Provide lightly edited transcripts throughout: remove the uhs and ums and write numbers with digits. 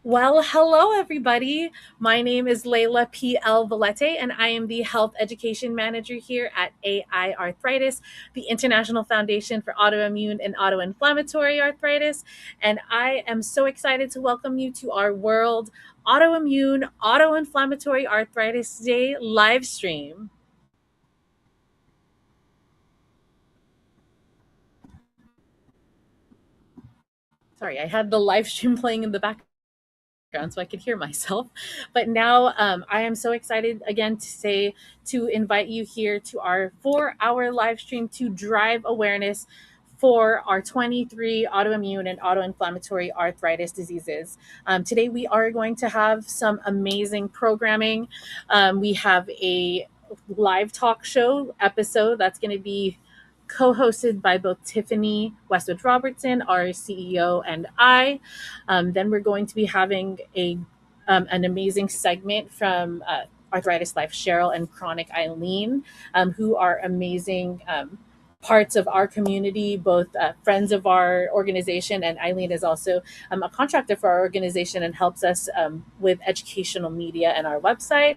Well, hello, everybody. My name is Layla P.L. Valette, and I am the Health Education Manager here at AiArthritis, the International Foundation for Autoimmune and Autoinflammatory Arthritis. And I am so excited to welcome you to our World Autoimmune Autoinflammatory Arthritis Day live stream. Sorry, I had the live stream playing in the background so I could hear myself. But now I am so excited again to invite you here to our 4 hour live stream to drive awareness for our 23 autoimmune and autoinflammatory arthritis diseases. Today we are going to have some amazing programming. We have a live talk show episode that's going to be co-hosted by both Tiffany Westwood Robertson, our CEO, and I. Then we're going to be having an amazing segment from ArthritisLife Cheryl and Chronic Eileen, who are amazing parts of our community, both friends of our organization, and Eileen is also a contractor for our organization and helps us with educational media and our website.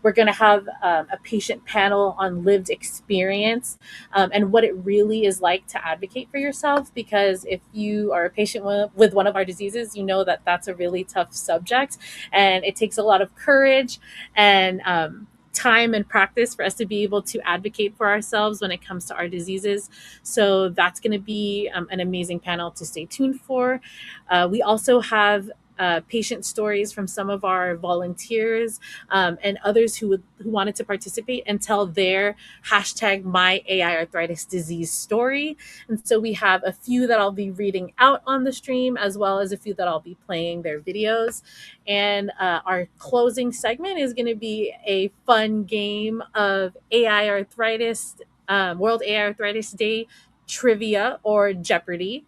We're going to have a patient panel on lived experience and what it really is like to advocate for yourself. Because if you are a patient with one of our diseases, you know that that's a really tough subject, and it takes a lot of courage and time and practice for us to be able to advocate for ourselves when it comes to our diseases. So that's going to be an amazing panel to stay tuned for. We also have patient stories from some of our volunteers and others who wanted to participate and tell their hashtag my AI arthritis disease story. And so we have a few that I'll be reading out on the stream, as well as a few that I'll be playing their videos. And our closing segment is going to be a fun game of AI arthritis, World AI Arthritis Day trivia or Jeopardy.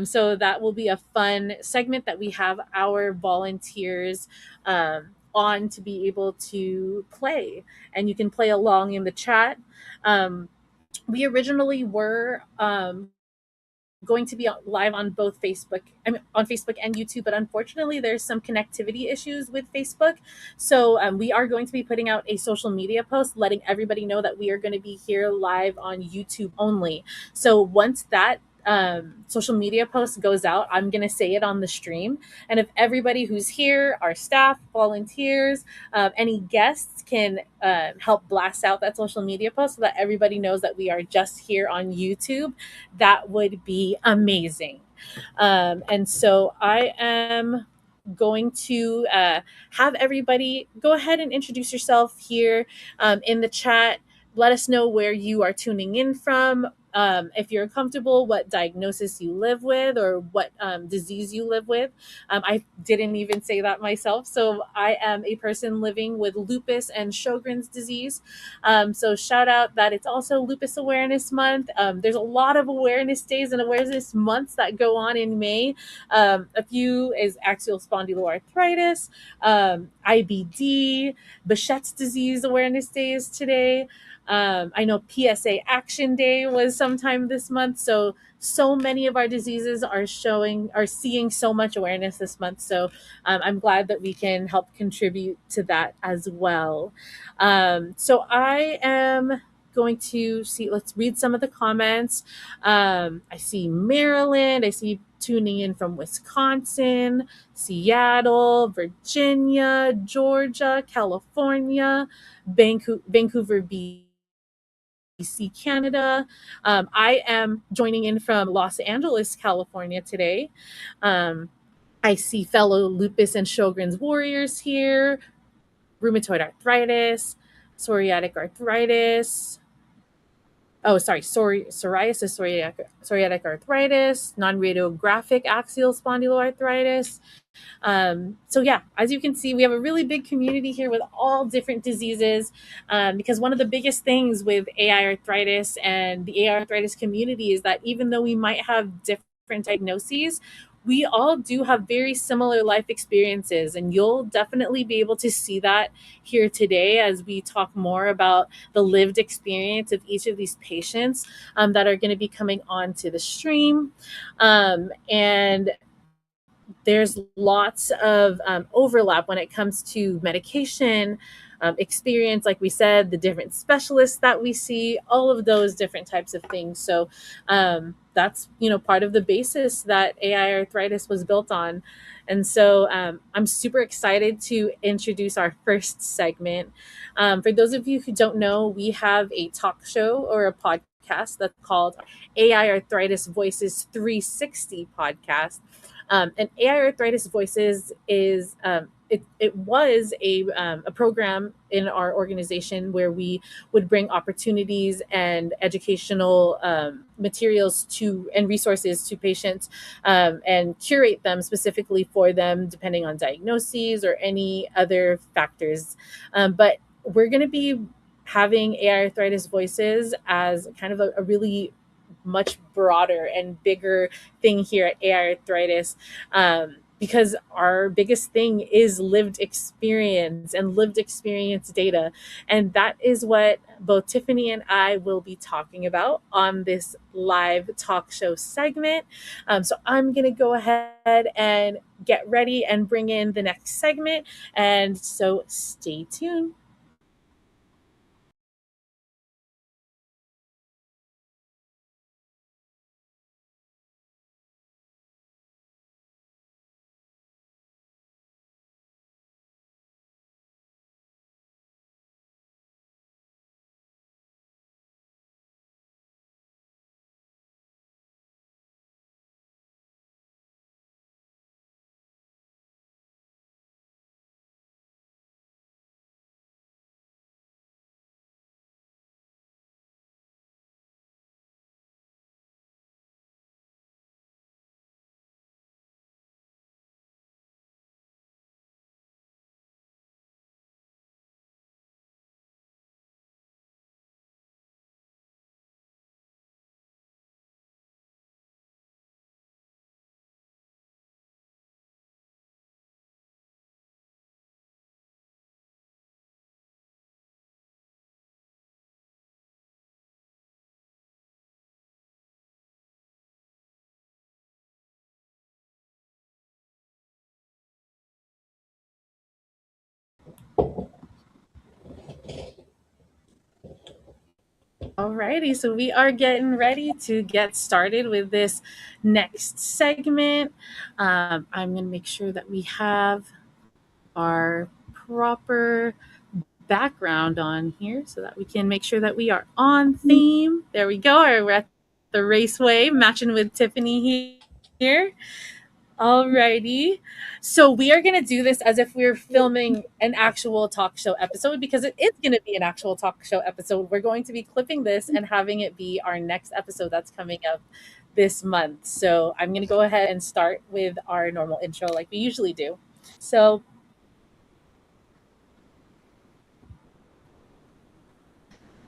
So that will be a fun segment that we have our volunteers on to be able to play. And you can play along in the chat. We originally were going to be live on both on Facebook and YouTube, but unfortunately, there's some connectivity issues with Facebook. So we are going to be putting out a social media post letting everybody know that we are going to be here live on YouTube only. So once that social media post goes out, I'm going to say it on the stream. And if everybody who's here, our staff, volunteers, any guests can help blast out that social media post so that everybody knows that we are just here on YouTube, that would be amazing. And so I am going to have everybody go ahead and introduce yourself here in the chat. Let us know where you are tuning in from. If you're comfortable, what diagnosis you live with or what disease you live with. I didn't even say that myself. So I am a person living with lupus and Sjogren's disease. So shout out that it's also Lupus Awareness Month. There's a lot of awareness days and awareness months that go on in May. A few is axial spondyloarthritis, IBD, Behçet's disease awareness days today. I know PSA Action Day was sometime this month. So many of our diseases are seeing so much awareness this month. So I'm glad that we can help contribute to that as well. So I am going to see, let's read some of the comments. I see Maryland. I see tuning in from Wisconsin, Seattle, Virginia, Georgia, California, Vancouver, BC, Canada. I am joining in from Los Angeles, California today. I see fellow lupus and Sjogren's warriors here, rheumatoid arthritis, psoriatic arthritis. Oh, sorry, psoriasis, psoriatic arthritis, non-radiographic axial spondyloarthritis. So yeah, as you can see, we have a really big community here with all different diseases, because one of the biggest things with AI arthritis and the AI arthritis community is that even though we might have different diagnoses, we all do have very similar life experiences, and you'll definitely be able to see that here today as we talk more about the lived experience of each of these patients that are going to be coming on to the stream. And there's lots of overlap when it comes to medication, experience, like we said, the different specialists that we see, all of those different types of things. So that's part of the basis that AI arthritis was built on. And so I'm super excited to introduce our first segment. For those of you who don't know, we have a talk show or a podcast that's called AI Arthritis Voices 360 podcast. And AI Arthritis Voices is it was a program in our organization where we would bring opportunities and educational materials to and resources to patients, and curate them specifically for them depending on diagnoses or any other factors. But we're going to be having AI Arthritis Voices as kind of a really much broader and bigger thing here at AI Arthritis, because our biggest thing is lived experience and lived experience data. And that is what both Tiffany and I will be talking about on this live talk show segment. So I'm going to go ahead and get ready and bring in the next segment. And so stay tuned. Alrighty, so we are getting ready to get started with this next segment. I'm going to make sure that we have our proper background on here so that we can make sure that we are on theme. There we go. We're at the raceway, matching with Tiffany here. Alrighty. So we are going to do this as if we're filming an actual talk show episode, because it is going to be an actual talk show episode. We're going to be clipping this and having it be our next episode that's coming up this month. So I'm going to go ahead and start with our normal intro like we usually do. So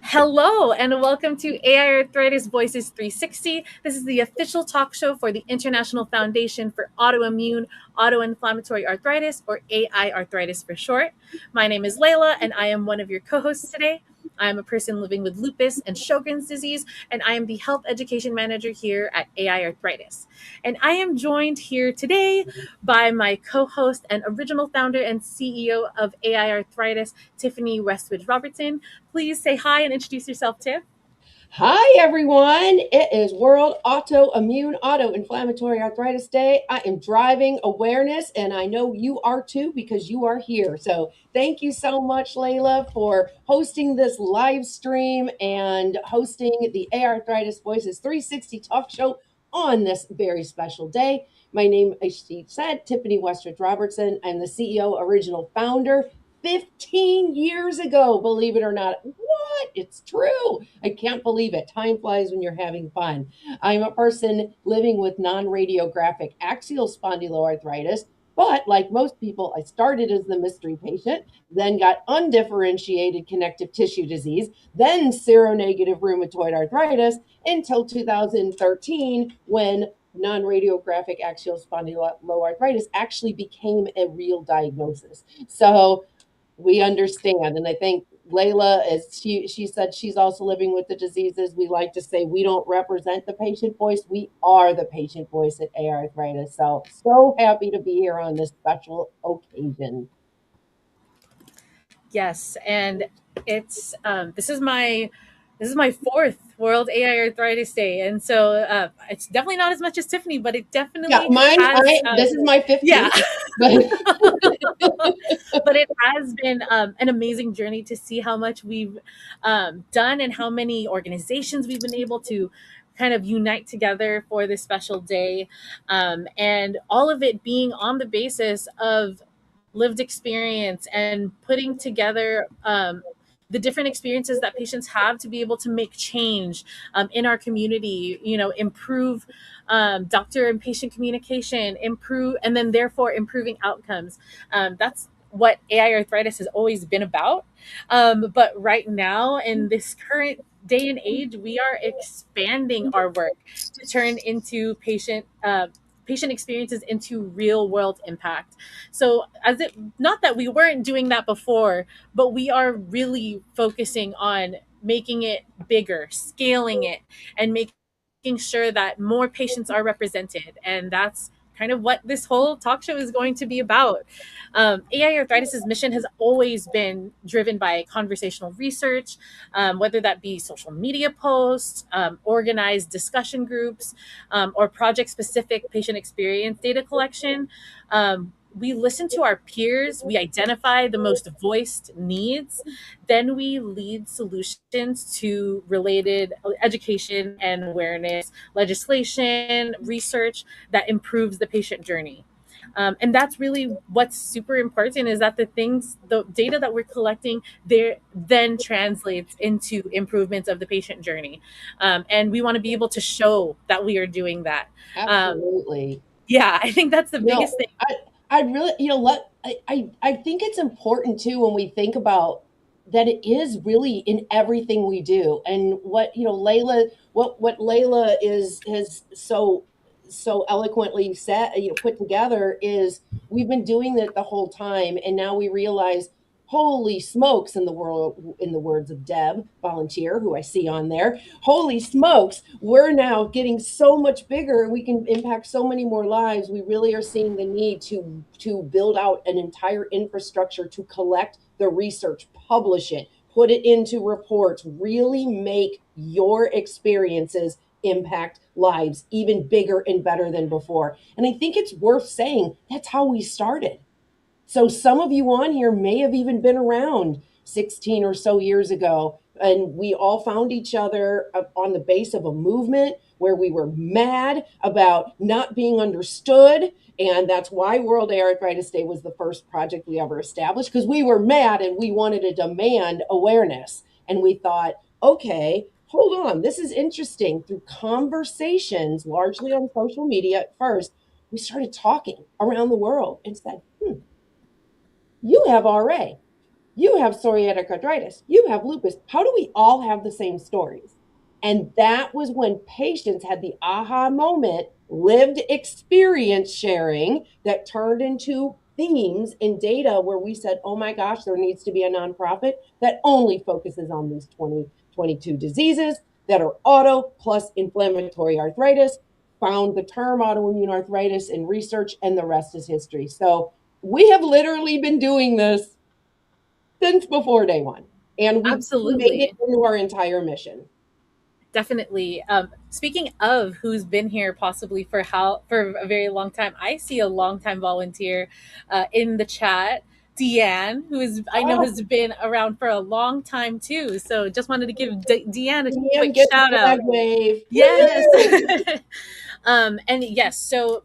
hello and welcome to AI Arthritis Voices 360. This is the official talk show for the International Foundation for Autoimmune, AUTOinflammatory Arthritis, or AI Arthritis for short. My name is Layla and I am one of your co-hosts today. I am a person living with lupus and Sjogren's disease, and I am the health education manager here at AI Arthritis. And I am joined here today by my co-host and original founder and CEO of AI Arthritis, Tiffany Westwood Robertson. Please say hi and introduce yourself, Tiff. Hi, everyone. It is World Autoimmune Autoinflammatory Arthritis Day. I am driving awareness, and I know you are too because you are here. So thank you so much, Layla, for hosting this live stream and hosting the Arthritis Voices 360 talk show on this very special day. My name, as she said, Tiffany Westwood Robertson. I'm the CEO, original founder. 15 years ago, believe it or not. What? It's true. I can't believe it. Time flies when you're having fun. I'm a person living with non-radiographic axial spondyloarthritis, but like most people, I started as the mystery patient, then got undifferentiated connective tissue disease, then seronegative rheumatoid arthritis until 2013 when non-radiographic axial spondyloarthritis actually became a real diagnosis. So we understand. And I think Layla, as she said, she's also living with the diseases. We like to say we don't represent the patient voice. We are the patient voice at AiArthritis. So happy to be here on this special occasion. Yes, and it's this is my fourth World AI Arthritis Day, and so it's definitely not as much as Tiffany, but it Yeah, definitely mine, has. this is my Yeah, 15th, but but it has been an amazing journey to see how much we've done and how many organizations we've been able to kind of unite together for this special day, and all of it being on the basis of lived experience and putting together the different experiences that patients have to be able to make change in our community, improve doctor and patient communication, improve, and then therefore improving outcomes. That's what AI arthritis has always been about. But right now, in this current day and age, we are expanding our work to turn into patient experiences into real world impact. So, as it not that we weren't doing that before, but we are really focusing on making it bigger, scaling it, and making sure that more patients are represented. And that's kind of what this whole talk show is going to be about. AI Arthritis' mission has always been driven by conversational research, whether that be social media posts, organized discussion groups, or project specific patient experience data collection. We listen to our peers, we identify the most voiced needs, then we lead solutions to related education and awareness, legislation, research that improves the patient journey. And that's really what's super important, is that the data that we're collecting there then translates into improvements of the patient journey. And we want to be able to show that we are doing that. Um, absolutely. yeah, I think that's the You biggest know, thing. I really, I think it's important too when we think about that it is really in everything we do. And what, Layla, what Layla is has so eloquently said, put together is we've been doing it the whole time, and now we realize, holy smokes, in the words of Deb, volunteer, who I see on there, holy smokes, we're now getting so much bigger and we can impact so many more lives. We really are seeing the need to build out an entire infrastructure to collect the research, publish it, put it into reports, really make your experiences impact lives even bigger and better than before. And I think it's worth saying that's how we started. So some of you on here may have even been around 16 or so years ago, and we all found each other on the base of a movement where we were mad about not being understood. And that's why World Arthritis Day was the first project we ever established, because we were mad and we wanted to demand awareness. And we thought, okay, hold on, this is interesting. Through conversations, largely on social media at first, we started talking around the world and said, you have RA, you have psoriatic arthritis, you have lupus. How do we all have the same stories? And that was when patients had the aha moment, lived experience sharing that turned into themes and data where we said, oh my gosh, there needs to be a nonprofit that only focuses on these 22 diseases that are auto plus inflammatory arthritis, found the term autoimmune arthritis in research, and the rest is history. So we have literally been doing this since before day one, and we made it Absolutely. into our entire mission. Definitely. Speaking of who's been here possibly for a very long time, I see a long time volunteer in the chat, Deanne, who is I know Oh, has been around for a long time too. So just wanted to give Deanne a Liam, quick get the shout flag out. wave. Yes. Woo! And yes, so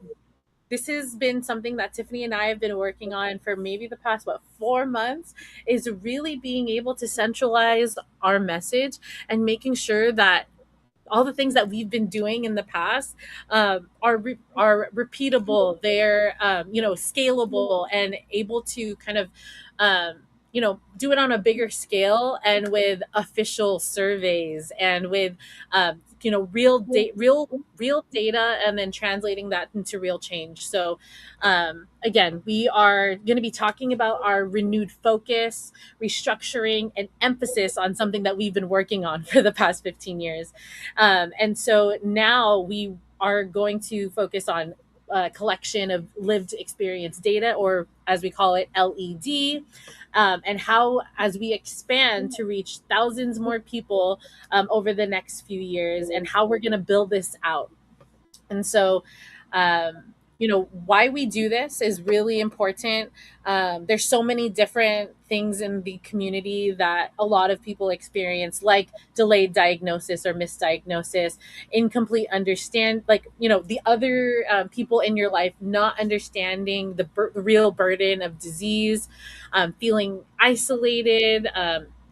this has been something that Tiffany and I have been working on for maybe the past 4 months, is really being able to centralize our message and making sure that all the things that we've been doing in the past are repeatable. They're scalable and able to kind of do it on a bigger scale and with official surveys and with real data, and then translating that into real change. So again, we are going to be talking about our renewed focus, restructuring, and emphasis on something that we've been working on for the past 15 years. And so now we are going to focus on a collection of lived experience data, or as we call it, LED, and how, as we expand to reach thousands more people over the next few years, and how we're going to build this out. And so, why we do this is really important. There's so many different things in the community that a lot of people experience, like delayed diagnosis or misdiagnosis, incomplete understand, like, the other people in your life not understanding the real burden of disease, feeling isolated,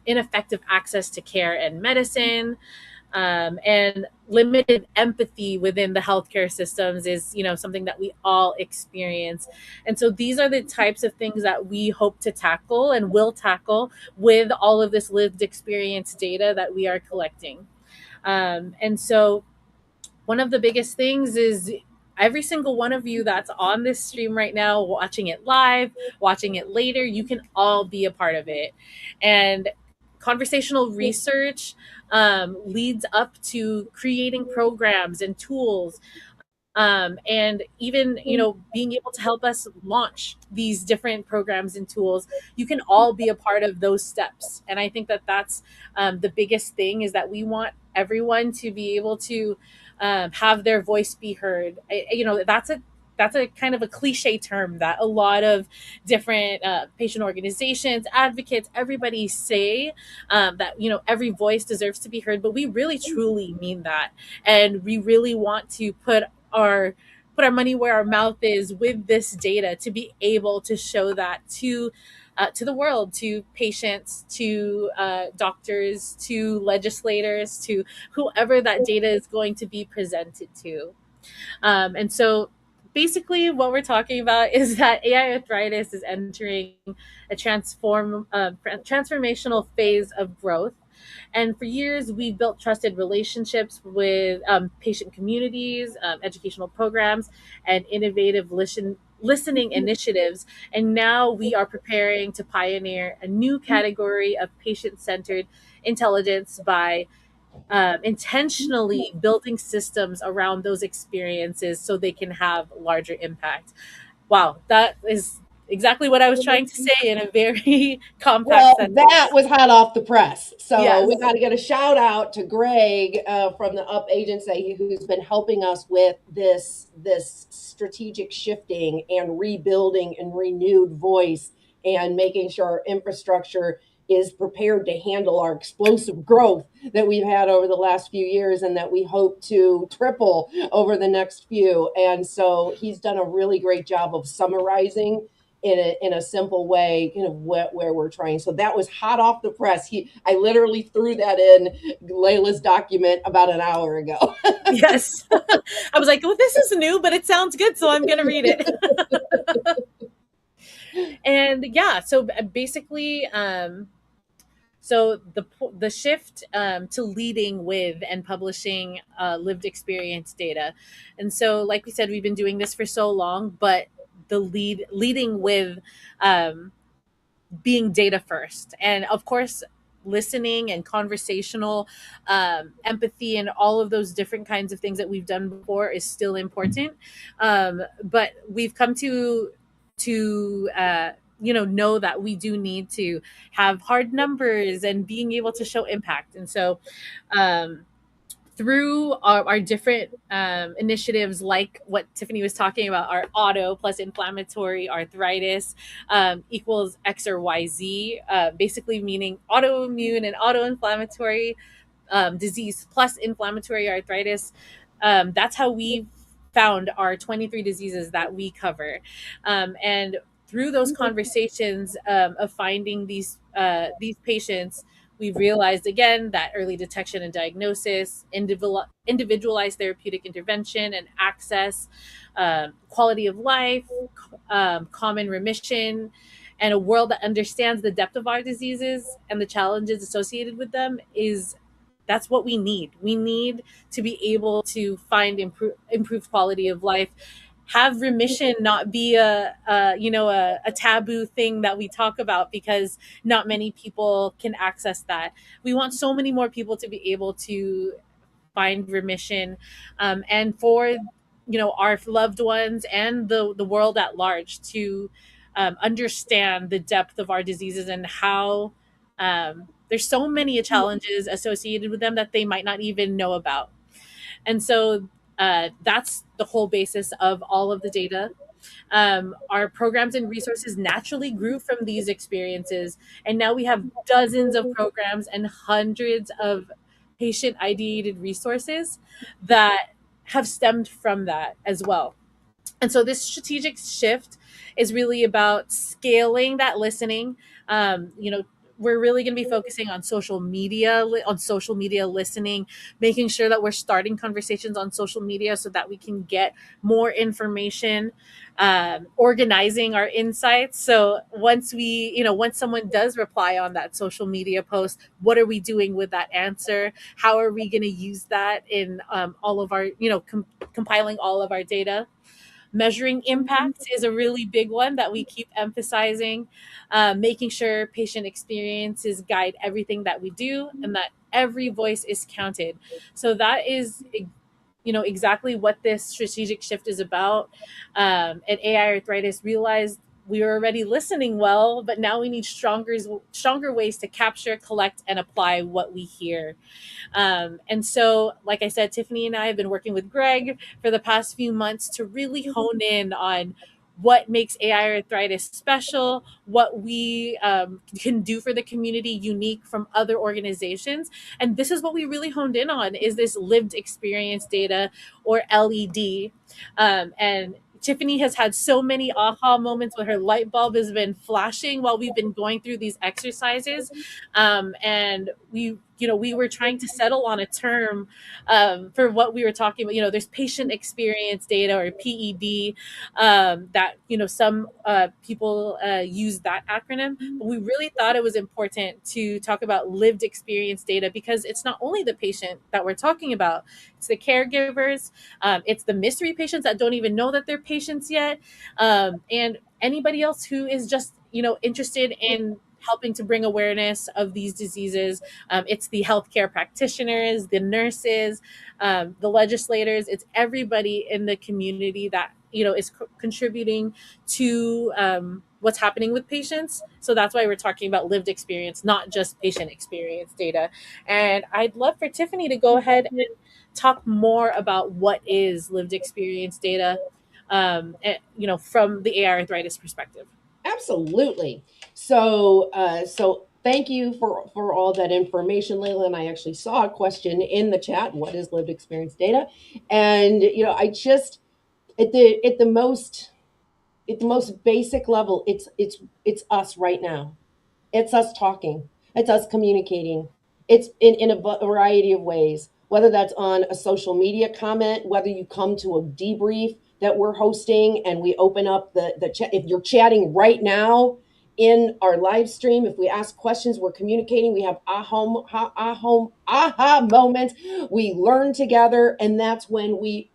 ineffective access to care and medicine, and limited empathy within the healthcare systems is something that we all experience. And so these are the types of things that we hope to tackle and will tackle with all of this lived experience data that we are collecting. And so one of the biggest things is every single one of you that's on this stream right now, watching it live, watching it later, you can all be a part of it. And conversational research leads up to creating programs and tools, and even being able to help us launch these different programs and tools. You can all be a part of those steps, and I think that that's the biggest thing, is that we want everyone to be able to have their voice be heard. That's a kind of a cliche term that a lot of different patient organizations, advocates, everybody say, that every voice deserves to be heard, but we really truly mean that. And we really want to put our money where our mouth is with this data, to be able to show that to the world, to patients, to doctors, to legislators, to whoever that data is going to be presented to. And so basically what we're talking about is that AI arthritis is entering a transformational phase of growth. And for years, we've built trusted relationships with patient communities, educational programs, and innovative listening initiatives. And now we are preparing to pioneer a new category of patient centered intelligence by intentionally building systems around those experiences so they can have larger impact. Wow, that is exactly what I was trying to say in a very compact Well, that sentence. was hot off the press. So we Yes. got to get a shout out to Greg from the Up Agency, who's been helping us with this strategic shifting and rebuilding and renewed voice, and making sure our infrastructure is prepared to handle our explosive growth that we've had over the last few years, and that we hope to triple over the next few. And so he's done a really great job of summarizing in a simple way, where we're trying. So that was hot off the press. I literally threw that in Layla's document about an hour ago. Yes. I was like, well, this is new, but it sounds good, so I'm going to read it. And yeah, so basically, so the shift to leading with and publishing lived experience data. And so, like we said, we've been doing this for so long, but the leading with um, being data first, and of course listening and conversational empathy and all of those different kinds of things that we've done before is still important. But we've come to know that we do need to have hard numbers and being able to show impact. And so um, through our different initiatives, like what Tiffany was talking about, our auto plus inflammatory arthritis equals X or YZ, basically meaning autoimmune and autoinflammatory disease plus inflammatory arthritis. That's how we found our 23 diseases that we cover. And through those conversations of finding these patients, we've realized again that early detection and diagnosis, individualized therapeutic intervention and access, quality of life, common remission, and a world that understands the depth of our diseases and the challenges associated with them is that's what we need. We need to be able to find improved quality of life, have remission not be a taboo thing that we talk about because not many people can access that. We want so many more people to be able to find remission, and for our loved ones and the world at large to understand the depth of our diseases and how there's so many challenges associated with them that they might not even know about. And so that's the whole basis of all of the data. Our programs and resources naturally grew from these experiences. And now we have dozens of programs and hundreds of patient ideated resources that have stemmed from that as well. And so this strategic shift is really about scaling that listening. We're really going to be focusing on social media listening, making sure that we're starting conversations on social media so that we can get more information, organizing our insights. So once someone does reply on that social media post, what are we doing with that answer? How are we going to use that in all of our, compiling all of our data? Measuring impact is a really big one that we keep emphasizing, making sure patient experiences guide everything that we do and that every voice is counted. So that is exactly what this strategic shift is about. At AI Arthritis realized we were already listening well, but now we need stronger ways to capture, collect, and apply what we hear. And so, like I said, Tiffany and I have been working with Greg for the past few months to really hone in on what makes AI arthritis special, what we can do for the community unique from other organizations. And this is what we really honed in on is this lived experience data, or LED. And Tiffany has had so many aha moments where her light bulb has been flashing while we've been going through these exercises. And we were trying to settle on a term for what we were talking about. There's patient experience data, or PED, that some people use that acronym, but we really thought it was important to talk about lived experience data because it's not only the patient that we're talking about, it's the caregivers, it's the mystery patients that don't even know that they're patients yet, and anybody else who is just interested in helping to bring awareness of these diseases. It's the healthcare practitioners, the nurses, the legislators. It's everybody in the community that is contributing to what's happening with patients. So that's why we're talking about lived experience, not just patient experience data. And I'd love for Tiffany to go ahead and talk more about what is lived experience data, from the AI arthritis perspective. Absolutely. So thank you for all that information, Layla. And I actually saw a question in the chat: what is lived experience data? And I just at the most basic level, it's us right now. It's us talking. It's us communicating. It's in a variety of ways, whether that's on a social media comment, whether you come to a debrief that we're hosting and we open up the chat. If you're chatting right now in our live stream, if we ask questions, we're communicating. We have aha moments. We learn together, and that's when we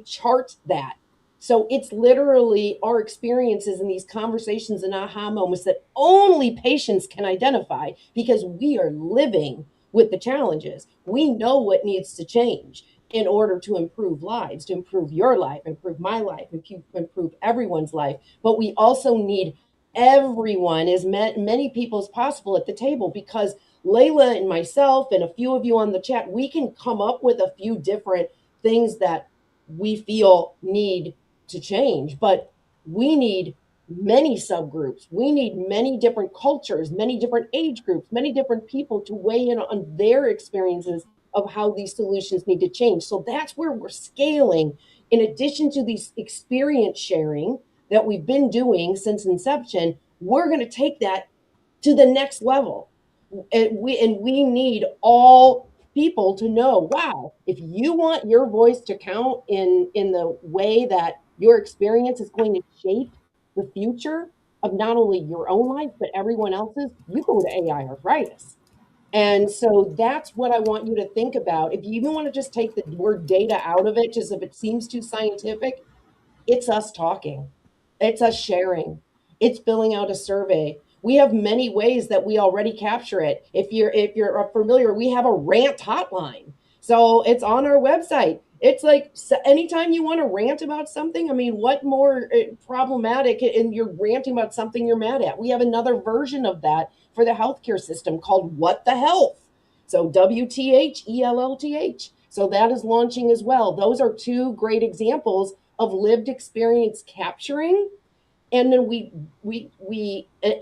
chart that. So it's literally our experiences in these conversations and aha moments that only patients can identify because we are living with the challenges. We know what needs to change in order to improve lives, to improve your life, improve my life, improve everyone's life. But we also need everyone, as many people as possible at the table, because Layla and myself and a few of you on the chat, we can come up with a few different things that we feel need to change, but we need many subgroups. We need many different cultures, many different age groups, many different people to weigh in on their experiences of how these solutions need to change. So that's where we're scaling. In addition to these experience sharing that we've been doing since inception, we're going to take that to the next level. And we need all people to know, wow, if you want your voice to count in the way that your experience is going to shape the future of not only your own life, but everyone else's, you go to AI Arthritis. And so that's what I want you to think about. If you even want to just take the word data out of it, just if it seems too scientific, it's us talking. It's us sharing. It's filling out a survey. We have many ways that we already capture it. If you're familiar, we have a rant hotline. So it's on our website. It's like anytime you want to rant about something, I mean, what more problematic and you're ranting about something you're mad at. We have another version of that for the healthcare system called What the Health. So WTHELLTH. So that is launching as well. Those are two great examples of lived experience capturing, and then we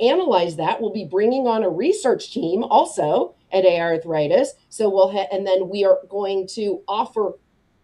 analyze that. We'll be bringing on a research team also at AiArthritis. So and then we are going to offer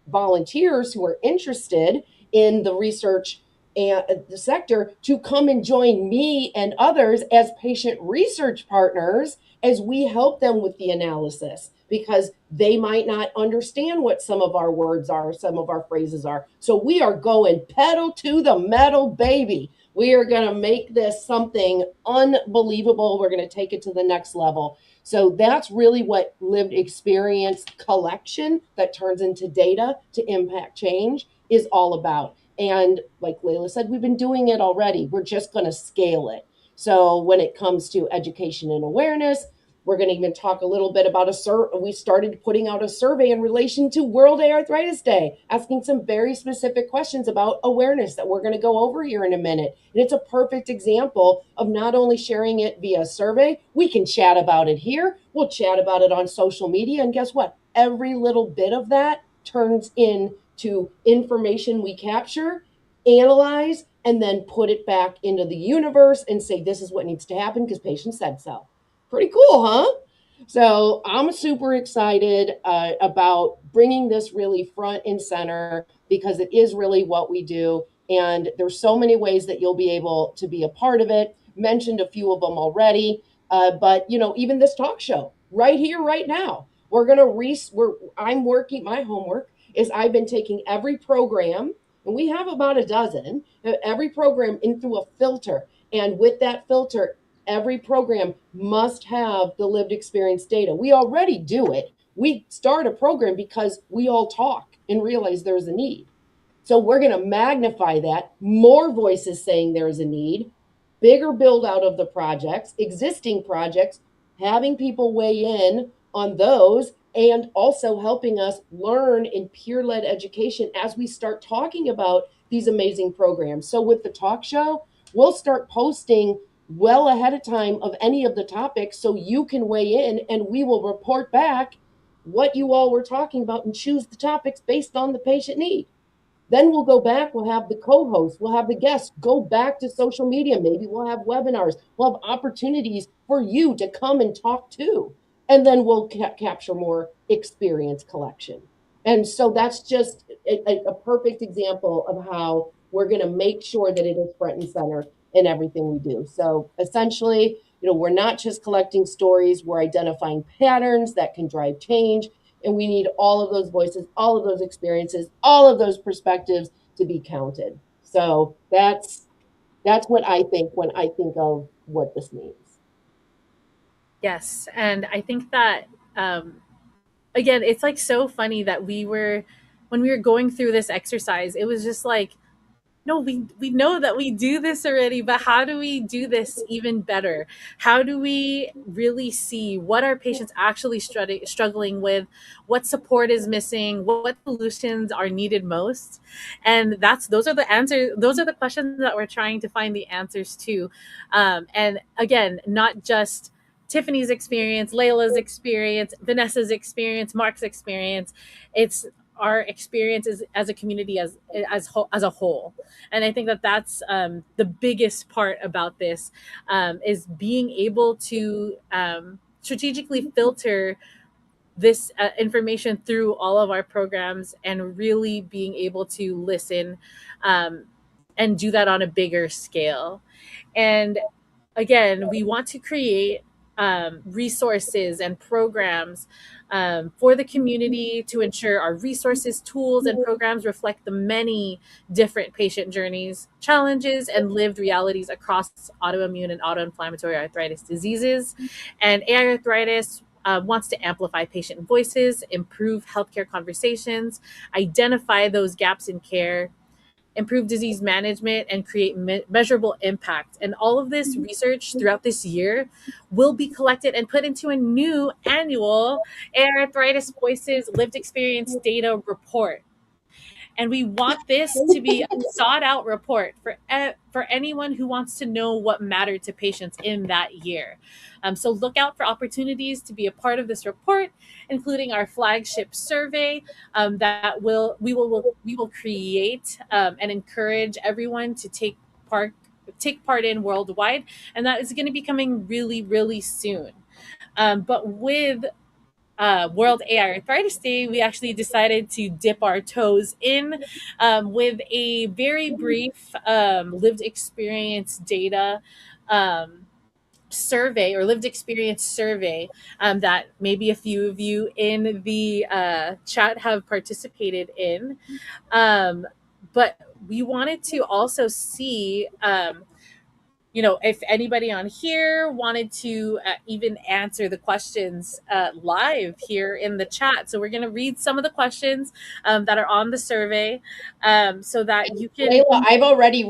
volunteers who are interested in the research and the sector to come and join me and others as patient research partners as we help them with the analysis, because they might not understand what some of our words are, some of our phrases are. So we are going pedal to the metal, baby. We are going to make this something unbelievable. We're going to take it to the next level. So that's really what lived experience collection that turns into data to impact change is all about. And like Layla said, we've been doing it already. We're just going to scale it. So when it comes to education and awareness, we're going to even talk a little bit about we started putting out a survey in relation to World Arthritis Day, asking some very specific questions about awareness that we're going to go over here in a minute. And it's a perfect example of not only sharing it via survey, we can chat about it here, we'll chat about it on social media, and guess what? Every little bit of that turns into information we capture, analyze, and then put it back into the universe and say, this is what needs to happen because patient said so. Pretty cool, huh? So I'm super excited about bringing this really front and center because it is really what we do. And there's so many ways that you'll be able to be a part of it. Mentioned a few of them already, but even this talk show right here, right now, I'm working. My homework is I've been taking every program, and we have about a dozen, every program in through a filter, and with that filter, every program must have the lived experience data. We already do it. We start a program because we all talk and realize there's a need. So we're going to magnify that, more voices saying there's a need, bigger build out of the projects, existing projects, having people weigh in on those, and also helping us learn in peer-led education as we start talking about these amazing programs. So with the talk show, we'll start posting well ahead of time of any of the topics so you can weigh in and we will report back what you all were talking about and choose the topics based on the patient need. Then we'll go back, we'll have the co-hosts, we'll have the guests go back to social media. Maybe we'll have webinars, we'll have opportunities for you to come and talk to. And then we'll capture more experience collection. And so that's just a perfect example of how we're going to make sure that it is front and center in everything we do. So essentially, we're not just collecting stories, we're identifying patterns that can drive change. And we need all of those voices, all of those experiences, all of those perspectives to be counted. So that's what I think when I think of what this means. Yes, and I think that again, it's like so funny that when we were going through this exercise, it was just like, no, we know that we do this already, but how do we do this even better? How do we really see what our patients actually struggling with, what support is missing, what solutions are needed most? And those are the answers. Those are the questions that we're trying to find the answers to. And again, not just Tiffany's experience, Layla's experience, Vanessa's experience, Mark's experience. It's our experiences as a community as a whole. And I think that that's the biggest part about this, is being able to strategically filter this information through all of our programs and really being able to listen, um, and do that on a bigger scale. And again, we want to create resources and programs for the community to ensure our resources, tools, and programs reflect the many different patient journeys, challenges, and lived realities across autoimmune and autoinflammatory arthritis diseases. And AI Arthritis wants to amplify patient voices, improve healthcare conversations, identify those gaps in care, improve disease management, and create measurable impact. And all of this research throughout this year will be collected and put into a new annual AiArthritis Voices Lived Experience Data Report. And we want this to be a sought out report for anyone who wants to know what mattered to patients in that year. So look out for opportunities to be a part of this report, including our flagship survey that we will create and encourage everyone to take part in worldwide, and that is going to be coming really soon. But with World AI Arthritis Day, we actually decided to dip our toes in with a very brief lived experience data survey or lived experience survey that maybe a few of you in the chat have participated in. But we wanted to also see if anybody on here wanted to even answer the questions live here in the chat. So we're going to read some of the questions that are on the survey so that you can. Layla, I've already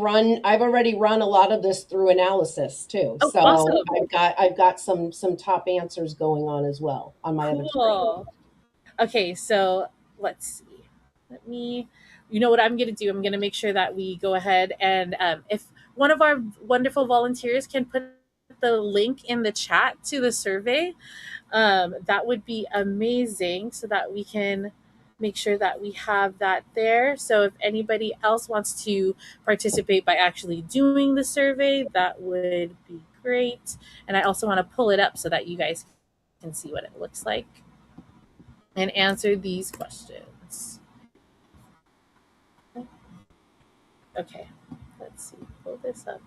run a lot of this through analysis too. Oh, So awesome. I've got some top answers going on as well on my other screen. Cool. Okay, so let's see. Let me, you know what I'm going to do? I'm going to make sure that we go ahead and if one of our wonderful volunteers can put the link in the chat to the survey, that would be amazing so that we can make sure that we have that there. So if anybody else wants to participate by actually doing the survey, that would be great. And I also want to pull it up so that you guys can see what it looks like and answer these questions. Okay, let's see. Pull this up.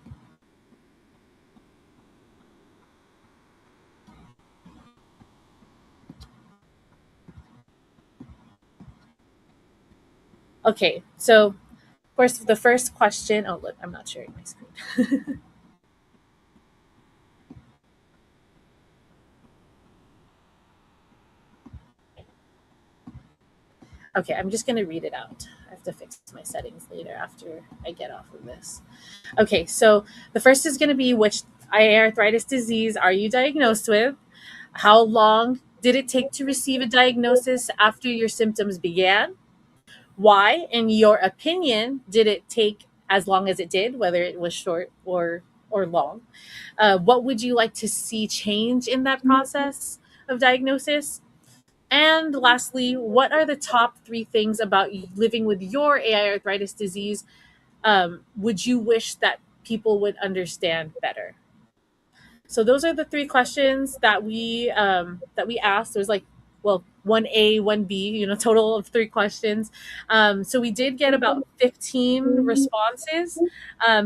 Okay, so of course the first question. Oh, look, I'm not sharing my screen. Okay, I'm just going to read it out. I have to fix my settings later after I get off of this. Okay, so the first is going to be, which arthritis disease are you diagnosed with? How long did it take to receive a diagnosis after your symptoms began? Why, in your opinion, did it take as long as it did, whether it was short or long? What would you like to see change in that process of diagnosis? And lastly, what are the top three things about living with your AI arthritis disease would you wish that people would understand better? So those are the three questions that we asked. There's like, well, 1A, 1B, total of three questions. So we did get about 15 responses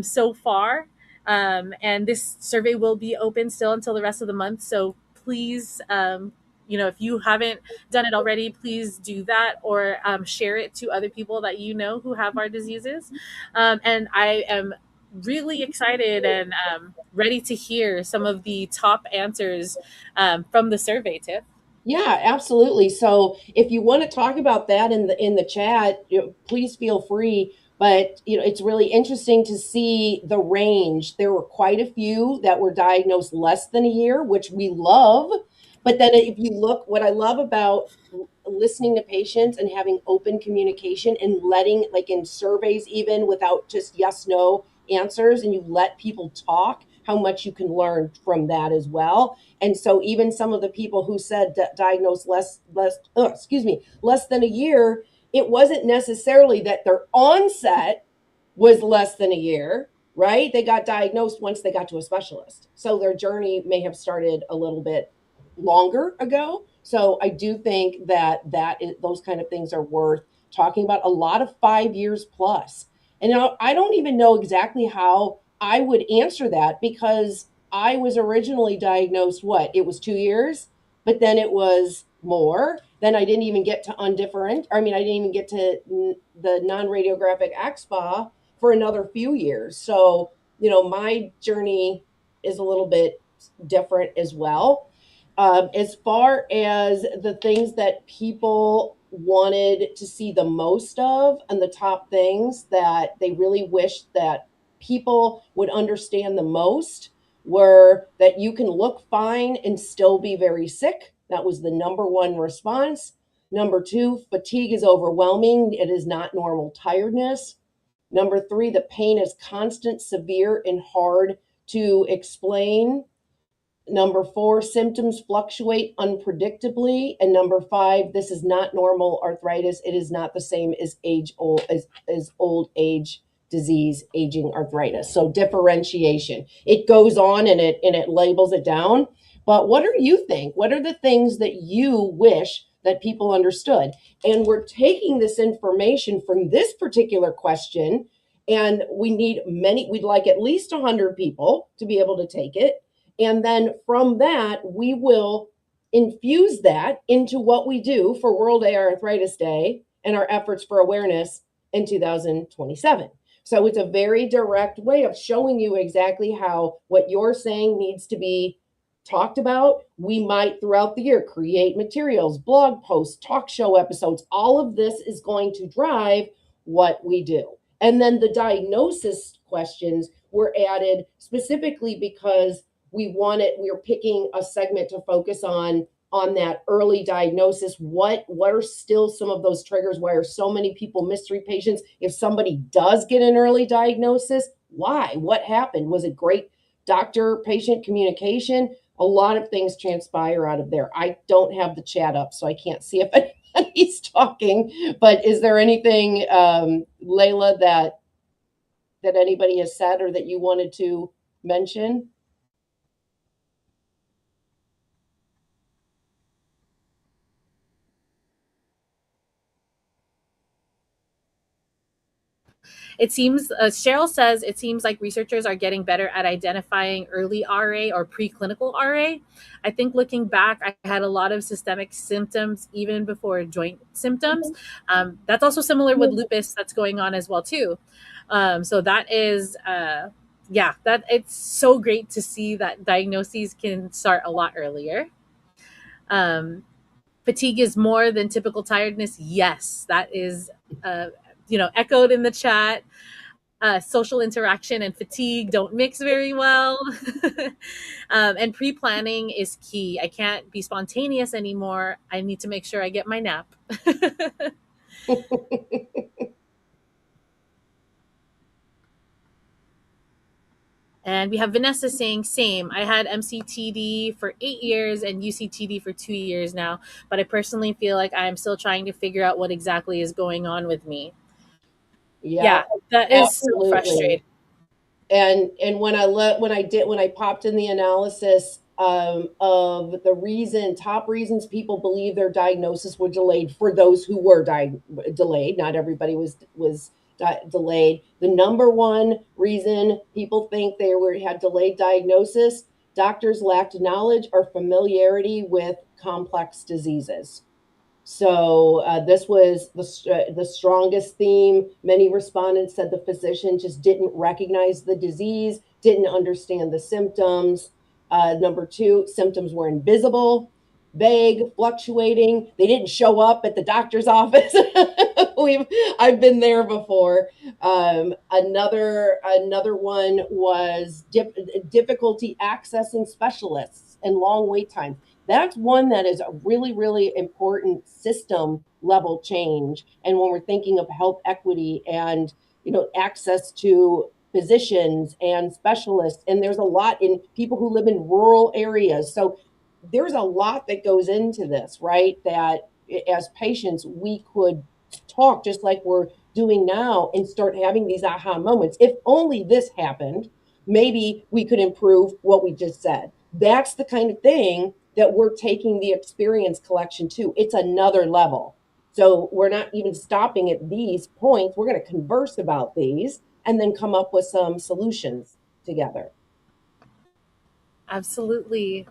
so far. And this survey will be open still until the rest of the month. So please, if you haven't done it already, please do that or share it to other people that you know who have our diseases. And I am really excited and ready to hear some of the top answers from the survey, Tiff. Yeah, absolutely. So if you want to talk about that in the chat, please feel free. But it's really interesting to see the range. There were quite a few that were diagnosed less than a year, which we love. But then if you look, what I love about listening to patients and having open communication and letting, like in surveys, even without just yes, no answers, and you let people talk, how much you can learn from that as well. And so even some of the people who said diagnosed less than a year, it wasn't necessarily that their onset was less than a year, right? They got diagnosed once they got to a specialist. So their journey may have started a little bit longer ago. So I do think that those kind of things are worth talking about. A lot of 5 years plus. And I don't even know exactly how I would answer that, because I was originally diagnosed, what? It was 2 years, but then it was more. Then I didn't even get to I didn't even get to the non-radiographic axSpA for another few years. So, my journey is a little bit different as well. As far as the things that people wanted to see the most of, and the top things that they really wish that people would understand the most, were that you can look fine and still be very sick. That was the number one response. Number two, fatigue is overwhelming. It is not normal tiredness. Number three, the pain is constant, severe, and hard to explain. Number four, symptoms fluctuate unpredictably. And number five, this is not normal arthritis. It is not the same as old age disease, aging arthritis. So differentiation. It goes on and it labels it down. But what do you think? What are the things that you wish that people understood? And we're taking this information from this particular question, and we'd like at least 100 people to be able to take it. And then from that, we will infuse that into what we do for World AiArthritis Day and our efforts for awareness in 2027. So it's a very direct way of showing you exactly how what you're saying needs to be talked about. We might, throughout the year, create materials, blog posts, talk show episodes. All of this is going to drive what we do. And then the diagnosis questions were added specifically because we were picking a segment to focus on that early diagnosis. What are still some of those triggers? Why are so many people mystery patients? If somebody does get an early diagnosis, why? What happened? Was it great doctor-patient communication? A lot of things transpire out of there. I don't have the chat up, so I can't see if anybody's talking, but is there anything, Layla, that anybody has said or that you wanted to mention? It seems, Cheryl says, it seems like researchers are getting better at identifying early RA or preclinical RA. I think looking back, I had a lot of systemic symptoms even before joint symptoms. That's also similar with lupus that's going on as well too. So that is, yeah, that it's so great to see that diagnoses can start a lot earlier. Um, Fatigue is more than typical tiredness. Yes, that is, echoed in the chat. Social interaction and fatigue don't mix very well. And pre planning is key. I can't be spontaneous anymore. I need to make sure I get my nap. And we have Vanessa saying, same. I had MCTD for 8 years and UCTD for 2 years now, but I personally feel like I am still trying to figure out what exactly is going on with me. Yeah, Yeah, that is so absolutely. frustrating. And when I popped in the analysis, of the top reasons people believe their diagnosis were delayed, for those who were delayed, not everybody was delayed. The number one reason people think had delayed diagnosis: doctors lacked knowledge or familiarity with complex diseases. So this was the strongest theme. Many respondents said the physician just didn't recognize the disease, didn't understand the symptoms. Number two, symptoms were invisible, vague, fluctuating. They didn't show up at the doctor's office. I've been there before. Another one was difficulty accessing specialists and long wait times. That's one that is a really, really important system level change. And when we're thinking of health equity and, access to physicians and specialists, and there's a lot in people who live in rural areas. So there's a lot that goes into this, right? That as patients, we could talk just like we're doing now and start having these aha moments. If only this happened, maybe we could improve what we just said. That's the kind of thing that we're taking the experience collection to. It's another level. So we're not even stopping at these points. We're going to converse about these and then come up with some solutions together. Absolutely.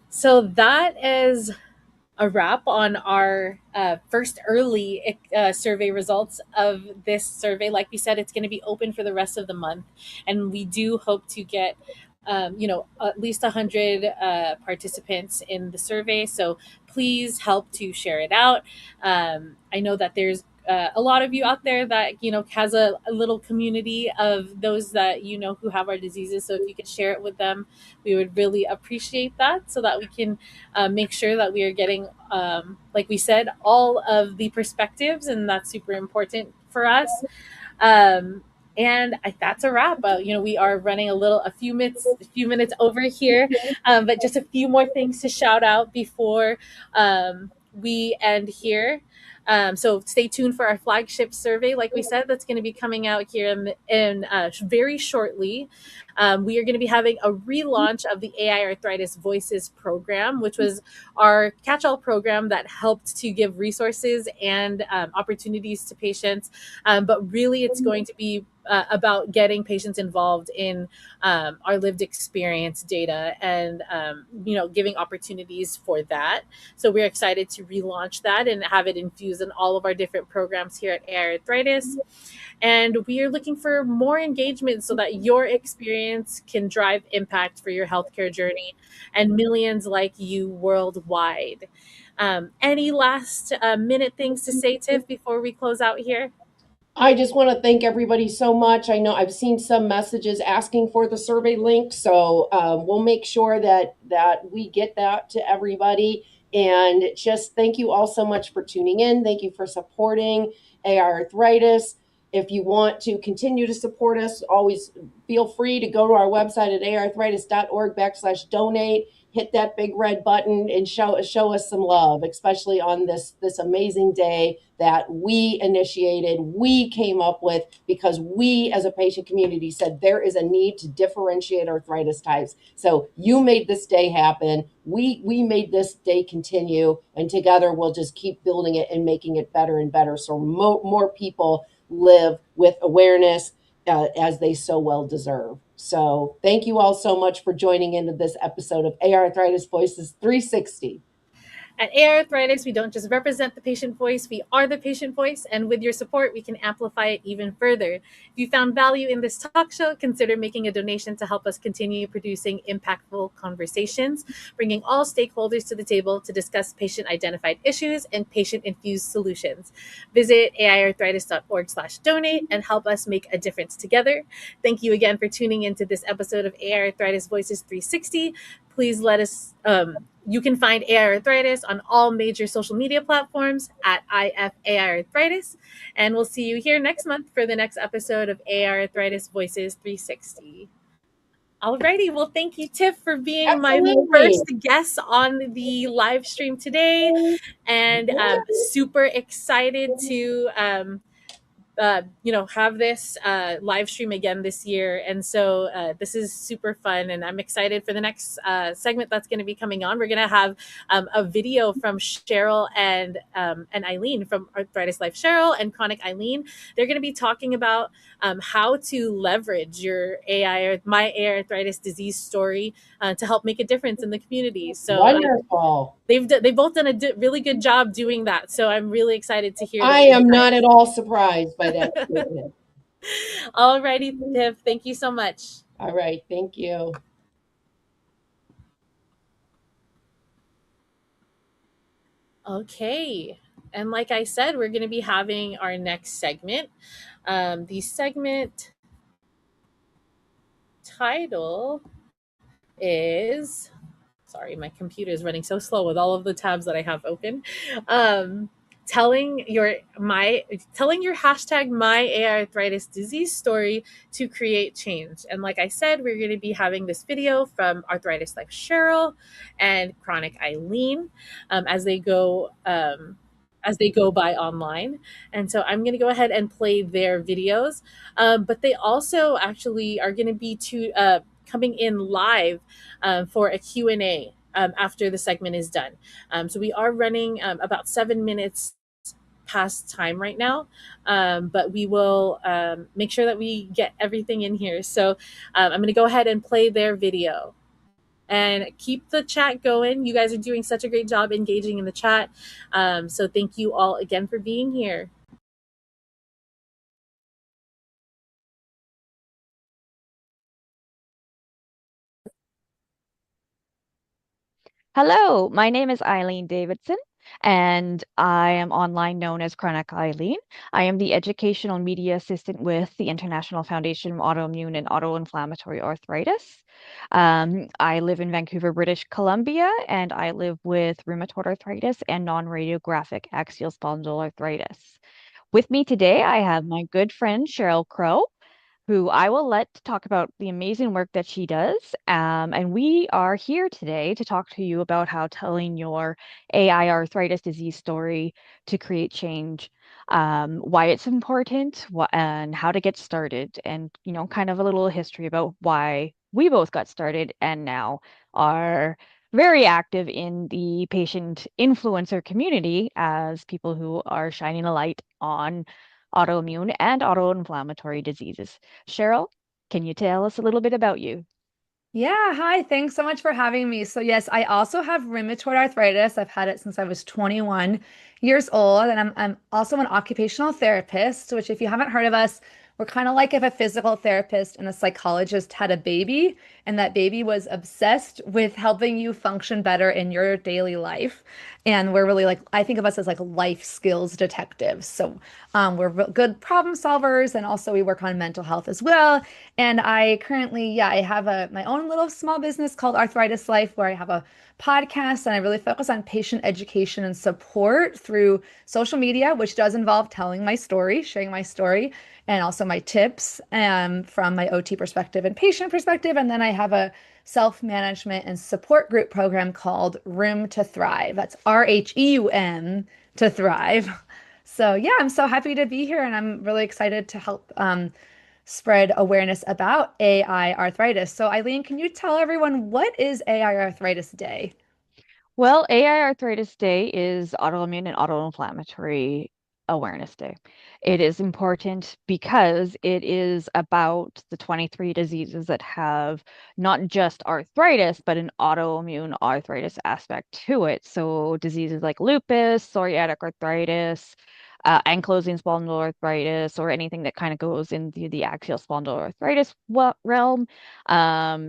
So that is a wrap on our first early survey results of this survey. Like we said, it's going to be open for the rest of the month, and we do hope to get at least 100 participants in the survey. So please help to share it out. I know that there's a lot of you out there that has a little community of those that who have our diseases. So if you could share it with them, we would really appreciate that, so that we can make sure that we are getting, like we said, all of the perspectives, and that's super important for us. Um, and that's a wrap. We are running a few minutes over here, but just a few more things to shout out before we end here. So stay tuned for our flagship survey. Like we said, that's going to be coming out here in very shortly. We are going to be having a relaunch of the AiArthritis Voices program, which was our catch-all program that helped to give resources and opportunities to patients. But really, it's going to be about getting patients involved in our lived experience data, and giving opportunities for that. So we're excited to relaunch that and have it infused in all of our different programs here at AiArthritis. And we are looking for more engagement so that your experience can drive impact for your healthcare journey and millions like you worldwide. Any last minute things to say, Tiff, before we close out here? I just want to thank everybody so much. I know I've seen some messages asking for the survey link, so we'll make sure that we get that to everybody. And just thank you all so much for tuning in. Thank you for supporting AR Arthritis. If you want to continue to support us, always feel free to go to our website at arthritis.org/donate. Hit that big red button and show us some love, especially on this amazing day that we initiated, we came up with, because we as a patient community said there is a need to differentiate arthritis types. So you made this day happen. We made this day continue, and together we'll just keep building it and making it better and better, so more people live with awareness as they so well deserve. So thank you all so much for joining into this episode of AiArthritis Voices 360. At AiArthritis, we don't just represent the patient voice, we are the patient voice, and with your support, we can amplify it even further. If you found value in this talk show, consider making a donation to help us continue producing impactful conversations, bringing all stakeholders to the table to discuss patient-identified issues and patient-infused solutions. Visit aiarthritis.org/donate and help us make a difference together. Thank you again for tuning into this episode of AiArthritis Voices 360. Please let us, you can find AiArthritis on all major social media platforms at IFAiArthritis. And we'll see you here next month for the next episode of AiArthritis Voices 360. Alrighty, well, thank you, Tiff, for being my Absolutely. first guest on the live stream today. And super excited to have this live stream again this year. And so this is super fun, and I'm excited for the next segment that's going to be coming on. We're going to have a video from Cheryl and Eileen from ArthritisLife Cheryl and Chronic Eileen. They're going to be talking about how to leverage your my arthritis disease story to help make a difference in the community. So Wonderful. they've both done a really good job doing that. So I'm really excited to hear I their am not insights. at all surprised by that statement. Alrighty, Tiff. Thank you so much. All right. Thank you. Okay. And like I said, we're going to be having our next segment. The segment title is, sorry, my computer is running so slow with all of the tabs that I have open. Um, telling your hashtag my arthritis disease story to create change. And like I said, we're going to be having this video from ArthritisLife Cheryl and Chronic Eileen as they go by online. And so I'm going to go ahead and play their videos. But they also actually are going to be coming in live for a Q&A after the segment is done. So we are running about 7 minutes past time right now, but we will make sure that we get everything in here. So I'm going to go ahead and play their video. and keep the chat going. You guys are doing such a great job engaging in the chat. So thank you all again for being here. Hello, my name is Eileen Davidson, and I am online known as Chronic Eileen. I am the educational media assistant with the International Foundation of Autoimmune and Autoinflammatory Arthritis. I live in Vancouver, British Columbia, and I live with rheumatoid arthritis and non-radiographic axial spondyloarthritis. With me today, I have my good friend Cheryl Crow, who I will let talk about the amazing work that she does. And we are here today to talk to you about how telling your AI arthritis disease story to create change, why it's important, and how to get started, and kind of a little history about why we both got started and now are very active in the patient influencer community as people who are shining a light on autoimmune and autoinflammatory diseases. Cheryl, can you tell us a little bit about you? Yeah, hi. Thanks so much for having me. So, yes, I also have rheumatoid arthritis. I've had it since I was 21 years old, and I'm also an occupational therapist, which, if you haven't heard of us, we're kind of like if a physical therapist and a psychologist had a baby, and that baby was obsessed with helping you function better in your daily life. And we're really like, I think of us as like life skills detectives. So, we're good problem solvers, and also we work on mental health as well. And I currently, yeah, I have my own little small business called Arthritis Life, where I have a podcast and I really focus on patient education and support through social media, which does involve telling my story, sharing my story, and also my tips from my OT perspective and patient perspective. And then I have a self-management and support group program called Room to Thrive. That's RHEUM to Thrive. So yeah, I'm so happy to be here, and I'm really excited to help spread awareness about AI arthritis. So, Eileen, can you tell everyone what is AI Arthritis Day? Well, AI Arthritis Day is Autoimmune and Autoinflammatory Awareness Day. It is important because it is about the 23 diseases that have not just arthritis, but an autoimmune arthritis aspect to it. So diseases like lupus, psoriatic arthritis, ankylosing spondyloarthritis, or anything that kind of goes into the axial spondyloarthritis realm,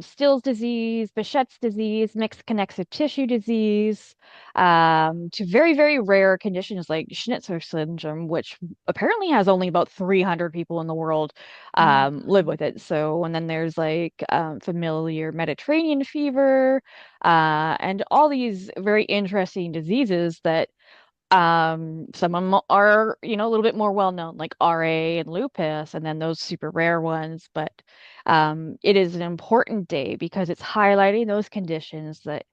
Still's disease, Behçet's disease, mixed connective tissue disease, to very, very rare conditions like Schnitzer syndrome, which apparently has only about 300 people in the world Oh, live with it. So, and then there's like familiar Mediterranean fever, and all these very interesting diseases that some of them are, a little bit more well known, like RA and lupus, and then those super rare ones. But it is an important day because it's highlighting those conditions that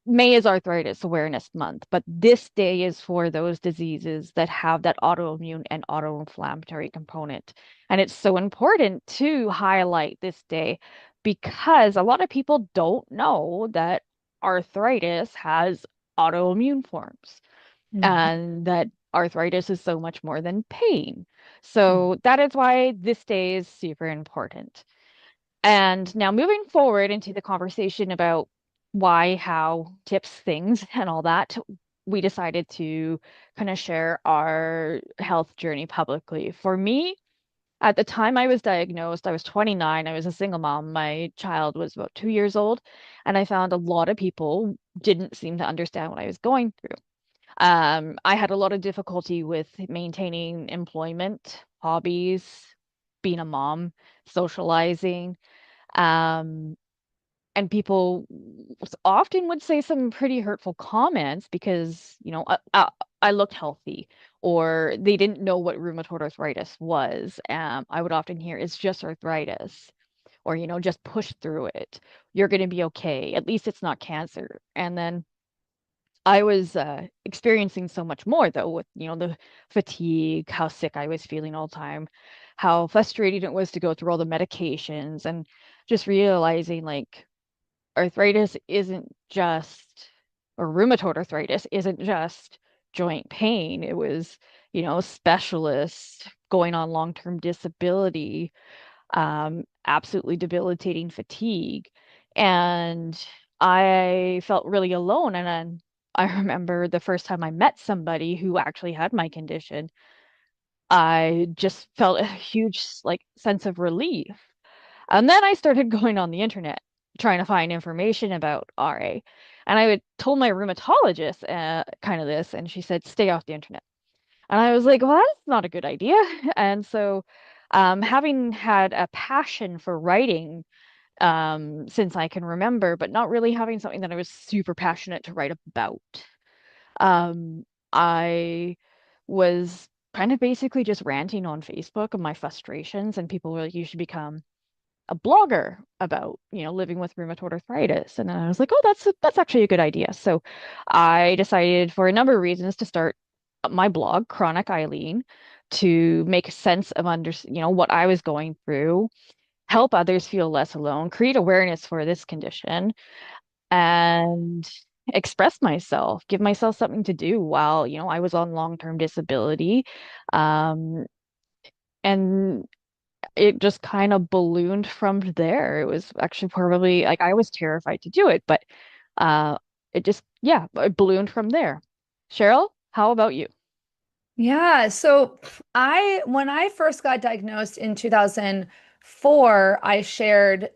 May is Arthritis Awareness Month, but this day is for those diseases that have that autoimmune and autoinflammatory component. And it's so important to highlight this day because a lot of people don't know that arthritis has autoimmune forms mhm, and that arthritis is so much more than pain. mhm, So that is why this day is super important. And now moving forward into the conversation about why, how, tips, things, and all that, we decided to kind of share our health journey publicly. For me, at the time I was diagnosed, I was 29. I was a single mom. My child was about 2 years old, and I found a lot of people didn't seem to understand what I was going through. I had a lot of difficulty with maintaining employment, hobbies, being a mom, socializing. Um, and people often would say some pretty hurtful comments because, I looked healthy or they didn't know what rheumatoid arthritis was. I would often hear it's just arthritis or, just push through it. You're going to be okay. At least it's not cancer. And then I was experiencing so much more though with, the fatigue, how sick I was feeling all the time, how frustrating it was to go through all the medications and just realizing like arthritis isn't just, or rheumatoid arthritis isn't just joint pain. It was, specialists going on long-term disability, absolutely debilitating fatigue. And I felt really alone. And then I remember the first time I met somebody who actually had my condition, I just felt a huge like sense of relief. And then I started going on the internet trying to find information about RA. And I would told my rheumatologist kind of this, and she said, stay off the internet. And I was like, well, that's not a good idea. And so, having had a passion for writing since I can remember, but not really having something that I was super passionate to write about, I was kind of basically just ranting on Facebook of my frustrations, and people were like, you should become a blogger about, living with rheumatoid arthritis. And then I was like, oh, that's actually a good idea. So I decided for a number of reasons to start my blog, Chronic Eileen, to make sense of what I was going through, help others feel less alone, create awareness for this condition, and express myself, give myself something to do while, I was on long-term disability. Um, and it just kind of ballooned from there. It was actually probably like I was terrified to do it, but uh it just yeah, it ballooned from there. Cheryl, how about you? Yeah, so when I first got diagnosed in 2004, I shared,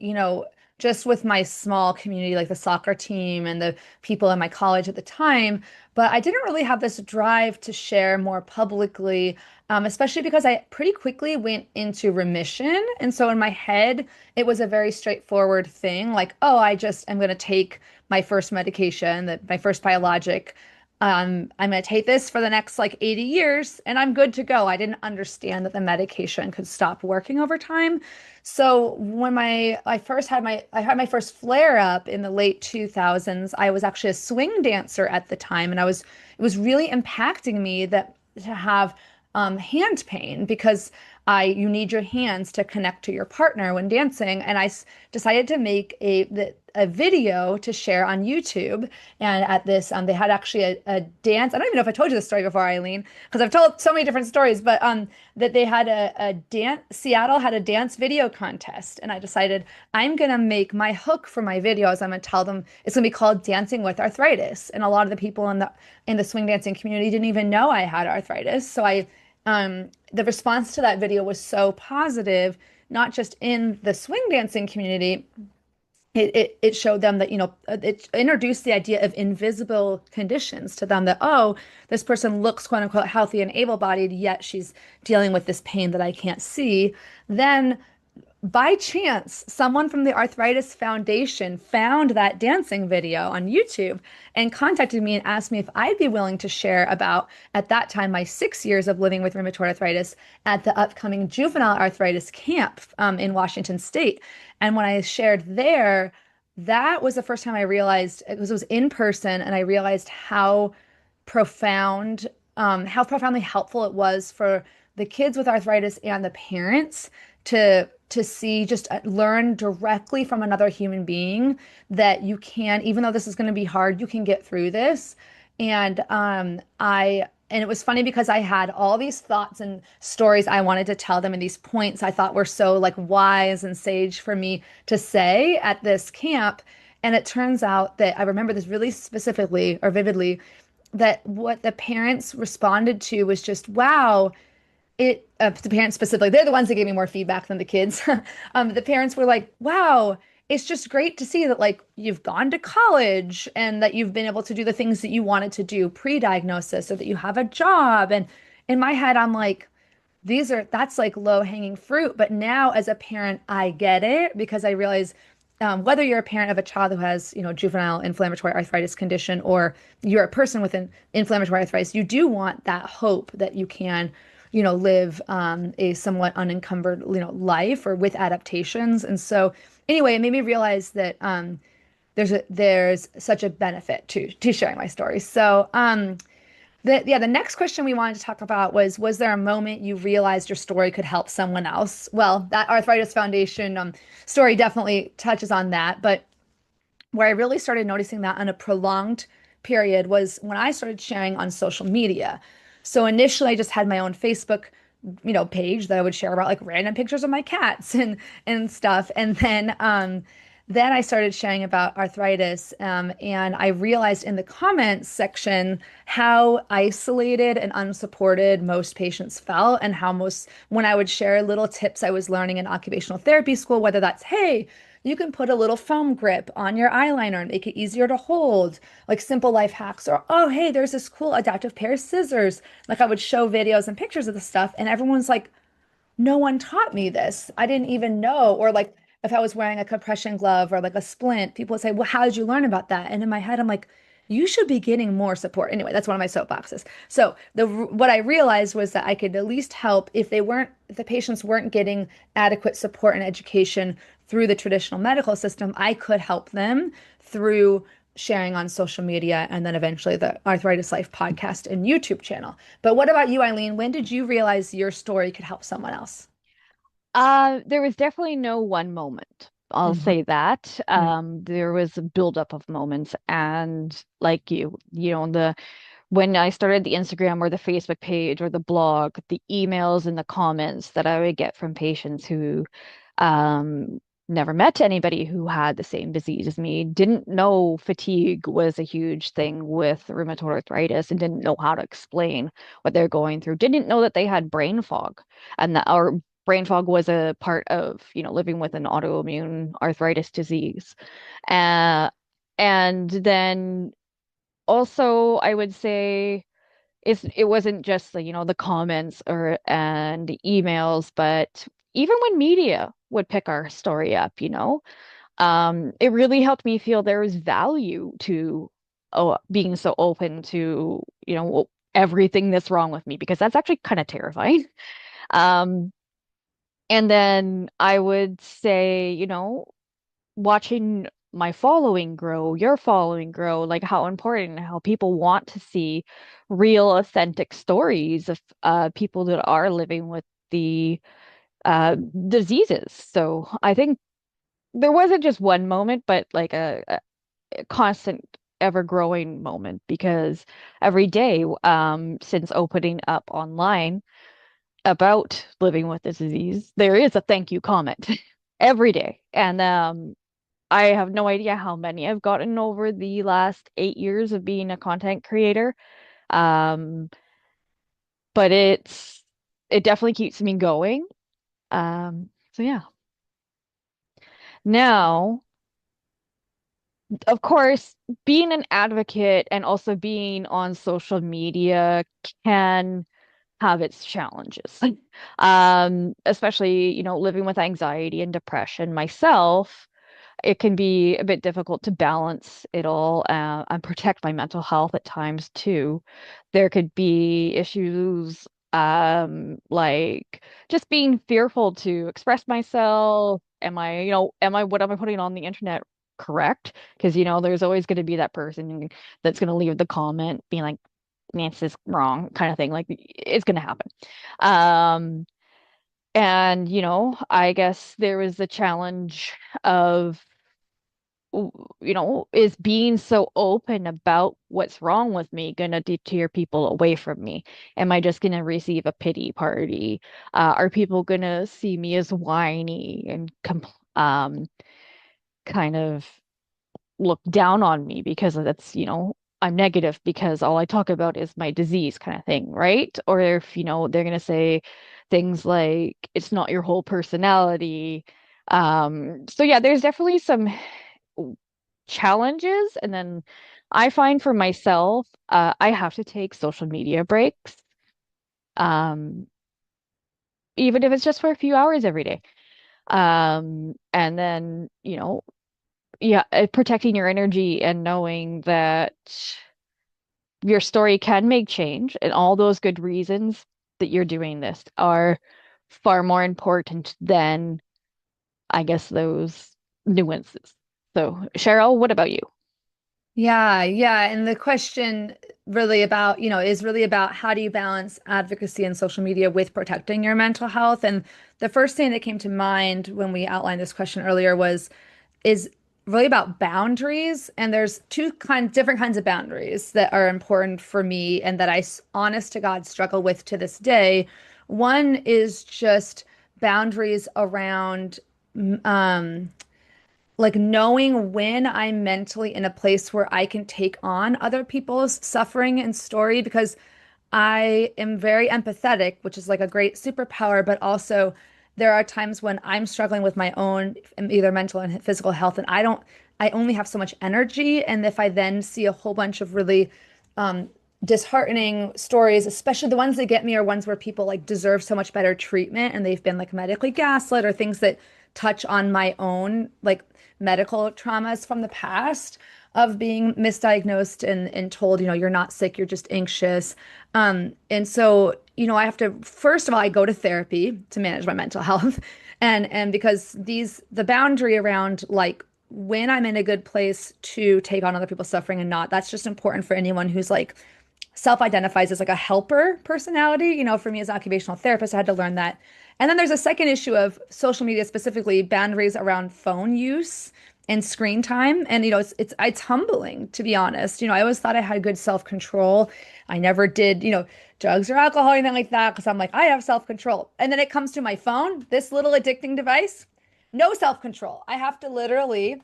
just with my small community, like the soccer team and the people in my college at the time, but I didn't really have this drive to share more publicly, especially because I pretty quickly went into remission. And so in my head, it was a very straightforward thing, like, oh, I just am going to take my first medication, my first biologic. I'm going to take this for the next like 80 years and I'm good to go. I didn't understand that the medication could stop working over time. So when I had my first flare up in the late 2000s, I was actually a swing dancer at the time, and it was really impacting me that to have hand pain because I you need your hands to connect to your partner when dancing, and decided to make a video to share on YouTube. And at this, they had actually a dance. I don't even know if I told you this story before, Eileen, because I've told so many different stories. But that they had a dance. Seattle had a dance video contest, and I decided I'm gonna make my hook for my videos. I'm gonna tell them it's gonna be called Dancing with Arthritis. And a lot of the people in the swing dancing community didn't even know I had arthritis. So the response to that video was so positive, not just in the swing dancing community. It showed them that, it introduced the idea of invisible conditions to them, that, oh, this person looks quote unquote healthy and able-bodied, yet she's dealing with this pain that I can't see. Then by chance, someone from the Arthritis Foundation found that dancing video on YouTube and contacted me and asked me if I'd be willing to share about, at that time, my 6 years of living with rheumatoid arthritis at the upcoming juvenile arthritis camp in Washington State. And when I shared there, that was the first time I realized, it was in person, and I realized profound, how profoundly helpful it was for the kids with arthritis and the parents to see, just learn directly from another human being that you can, even though this is going to be hard, you can get through this. And it was funny because I had all these thoughts and stories I wanted to tell them, and these points I thought were so like wise and sage for me to say at this camp. And it turns out that I remember this really specifically or vividly, that what the parents responded to was just, wow, the parents specifically, they're the ones that gave me more feedback than the kids. The parents were like, wow, it's just great to see that like you've gone to college and that you've been able to do the things that you wanted to do pre-diagnosis, or that you have a job. And in my head, I'm like, that's like low hanging fruit. But now as a parent, I get it, because I realize whether you're a parent of a child who has, juvenile inflammatory arthritis condition, or you're a person with an inflammatory arthritis, you do want that hope that you can, live a somewhat unencumbered, life, or with adaptations. And so, anyway, it made me realize that there's such a benefit to sharing my story. So, the next question we wanted to talk about was there a moment you realized your story could help someone else? Well, that Arthritis Foundation story definitely touches on that, but where I really started noticing that on a prolonged period was when I started sharing on social media. So initially, I just had my own Facebook, page that I would share about like random pictures of my cats and stuff, and then then I started sharing about arthritis, and I realized in the comments section how isolated and unsupported most patients felt, and how most, when I would share little tips I was learning in occupational therapy school, whether that's, hey, you can put a little foam grip on your eyeliner and make it easier to hold, like simple life hacks, or oh, hey, there's this cool adaptive pair of scissors. Like I would show videos and pictures of the stuff, and everyone's like, no one taught me this. I didn't even know. Or like if I was wearing a compression glove or like a splint, people would say, well, how did you learn about that? And in my head, I'm like, you should be getting more support. Anyway, that's one of my soapboxes. So what I realized was that I could at least help if the patients weren't getting adequate support and education through the traditional medical system, I could help them through sharing on social media and then eventually the Arthritis Life podcast and YouTube channel. But what about you, Eileen? When did you realize your story could help someone else? There was definitely no one moment. I'll Mhm. say that. Mm. There was a buildup of moments, and like the when I started the Instagram or the Facebook page or the blog, the emails and the comments that I would get from patients who um, never met anybody who had the same disease as me, didn't know fatigue was a huge thing with rheumatoid arthritis, and didn't know how to explain what they're going through, didn't know that they had brain fog, and that our brain fog was a part of, living with an autoimmune arthritis disease. Uh, and then also, I would say it wasn't just the comments or and emails, but even when media would pick our story up, it really helped me feel there was value to being so open to, everything that's wrong with me, because that's actually kind of terrifying. Um, and then I would say, watching my following grow, your following grow, like how important, how people want to see real, authentic stories of people that are living with the diseases. So I think there wasn't just one moment, but like a constant, ever-growing moment, because every day, since opening up online about living with this disease, there is a thank you comment every day. And I have no idea how many I've gotten over the last 8 years of being a content creator. Um, but it definitely keeps me going. So yeah. Now, of course, being an advocate and also being on social media can have its challenges. Especially, living with anxiety and depression myself, it can be a bit difficult to balance it all, and protect my mental health at times too. There could be issues, like just being fearful to express myself. What am I putting on the internet correct? Because, there's always going to be that person that's going to leave the comment being like, Nancy's wrong, kind of thing. Like, it's going to happen. Um, and, I guess there was the challenge of, is being so open about what's wrong with me gonna deter people away from me? Am I just gonna receive a pity party? Are people gonna see me as whiny and kind of look down on me because that's, I'm negative because all I talk about is my disease, kind of thing, right? Or if, they're gonna say things like it's not your whole personality. So yeah, there's definitely some challenges. And then I find for myself, I have to take social media breaks, um, even if it's just for a few hours every day. And then, yeah, protecting your energy and knowing that your story can make change, and all those good reasons that you're doing this are far more important than, I guess, those nuances. So, Cheryl, what about you? Yeah, yeah. And the question really about, is really about how do you balance advocacy and social media with protecting your mental health? And the first thing that came to mind when we outlined this question earlier is really about boundaries. And there's different kinds of boundaries that are important for me and that honest to God, struggle with to this day. One is just boundaries around, um, like knowing when I'm mentally in a place where I can take on other people's suffering and story, because I am very empathetic, which is like a great superpower, but also there are times when I'm struggling with my own either mental and physical health, and I only have so much energy. And if I then see a whole bunch of really um, disheartening stories, especially the ones that get me are ones where people like deserve so much better treatment and they've been like medically gaslit, or things that touch on my own like medical traumas from the past of being misdiagnosed and told, you're not sick, you're just anxious. And so, I have to, first of all, I go to therapy to manage my mental health. And because the boundary around like when I'm in a good place to take on other people's suffering and not, that's just important for anyone who's like self-identifies as like a helper personality. For me as an occupational therapist, I had to learn that. And then there's a second issue of social media, specifically boundaries around phone use and screen time. And it's humbling, to be honest. I always thought I had good self-control. I never did, drugs or alcohol or anything like that, because I'm like, I have self-control. And then it comes to my phone, this little addicting device, no self-control. I have to literally,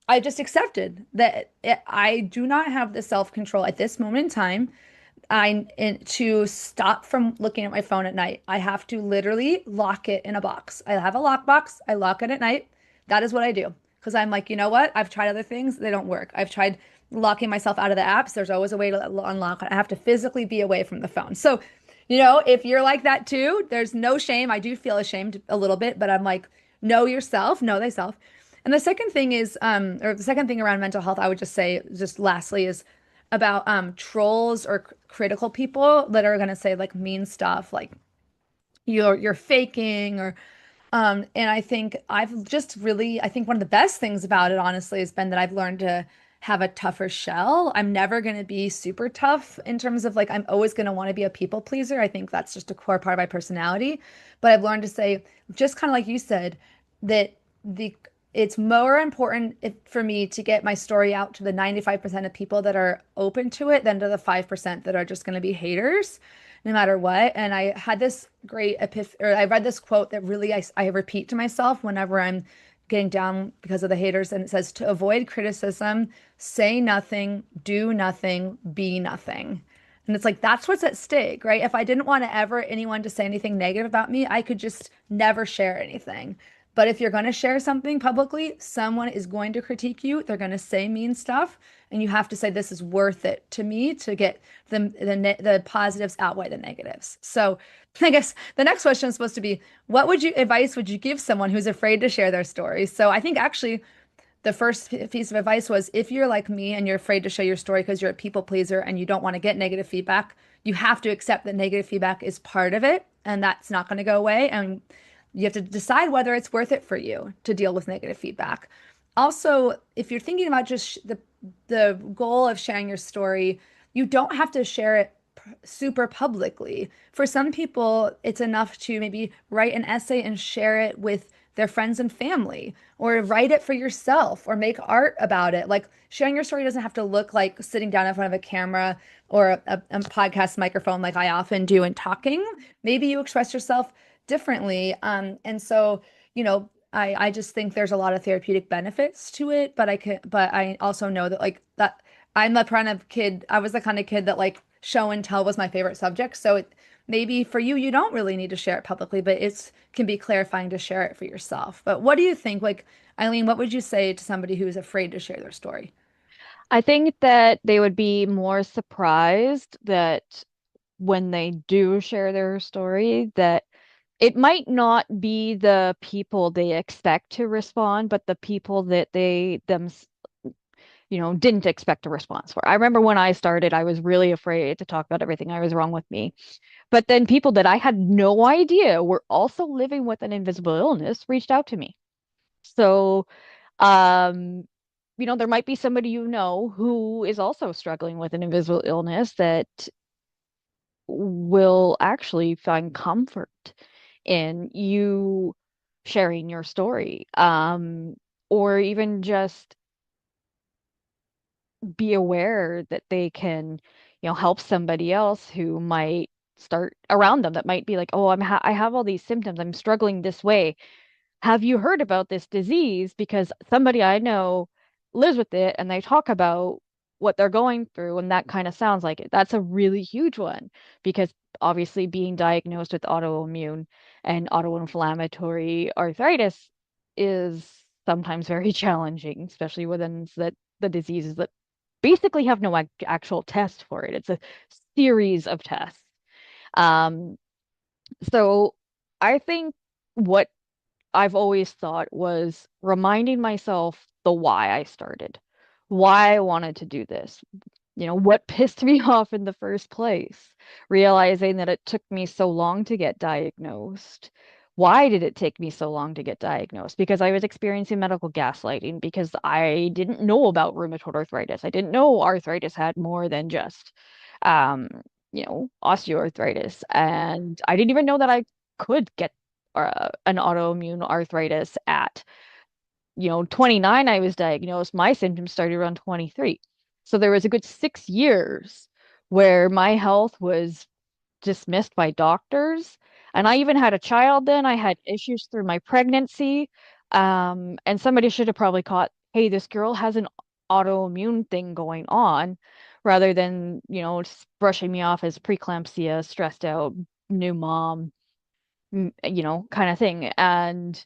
I just accepted that I do not have the self-control at this moment in time. To stop from looking at my phone at night, I have to literally lock it in a box. I have a lock box. I lock it at night. That is what I do. Because I'm like, you know what? I've tried other things. They don't work. I've tried locking myself out of the apps. There's always a way to unlock it. I have to physically be away from the phone. So, if you're like that too, there's no shame. I do feel ashamed a little bit, but I'm like, know yourself, know thyself. And the second thing is, or the second thing around mental health, I would just say, just lastly, is about trolls or critical people that are gonna say like mean stuff, like you're faking, or and I think I think one of the best things about it, honestly, has been that I've learned to have a tougher shell. I'm never going to be super tough in terms of like, I'm always going to want to be a people pleaser. I think that's just a core part of my personality. But I've learned to say, just kind of like you said, that the it's more important for me to get my story out to the 95% of people that are open to it than to the 5% that are just going to be haters no matter what. And I had this great or I read this quote that really I repeat to myself whenever I'm getting down because of the haters. And it says, to avoid criticism, say nothing, do nothing, be nothing. And it's like, that's what's at stake, right? If I didn't want to ever anyone to say anything negative about me, I could just never share anything. But if you're going to share something publicly, someone is going to critique you. They're going to say mean stuff, and you have to say this is worth it to me to get the positives outweigh the negatives. So I guess the next question is supposed to be, what advice would you give someone who's afraid to share their story? So I think actually the first piece of advice was, if you're like me and you're afraid to share your story because you're a people pleaser and you don't want to get negative feedback, you have to accept that negative feedback is part of it, and that's not going to go away. And you have to decide whether it's worth it for you to deal with negative feedback. Also, if you're thinking about just the goal of sharing your story, you don't have to share it super publicly. For some people, it's enough to maybe write an essay and share it with their friends and family, or write it for yourself, or make art about it. Like, sharing your story doesn't have to look like sitting down in front of a camera or a podcast microphone like I often do and talking. Maybe you express yourself differently. And so, I just think there's a lot of therapeutic benefits to it, but I also know that like that I'm the kind of kid, I was the kind of kid that like show and tell was my favorite subject. So maybe for you, you don't really need to share it publicly, but it can be clarifying to share it for yourself. But what do you think? Like, Eileen, what would you say to somebody who's afraid to share their story? I think that they would be more surprised that when they do share their story, that it might not be the people they expect to respond, but the people that they didn't expect a response for. I remember when I started, I was really afraid to talk about everything I was wrong with me. But then people that I had no idea were also living with an invisible illness reached out to me. So, um, there might be somebody who is also struggling with an invisible illness that will actually find comfort in you sharing your story, or even just be aware that they can, help somebody else who might start around them that might be like, oh, I have all these symptoms. I'm struggling this way. have you heard about this disease? Because somebody I know lives with it and they talk about what they're going through, and that kind of sounds like it. That's a really huge one because obviously being diagnosed with autoimmune and autoinflammatory arthritis is sometimes very challenging, especially within the diseases that basically have no actual test for it. It's a series of tests. Um, so I think what I've always thought was reminding myself the why I started, why I wanted to do this, what pissed me off in the first place, realizing that it took me so long to get diagnosed. Why did it take me so long to get diagnosed? Because I was experiencing medical gaslighting because I didn't know about rheumatoid arthritis. I didn't know arthritis had more than just, um, osteoarthritis. And I didn't even know that I could get an autoimmune arthritis at 29. I was diagnosed. My symptoms started around 23. So there was a good 6 years where my health was dismissed by doctors. And I even had a child then. I had issues through my pregnancy. And somebody should have probably caught, hey, this girl has an autoimmune thing going on, rather than, just brushing me off as preeclampsia, stressed out, new mom, kind of thing. And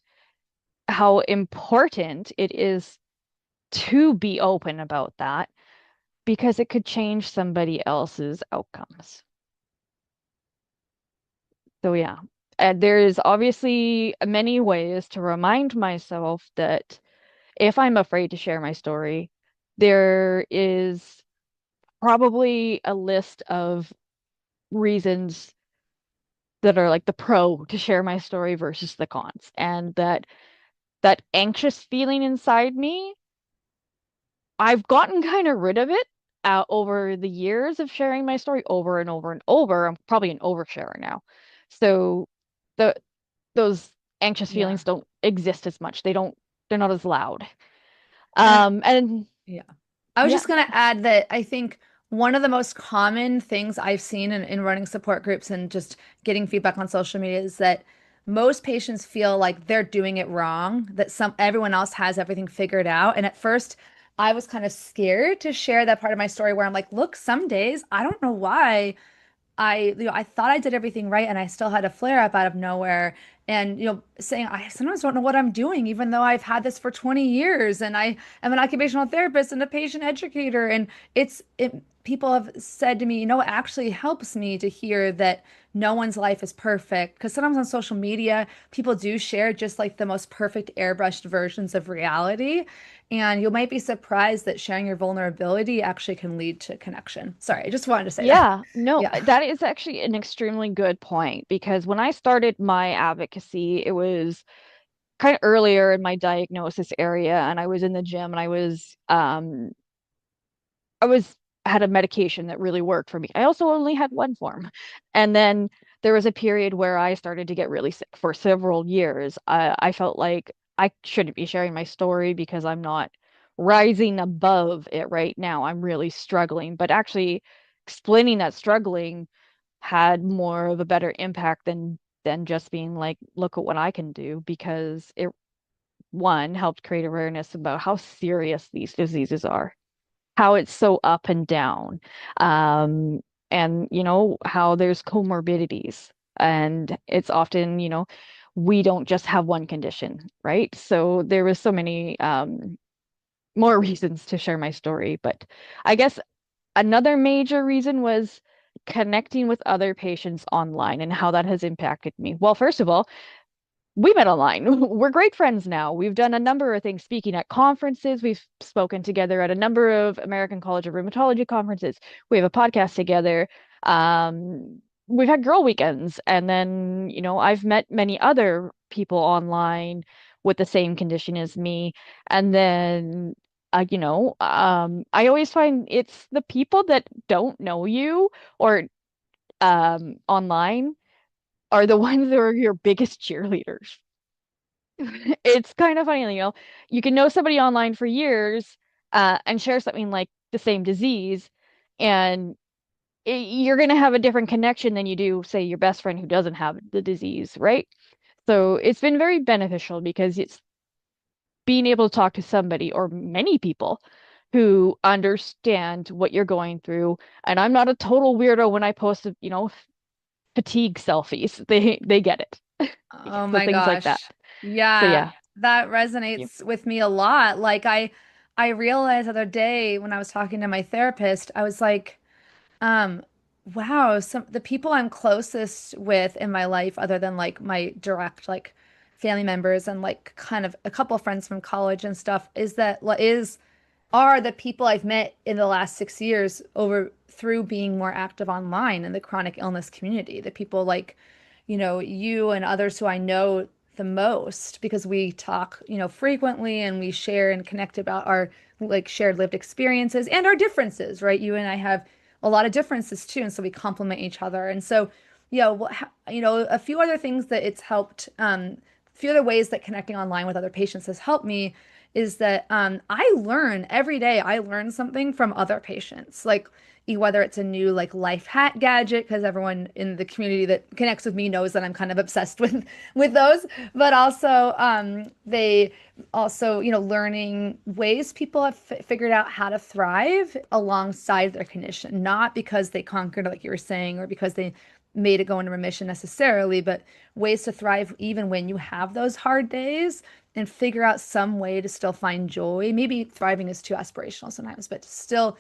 how important it is to be open about that because it could change somebody else's outcomes. So yeah, and there's obviously many ways to remind myself that if I'm afraid to share my story, there is probably a list of reasons that are like the pro to share my story versus the cons. And that anxious feeling inside me, I've gotten kind of rid of it over the years of sharing my story over and over and over. I'm probably an oversharer now. So the those anxious Yeah. feelings don't exist as much. They're not as loud. And And yeah. I was yeah, just going to add that I think one of the most common things I've seen in running support groups and just getting feedback on social media is that most patients feel like they're doing it wrong, that everyone else has everything figured out. And at first, I was kind of scared to share that part of my story where I'm like, look, some days I don't know why I thought I did everything right and I still had a flare up out of nowhere. And, saying I sometimes don't know what I'm doing, even though I've had this for 20 years and I am an occupational therapist and a patient educator. And people have said to me, it actually helps me to hear that no one's life is perfect. Because sometimes on social media, people do share just like the most perfect airbrushed versions of reality. And you might be surprised that sharing your vulnerability actually can lead to connection. Sorry, I just wanted to say that. yeah, no, Yeah. that is actually an extremely good point because when I started my advocacy, it was kind of earlier in my diagnosis area, and I was in the gym and I was had a medication that really worked for me. I also only had one form. And then there was a period where I started to get really sick for several years. I felt like I shouldn't be sharing my story because I'm not rising above it right now. I'm really struggling, but actually explaining that struggling had more of a better impact than just being like, look at what I can do, because it one helped create awareness about how serious these diseases are, how it's so up and down, um, and how there's comorbidities, and it's often we don't just have one condition, right? So there was so many more reasons to share my story, but I guess another major reason was connecting with other patients online and how that has impacted me. Well, first of all, we met online. We're great friends now. We've done a number of things, speaking at conferences. We've spoken together at a number of American College of Rheumatology conferences. We have a podcast together. We've had girl weekends. And then, I've met many other people online with the same condition as me. And then, I always find it's the people that don't know you or online are the ones that are your biggest cheerleaders. It's kind of funny, you can know somebody online for years, and share something like the same disease, and you're going to have a different connection than you do, say, your best friend who doesn't have the disease, right? So it's been very beneficial because it's being able to talk to somebody or many people who understand what you're going through. And I'm not a total weirdo when I post, fatigue selfies. They get it. Oh So my things like that. gosh. So Yeah, yeah. that You- resonates with me a lot. Like I realized the other day when I was talking to my therapist, I was like, um, wow, some the people I'm closest with in my life, other than like my direct like family members and like kind of a couple of friends from college and stuff, is are the people I've met in the last 6 years over through being more active online in the chronic illness community. The people like, you and others who I know the most because we talk, frequently and we share and connect about our like shared lived experiences and our differences, right? You and I have a lot of differences too, and so we complement each other. And so, yeah, a few other things that it's helped, a few other ways that connecting online with other patients has helped me is that I learn every day. I learn something from other patients, like whether it's a new like life hack gadget, because everyone in the community that connects with me knows that I'm kind of obsessed with those. But also, they also, learning ways people have figured out how to thrive alongside their condition, not because they conquered, like you were saying, or because they made it go into remission necessarily, but ways to thrive even when you have those hard days and figure out some way to still find joy. Maybe thriving is too aspirational sometimes, but to still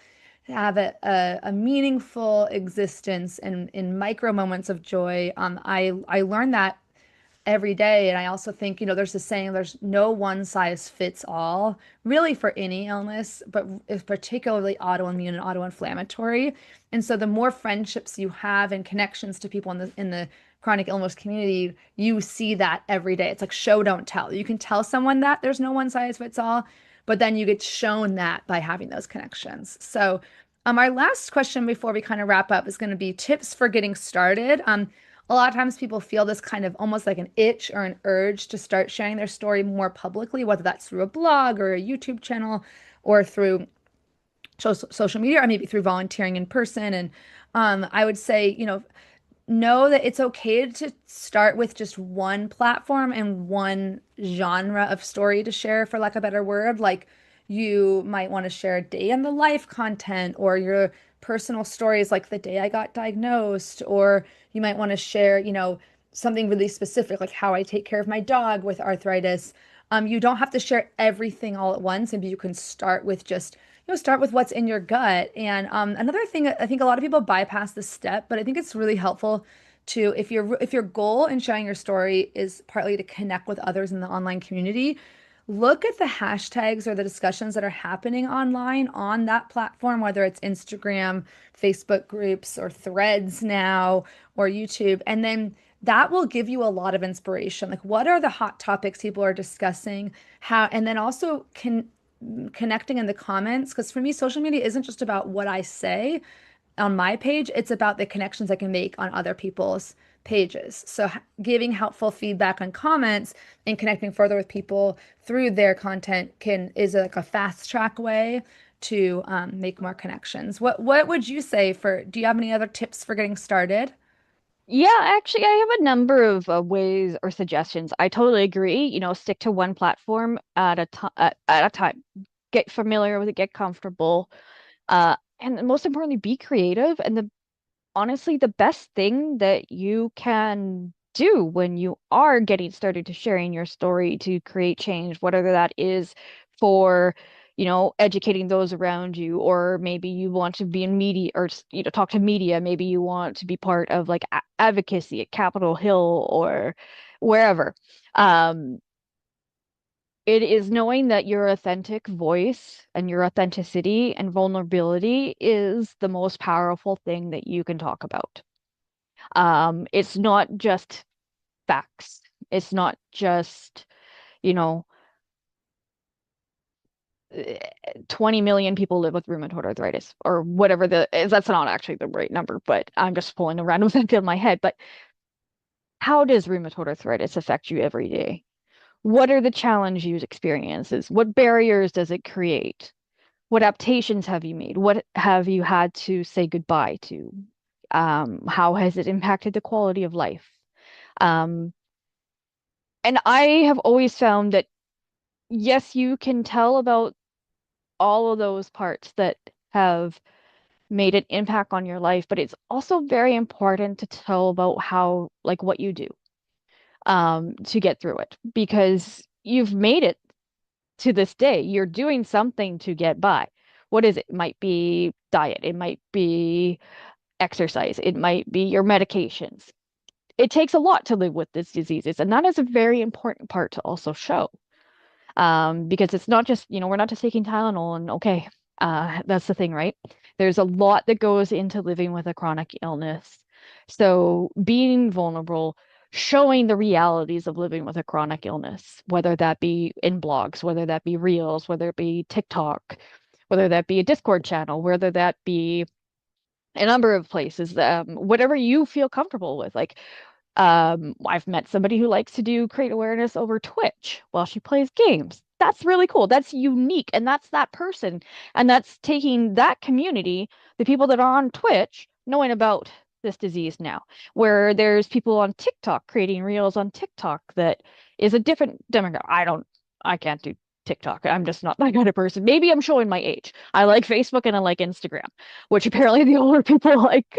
have a meaningful existence and in micro moments of joy. I learned that every day. And I also think, there's this saying, there's no one size fits all, really for any illness, but it's particularly autoimmune and autoinflammatory. And so the more friendships you have and connections to people in the chronic illness community, you see that every day. It's like show, don't tell. You can tell someone that there's no one size fits all, but then you get shown that by having those connections. So our last question before we kind of wrap up is going to be tips for getting started. A lot of times people feel this kind of almost like an itch or an urge to start sharing their story more publicly, whether that's through a blog or a YouTube channel or through social media or maybe through volunteering in person. And I would say, know that it's okay to start with just one platform and one genre of story to share, for lack of a better word. Like you might want to share day in the life content or your personal stories, like the day I got diagnosed, or you might want to share, something really specific, like how I take care of my dog with arthritis. You don't have to share everything all at once. Maybe you can start with just start with what's in your gut. And another thing, I think a lot of people bypass this step, but I think it's really helpful to if your goal in sharing your story is partly to connect with others in the online community, look at the hashtags or the discussions that are happening online on that platform, whether it's Instagram, Facebook groups, or Threads now, or YouTube, and then that will give you a lot of inspiration. Like, what are the hot topics people are discussing? How, and then also connecting in the comments, because for me social media isn't just about what I say on my page, it's about the connections I can make on other people's pages. So giving helpful feedback on comments and connecting further with people through their content can is like a fast track way to make more connections. What would you say for, do you have any other tips for getting started? Yeah, actually, I have a number of ways or suggestions. I totally agree. Stick to one platform at a time. Get familiar with it, get comfortable, and most importantly, be creative. And honestly, the best thing that you can do when you are getting started to sharing your story to create change, whatever that is for, educating those around you, or maybe you want to be in media or, talk to media. Maybe you want to be part of like a advocacy at Capitol Hill or wherever. Um, it is knowing that your authentic voice and your authenticity and vulnerability is the most powerful thing that you can talk about. It's not just facts. It's not just, you know, 20 million people live with rheumatoid arthritis or whatever that's not actually the right number, but I'm just pulling a random thing in my head. But how does rheumatoid arthritis affect you every day? What are the challenges you experiences? What barriers does it create? What adaptations have you made? What have you had to say goodbye to? How has it impacted the quality of life? Um, And I have always found that, yes, you can tell about all of those parts that have made an impact on your life, but it's also very important to tell about how, like, what you do to get through it, because you've made it to this day. You're doing something to get by. What is it? It might be diet, it might be exercise, it might be your medications. It takes a lot to live with these diseases, and that is a very important part to also show. Because it's not just, we're not just taking Tylenol and okay, that's the thing, right? There's a lot that goes into living with a chronic illness. So being vulnerable, showing the realities of living with a chronic illness, whether that be in blogs, whether that be Reels, whether it be TikTok, whether that be a Discord channel, whether that be a number of places, whatever you feel comfortable with. Like, I've met somebody who likes to do create awareness over Twitch while she plays games. That's really cool. That's unique. And that's that person. And that's taking that community, the people that are on Twitch, knowing about this disease now, where there's people on TikTok creating reels on TikTok that is a different demographic. I can't do TikTok. I'm just not that kind of person. Maybe I'm showing my age. I like Facebook and I like Instagram, which apparently the older people like.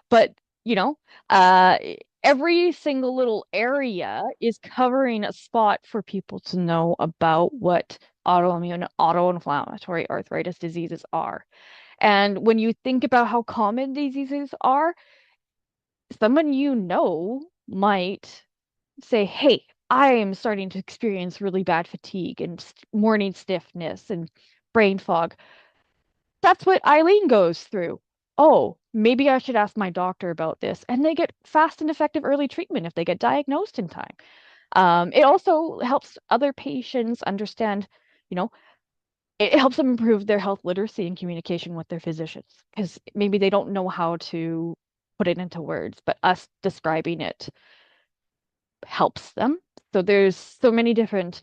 But you know, uh, every single little area is covering a spot for people to know about what autoimmune, autoinflammatory arthritis diseases are. And when you think about how common diseases are, someone might say, hey, I am starting to experience really bad fatigue and morning stiffness and brain fog. That's what Eileen goes through. Oh, maybe I should ask my doctor about this. And they get fast and effective early treatment if they get diagnosed in time. It also helps other patients understand, you know, it helps them improve their health literacy and communication with their physicians because maybe they don't know how to put it into words, but us describing it helps them. So there's so many different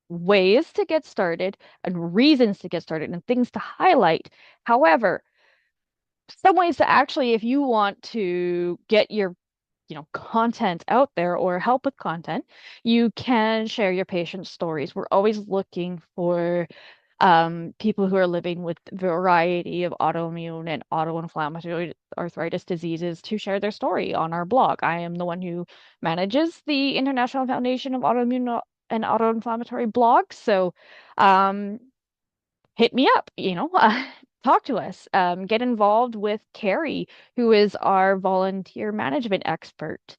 ways to get started and reasons to get started and things to highlight. However, some ways to actually, if you want to get your content out there or help with content, you can share your patient stories. We're always looking for people who are living with variety of autoimmune and autoinflammatory arthritis diseases to share their story on our blog. I am the one who manages the International Foundation of Autoimmune and Autoinflammatory blog. So hit me up, talk to us, get involved with Carrie, who is our volunteer management expert.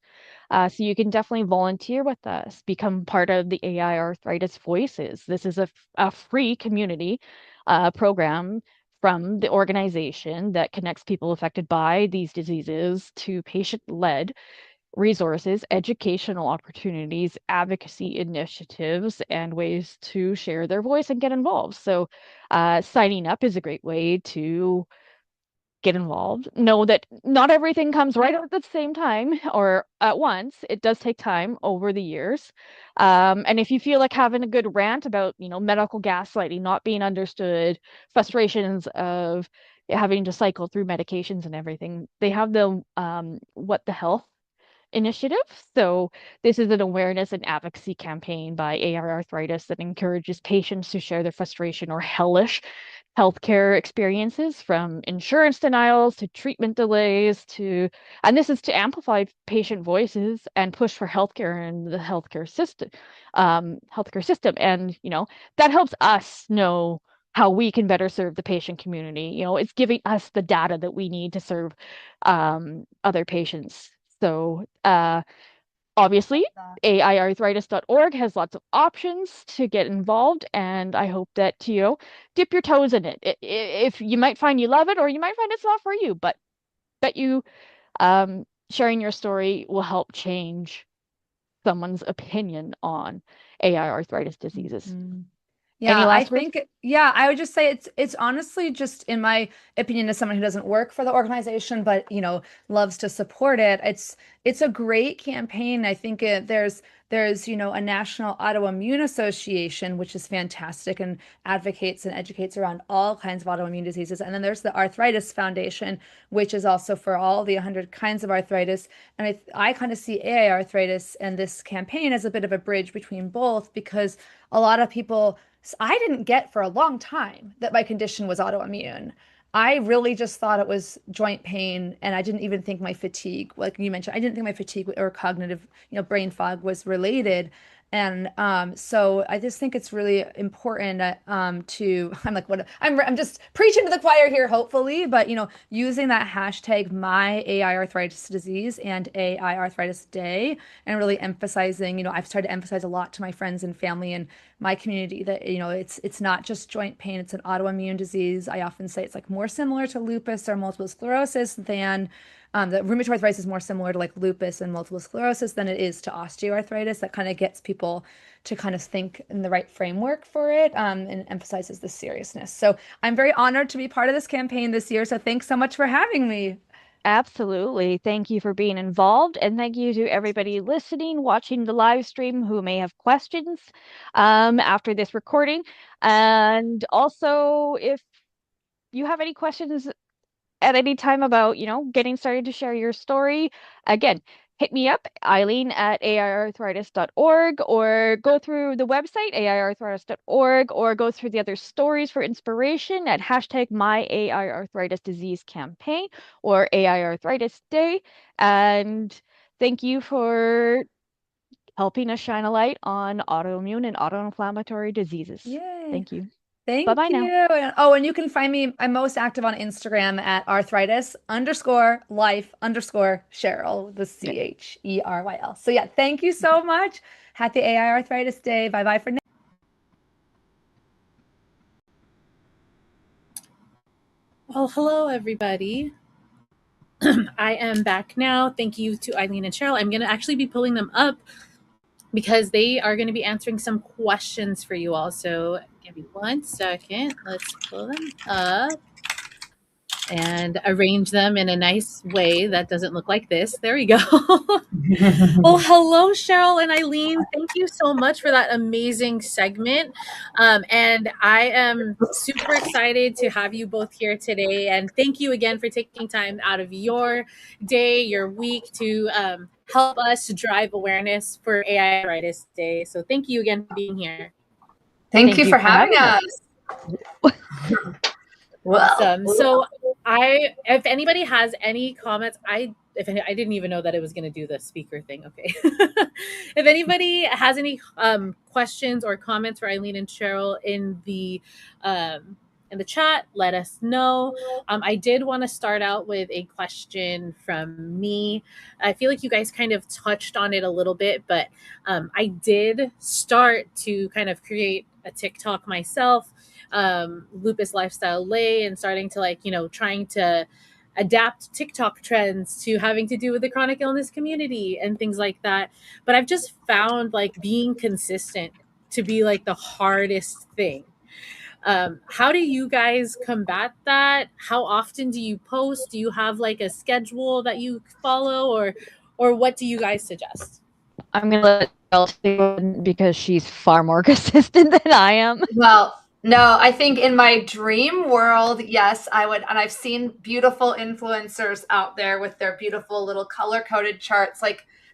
So you can definitely volunteer with us, become part of the AiArthritis Voices. This is a free community program from the organization that connects people affected by these diseases to patient-led resources, educational opportunities, advocacy initiatives, and ways to share their voice and get involved. So, signing up is a great way to get involved. Know that not everything comes right at the same time or at once. It does take time over the years. And if you feel like having a good rant about, medical gaslighting, not being understood, frustrations of having to cycle through medications and everything, they have the What the Health initiative. So this is an awareness and advocacy campaign by AR Arthritis that encourages patients to share their frustration or hellish healthcare experiences, from insurance denials to treatment delays and this is to amplify patient voices and push for healthcare and the healthcare system. And, that helps us know how we can better serve the patient community. It's giving us the data that we need to serve other patients. So, obviously, AiArthritis.org has lots of options to get involved, and I hope that dip your toes in it. If you might find you love it, or you might find it's not for you, but bet you sharing your story will help change someone's opinion on AI arthritis diseases. Any Yeah, I last words? think, yeah, I would just say it's honestly just, in my opinion, as someone who doesn't work for the organization, but loves to support it. It's a great campaign. I think there's There's, a National Autoimmune Association, which is fantastic and advocates and educates around all kinds of autoimmune diseases. And then there's the Arthritis Foundation, which is also for all the 100 kinds of arthritis. And I kind of see AI arthritis and this campaign as a bit of a bridge between both, because a lot of people, I didn't get for a long time that my condition was autoimmune. I really just thought it was joint pain, and I didn't even think my fatigue, like you mentioned, I didn't think my fatigue or cognitive, brain fog was related. And so I just think it's really important to, I'm like, what, I'm just preaching to the choir here, hopefully, but using that hashtag my AI arthritis disease and AI arthritis day, and really emphasizing, I've started to emphasize a lot to my friends and family and my community that, it's not just joint pain, it's an autoimmune disease. I often say it's like more similar to lupus or multiple sclerosis than the rheumatoid arthritis is more similar to like lupus and multiple sclerosis than it is to osteoarthritis. That kind of gets people to kind of think in the right framework for it, and emphasizes the seriousness. So I'm very honored to be part of this campaign this year. So thanks so much for having me. Absolutely. Thank you for being involved. And thank you to everybody listening, watching the live stream who may have questions after this recording. And also, if you have any questions at any time about, getting started to share your story, again, hit me up, Eileen at AiArthritis.org, or go through the website, AiArthritis.org, or go through the other stories for inspiration at hashtag my AI Arthritis Disease Campaign or AI Arthritis Day. And thank you for helping us shine a light on autoimmune and autoinflammatory diseases. Yay. Thank you. Thank Bye-bye you. now. And you can find me, I'm most active on Instagram at arthritis_life_Cheryl, the CHERYL. So yeah, thank you so much. Happy AI Arthritis Day. Bye bye for now. Well, hello, everybody. I am back now. Thank you to Eileen and Cheryl. I'm going to actually be pulling them up because they are going to be answering some questions for you all. So give me 1 second. Let's pull them up and arrange them in a nice way that doesn't look like this. There we go. Well, hello, Cheryl and Eileen. Thank you so much for that amazing segment. And I am super excited to have you both here today. And thank you again for taking time out of your day, your week to help us drive awareness for AI Arthritis Day. So thank you again for being here. Thank you for having us. Awesome. So if anybody has any comments, I didn't even know that it was going to do the speaker thing. Okay. If anybody has any questions or comments for Eileen and Cheryl in the chat, let us know. I did want to start out with a question from me. I feel like you guys kind of touched on it a little bit, but I did start to kind of create a TikTok myself, lupus lifestyle lay, and starting to trying to adapt TikTok trends to having to do with the chronic illness community and things like that. But I've just found being consistent to be the hardest thing. How do you guys combat that? How often do you post? Do you have a schedule that you follow, or what do you guys suggest? I'm going to let Cheryl because she's far more consistent than I am. Well, no, I think in my dream world, yes, I would. And I've seen beautiful influencers out there with their beautiful little color-coded charts.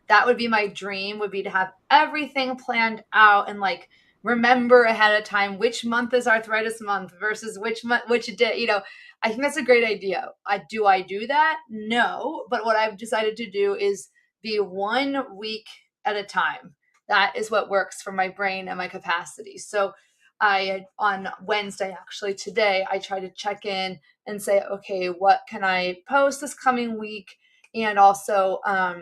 That would be my dream, would be to have everything planned out and remember ahead of time which month is arthritis month versus which day. I think that's a great idea. Do I do that? No. But what I've decided to do is be 1 week at a time. That is what works for my brain and my capacity. So on Wednesday, actually today, I try to check in and say, okay, what can I post this coming week? And also a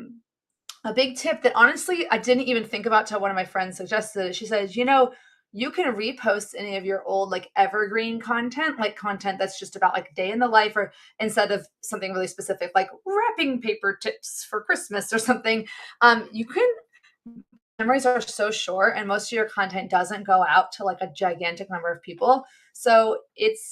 big tip that honestly I didn't even think about till one of my friends suggested it. She says, you can repost any of your old evergreen content, content that's just about day in the life, or instead of something really specific like wrapping paper tips for Christmas or something. You can, memories are so short and most of your content doesn't go out to a gigantic number of people. So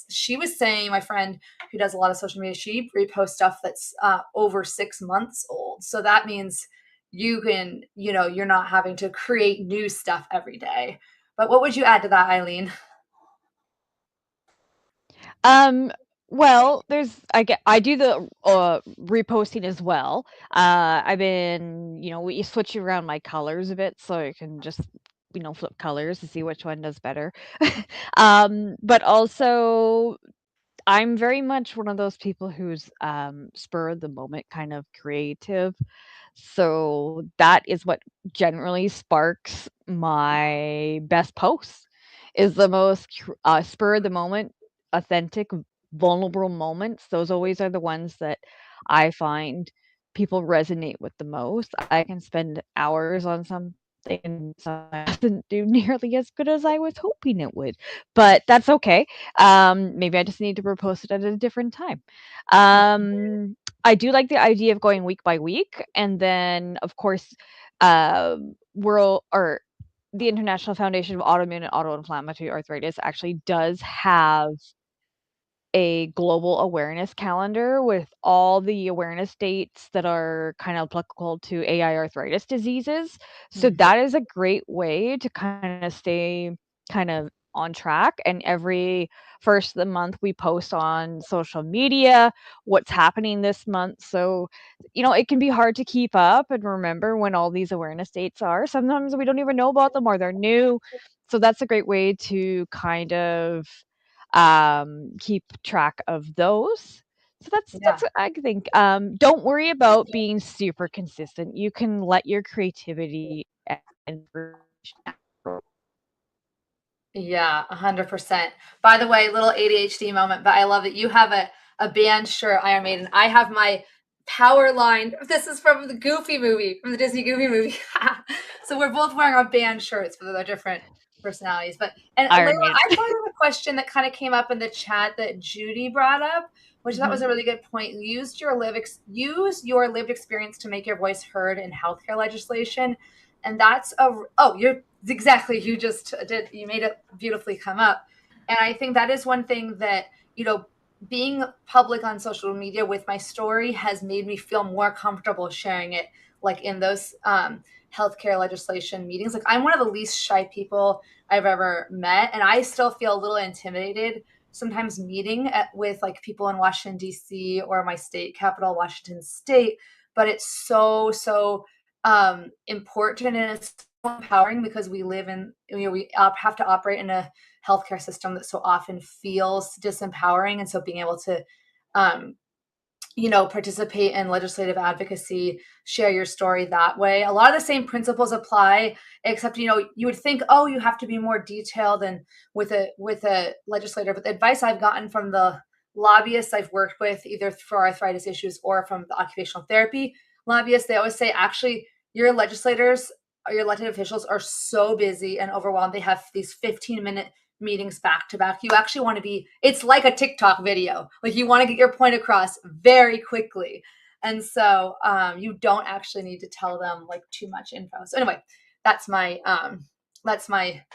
she was saying, my friend who does a lot of social media, she reposts stuff that's over 6 months old. So that means you can, you're not having to create new stuff every day. But what would you add to that, Eileen? Um, well, I do the reposting as well. I've been, we switch around my colors a bit so I can just, flip colors to see which one does better. But also I'm very much one of those people who's spur of the moment kind of creative. So that is what generally sparks my best posts is the most spur of the moment, authentic, vulnerable moments. Those always are the ones that I find people resonate with the most. I can spend hours on something and doesn't do nearly as good as I was hoping it would, but that's okay. Maybe I just need to repost it at a different time. I do like the idea of going week by week, and then of course, world or the International Foundation of Autoimmune and Autoinflammatory Arthritis actually does have a global awareness calendar with all the awareness dates that are kind of applicable to AI arthritis diseases. So that is a great way to kind of stay kind of on track. And every first of the month, we post on social media what's happening this month. So, it can be hard to keep up and remember when all these awareness dates are. Sometimes we don't even know about them or they're new. So that's a great way to kind of keep track of those. So Yeah. that's what I think. Don't worry about being super consistent. You can let your creativity and Yeah, 100%. By the way, little ADHD moment, but I love that you have a band shirt, Iron Maiden. I have my power line. This is from the Goofy movie, from the Disney Goofy movie. So we're both wearing our band shirts for the different personalities. And Layla, Iron Maiden. I thought of a question that kind of came up in the chat that Judy brought up, which I thought was a really good point. Use your lived experience to make your voice heard in healthcare legislation. And that's you're exactly, you made it beautifully come up. And I think that is one thing that, being public on social media with my story has made me feel more comfortable sharing it, like in those healthcare legislation meetings. Like, I'm one of the least shy people I've ever met, and I still feel a little intimidated sometimes meeting with like people in Washington D.C. or my state capital, Washington State. But it's so important, and it's so empowering because we live in, we have to operate in a healthcare system that so often feels disempowering. And so being able to um, participate in legislative advocacy, share your story that way. A lot of the same principles apply, except, you would think, oh, you have to be more detailed and with a legislator. But the advice I've gotten from the lobbyists I've worked with, either for arthritis issues or from the occupational therapy lobbyists, they always say, actually, your legislators or your elected officials are so busy and overwhelmed. They have these 15-minute meetings back to back. You actually want to it's like a TikTok video. Like, you want to get your point across very quickly. And so you don't actually need to tell them like too much info. So anyway, I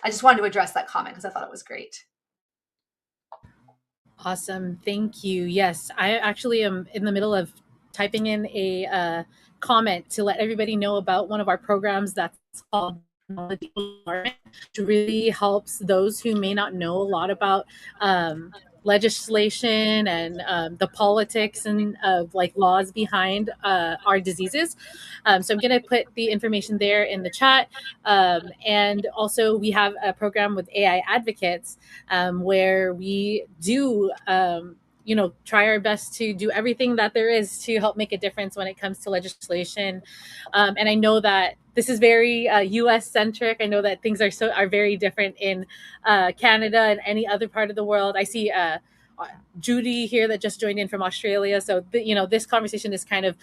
just wanted to address that comment because I thought it was great. Awesome. Thank you. Yes, I actually am in the middle of typing in a comment to let everybody know about one of our programs that's called Knowledge Empowerment, which really helps those who may not know a lot about legislation and the politics and of like laws behind our diseases. So I'm going to put the information there in the chat. And also we have a program with AI advocates where we do try our best to do everything that there is to help make a difference when it comes to legislation. And I know that this is very U.S. centric. I know that things are very different in Canada and any other part of the world. I see Judy here that just joined in from Australia. So this conversation is kind of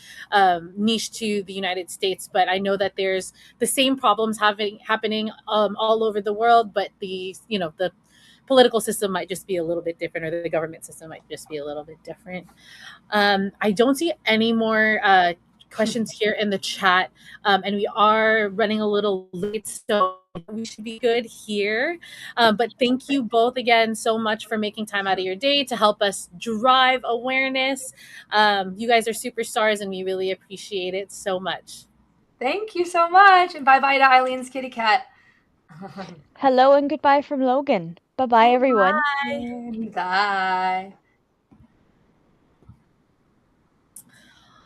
niche to the United States, but I know that there's the same problems happening all over the world, but the political system might just be a little bit different, or the government system might just be a little bit different. I don't see any more questions here in the chat, and we are running a little late, so we should be good here. But thank you both again so much for making time out of your day to help us drive awareness. You guys are superstars, and we really appreciate it so much. Thank you so much. And bye-bye to Eileen's kitty cat. Hello and goodbye from Logan. Bye-bye, everyone. Bye.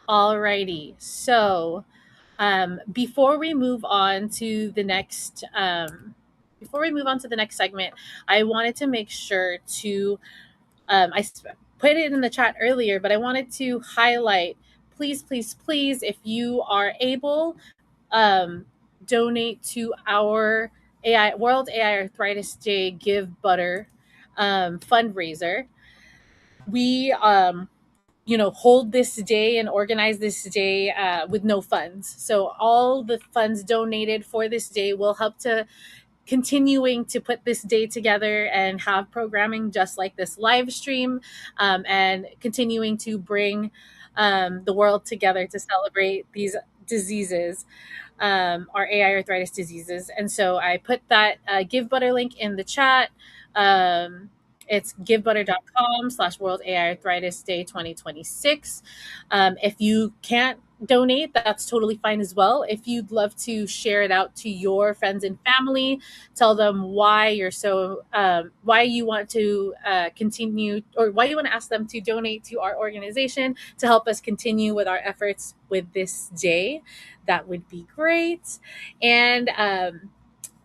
Alrighty. So, before we move on to the next, segment, I wanted to make sure to, put it in the chat earlier, but I wanted to highlight, please, please, please, if you are able, um, donate to our World AI Arthritis Day Give Butter fundraiser. We hold this day and organize this day with no funds. So all the funds donated for this day will help to continuing to put this day together and have programming just like this live stream, and continuing to bring the world together to celebrate these diseases, our AI arthritis diseases. And so I put that Give Butter link in the chat. It's givebutter.com/World AI Arthritis Day 2026. If you can't donate, that's totally fine as well. If you'd love to share it out to your friends and family, tell them why why you want to continue, or why you want to ask them to donate to our organization to help us continue with our efforts with this day. That would be great. And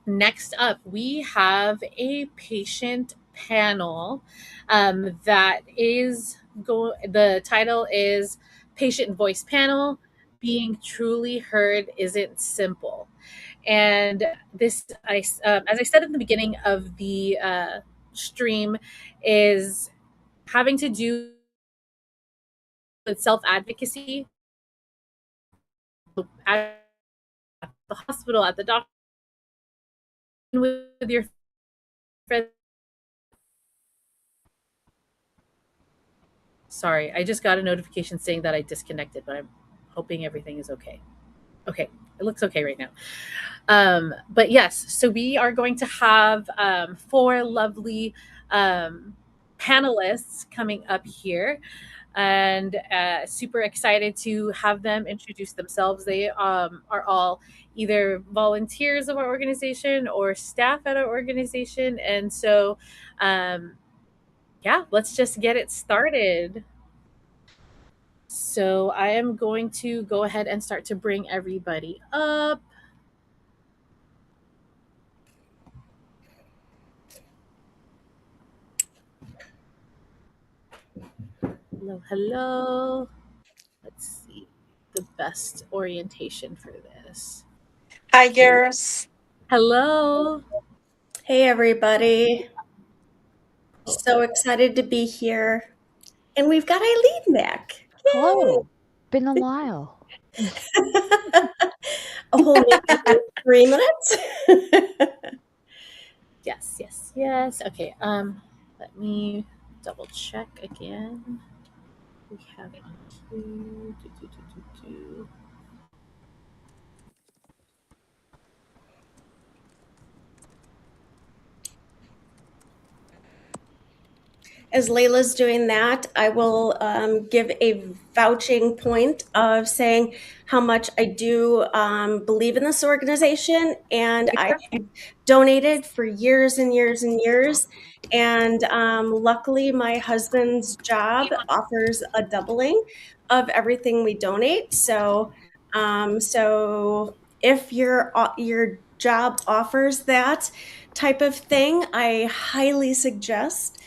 next up, we have a patient panel that is the title is Patient Voice Panel: Being Truly Heard Isn't Simple. And this, as I said in the beginning of the stream, is having to do with self-advocacy at the hospital, at the doctor, with your friends. Sorry, I just got a notification saying that I disconnected, but I'm hoping everything is okay. Okay, it looks okay right now. But yes, so we are going to have 4 lovely panelists coming up here, and super excited to have them introduce themselves. They are all either volunteers of our organization or staff at our organization. And so, yeah, let's just get it started. So I am going to go ahead and start to bring everybody up. Hello, hello. Let's see the best orientation for this. Hi, girls. Hello. Hey, everybody. So excited to be here. And we've got Eileen back. Hello. Been a while. A whole 3 minutes. Yes, yes, yes. Okay. Let me double check again. We have it on two. As Layla's doing that, I will give a vouching point of saying how much I do believe in this organization. And I donated for years and years and years. And luckily, my husband's job offers a doubling of everything we donate. So, if your job offers that type of thing, I highly suggest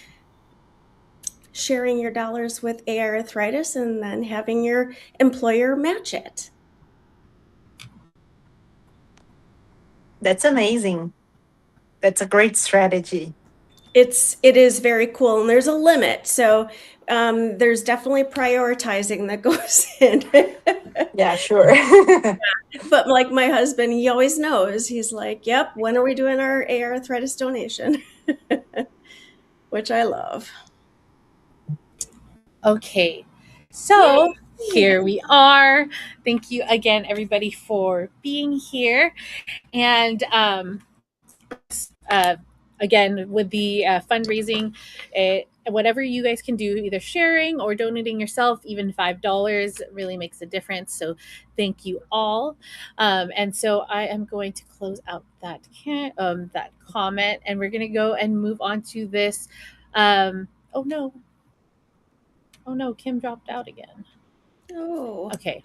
sharing your dollars with AiArthritis and then having your employer match it. That's amazing. That's a great strategy. It is very cool, and there's a limit. So there's definitely prioritizing that goes in. Yeah, sure. But like my husband, he always knows. He's like, yep, when are we doing our AiArthritis donation? Which I love. Okay. So here we are. Thank you again, everybody, for being here. And again, with the fundraising, whatever you guys can do, either sharing or donating yourself, even $5 really makes a difference. So thank you all. And so I am going to close out that comment, and we're going to go and move on to this. Oh no. Oh no, Kim dropped out again. Oh. Okay.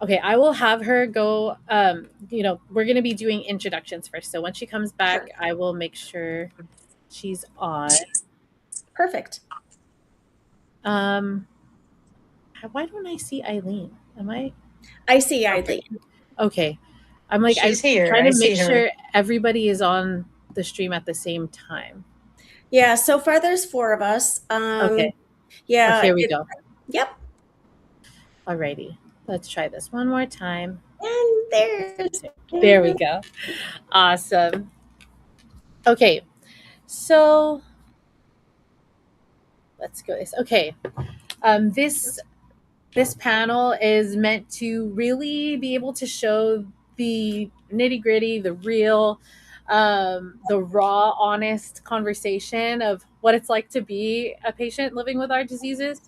Okay, I will have her go. We're going to be doing introductions first. So when she comes back, Sure. I will make sure she's on. Perfect. Why don't I see Eileen? I see Eileen. Okay. I'm She's here. trying I to make see her. sure everybody is on the stream at the same time. Yeah, so far there's 4 of us. Okay. Yeah. Oh, here we go. Yep. Alrighty. Let's try this one more time. And There we go. Awesome. Okay. So let's go this. Okay. This panel is meant to really be able to show the nitty gritty, the real, the raw, honest conversation of what it's like to be a patient living with our diseases.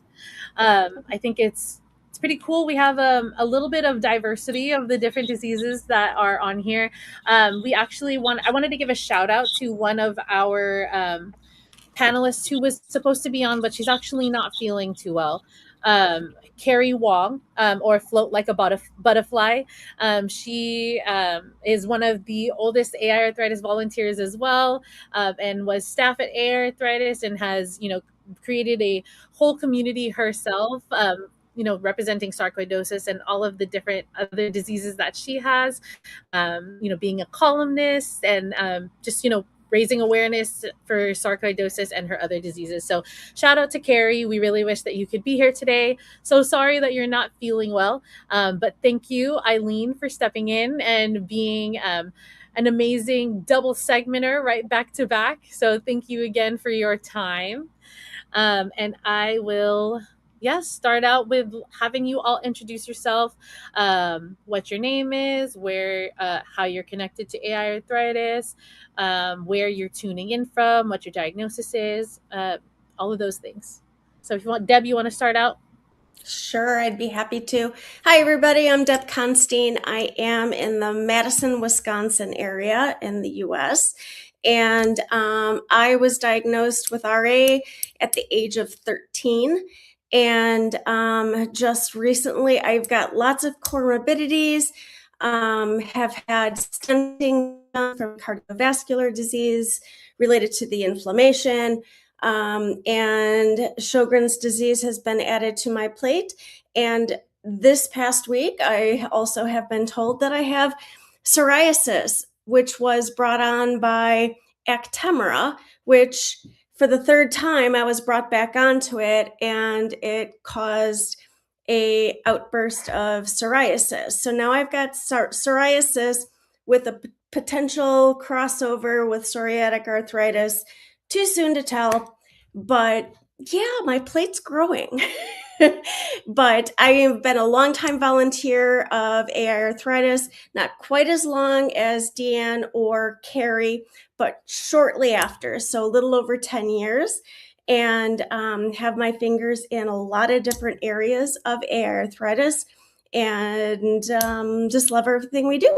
I think it's pretty cool. We have a little bit of diversity of the different diseases that are on here. I wanted to give a shout out to one of our panelist who was supposed to be on, but she's actually not feeling too well. Carrie Wong, or Float Like a Butterfly. She is one of the oldest AiArthritis volunteers as well, and was staff at AiArthritis and has, created a whole community herself, representing sarcoidosis and all of the different other diseases that she has, being a columnist and just, raising awareness for sarcoidosis and her other diseases. So shout out to Carrie. We really wish that you could be here today. So sorry that you're not feeling well, but thank you, Eileen, for stepping in and being an amazing double segmenter right back to back. So thank you again for your time. And I will start out with having you all introduce yourself, what your name is, where, how you're connected to AiArthritis, where you're tuning in from, what your diagnosis is, all of those things. So if you want, Deb, you want to start out? Sure, I'd be happy to. Hi, everybody. I'm Deb Constein. I am in the Madison, Wisconsin area in the U.S. And I was diagnosed with RA at the age of 13. And just recently, I've got lots of comorbidities, have had stenting from cardiovascular disease related to the inflammation. And Sjogren's disease has been added to my plate. And this past week, I also have been told that I have psoriasis, which was brought on by Actemra, which for the 3rd time I was brought back onto it, and it caused a outburst of psoriasis. So now I've got psoriasis with a potential crossover with psoriatic arthritis. Too soon to tell, but yeah, my plate's growing. But I have been a longtime volunteer of AiArthritis, not quite as long as Deanne or Carrie, but shortly after, so a little over 10 years, and have my fingers in a lot of different areas of AiArthritis, and just love everything we do.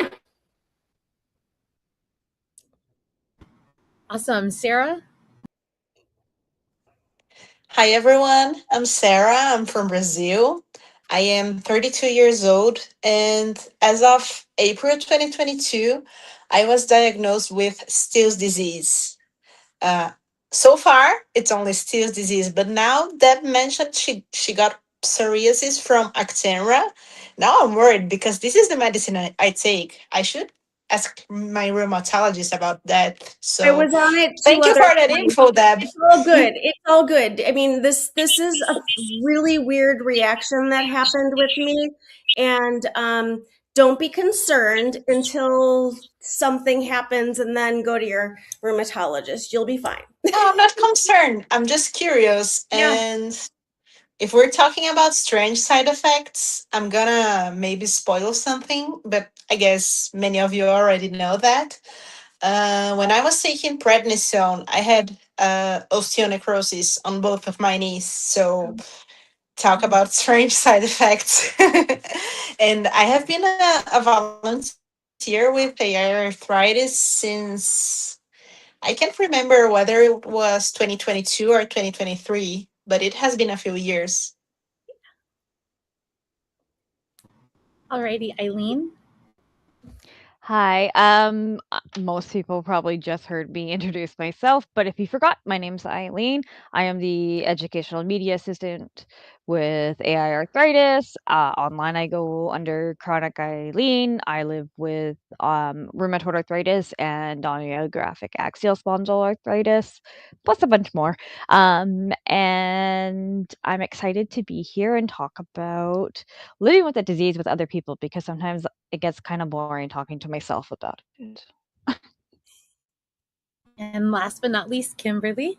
Awesome. Sarah? Hi, everyone. I'm Sarah. I'm from Brazil. I am 32 years old. And as of April 2022, I was diagnosed with Still's disease. So far, it's only Still's disease. But now Deb mentioned she got psoriasis from Actemra. Now I'm worried because this is the medicine I take. I should ask my rheumatologist about that. So I was on it. Thank you for that info, Deb. It's all good. It's all good. I mean, this is a really weird reaction that happened with me, and don't be concerned until something happens, and then go to your rheumatologist. You'll be fine. No, I'm not concerned. I'm just curious. Yeah. And if we're talking about strange side effects, I'm gonna maybe spoil something, but I guess many of you already know that. When I was taking prednisone, I had osteonecrosis on both of my knees. So talk about strange side effects. And I have been a volunteer with AiArthritis since I can't remember whether it was 2022 or 2023, but it has been a few years. Alrighty, Eileen. Hi. Most people probably just heard me introduce myself, but if you forgot, my name's Eileen. I am the educational media assistant with AI Arthritis. Online, I go under Chronic Eileen. I live with rheumatoid arthritis and non-geographic axial spondyloarthritis, plus a bunch more. And I'm excited to be here and talk about living with a disease with other people because sometimes it gets kind of boring talking to myself about it. And last but not least, Kimberly.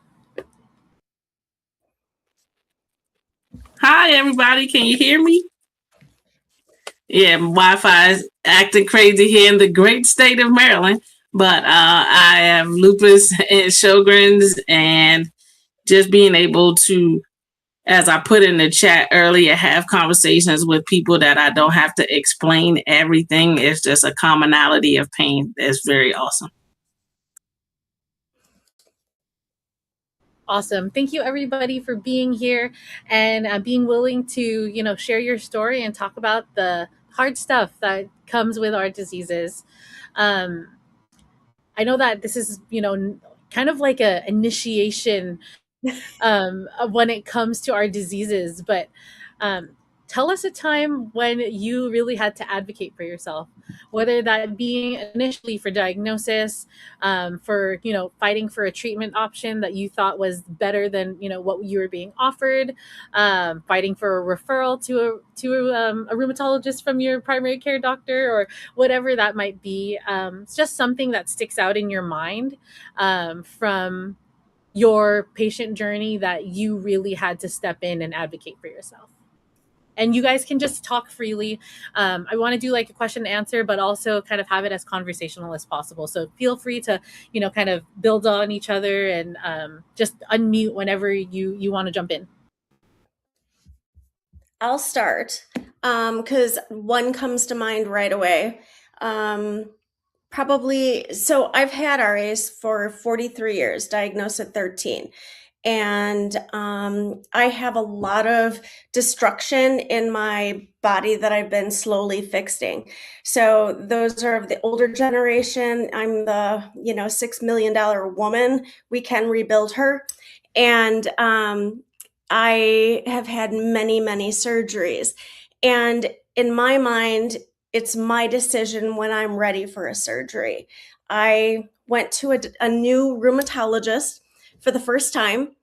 Hi, everybody. Can you hear me? Yeah, Wi-Fi is acting crazy here in the great state of Maryland. But I have lupus and Sjogren's, and just being able to, as I put in the chat earlier, have conversations with people that I don't have to explain everything. It's just a commonality of pain. That's very awesome. Awesome. Thank you everybody for being here and being willing to, share your story and talk about the hard stuff that comes with our diseases. Um, I know that this is, kind of like a initiation when it comes to our diseases, but um, tell us a time when you really had to advocate for yourself, whether that being initially for diagnosis, for fighting for a treatment option that you thought was better than what you were being offered, fighting for a referral to a rheumatologist from your primary care doctor, or whatever that might be. It's just something that sticks out in your mind from your patient journey that you really had to step in and advocate for yourself. And you guys can just talk freely. I want to do like a question and answer, but also kind of have it as conversational as possible. So feel free to kind of build on each other and just unmute whenever you want to jump in. I'll start because one comes to mind right away. So I've had RAs for 43 years, diagnosed at 13. And I have a lot of destruction in my body that I've been slowly fixing. So those are of the older generation. I'm the $6 million woman. We can rebuild her. And I have had many, many surgeries. And in my mind, it's my decision when I'm ready for a surgery. I went to a new rheumatologist for the first time,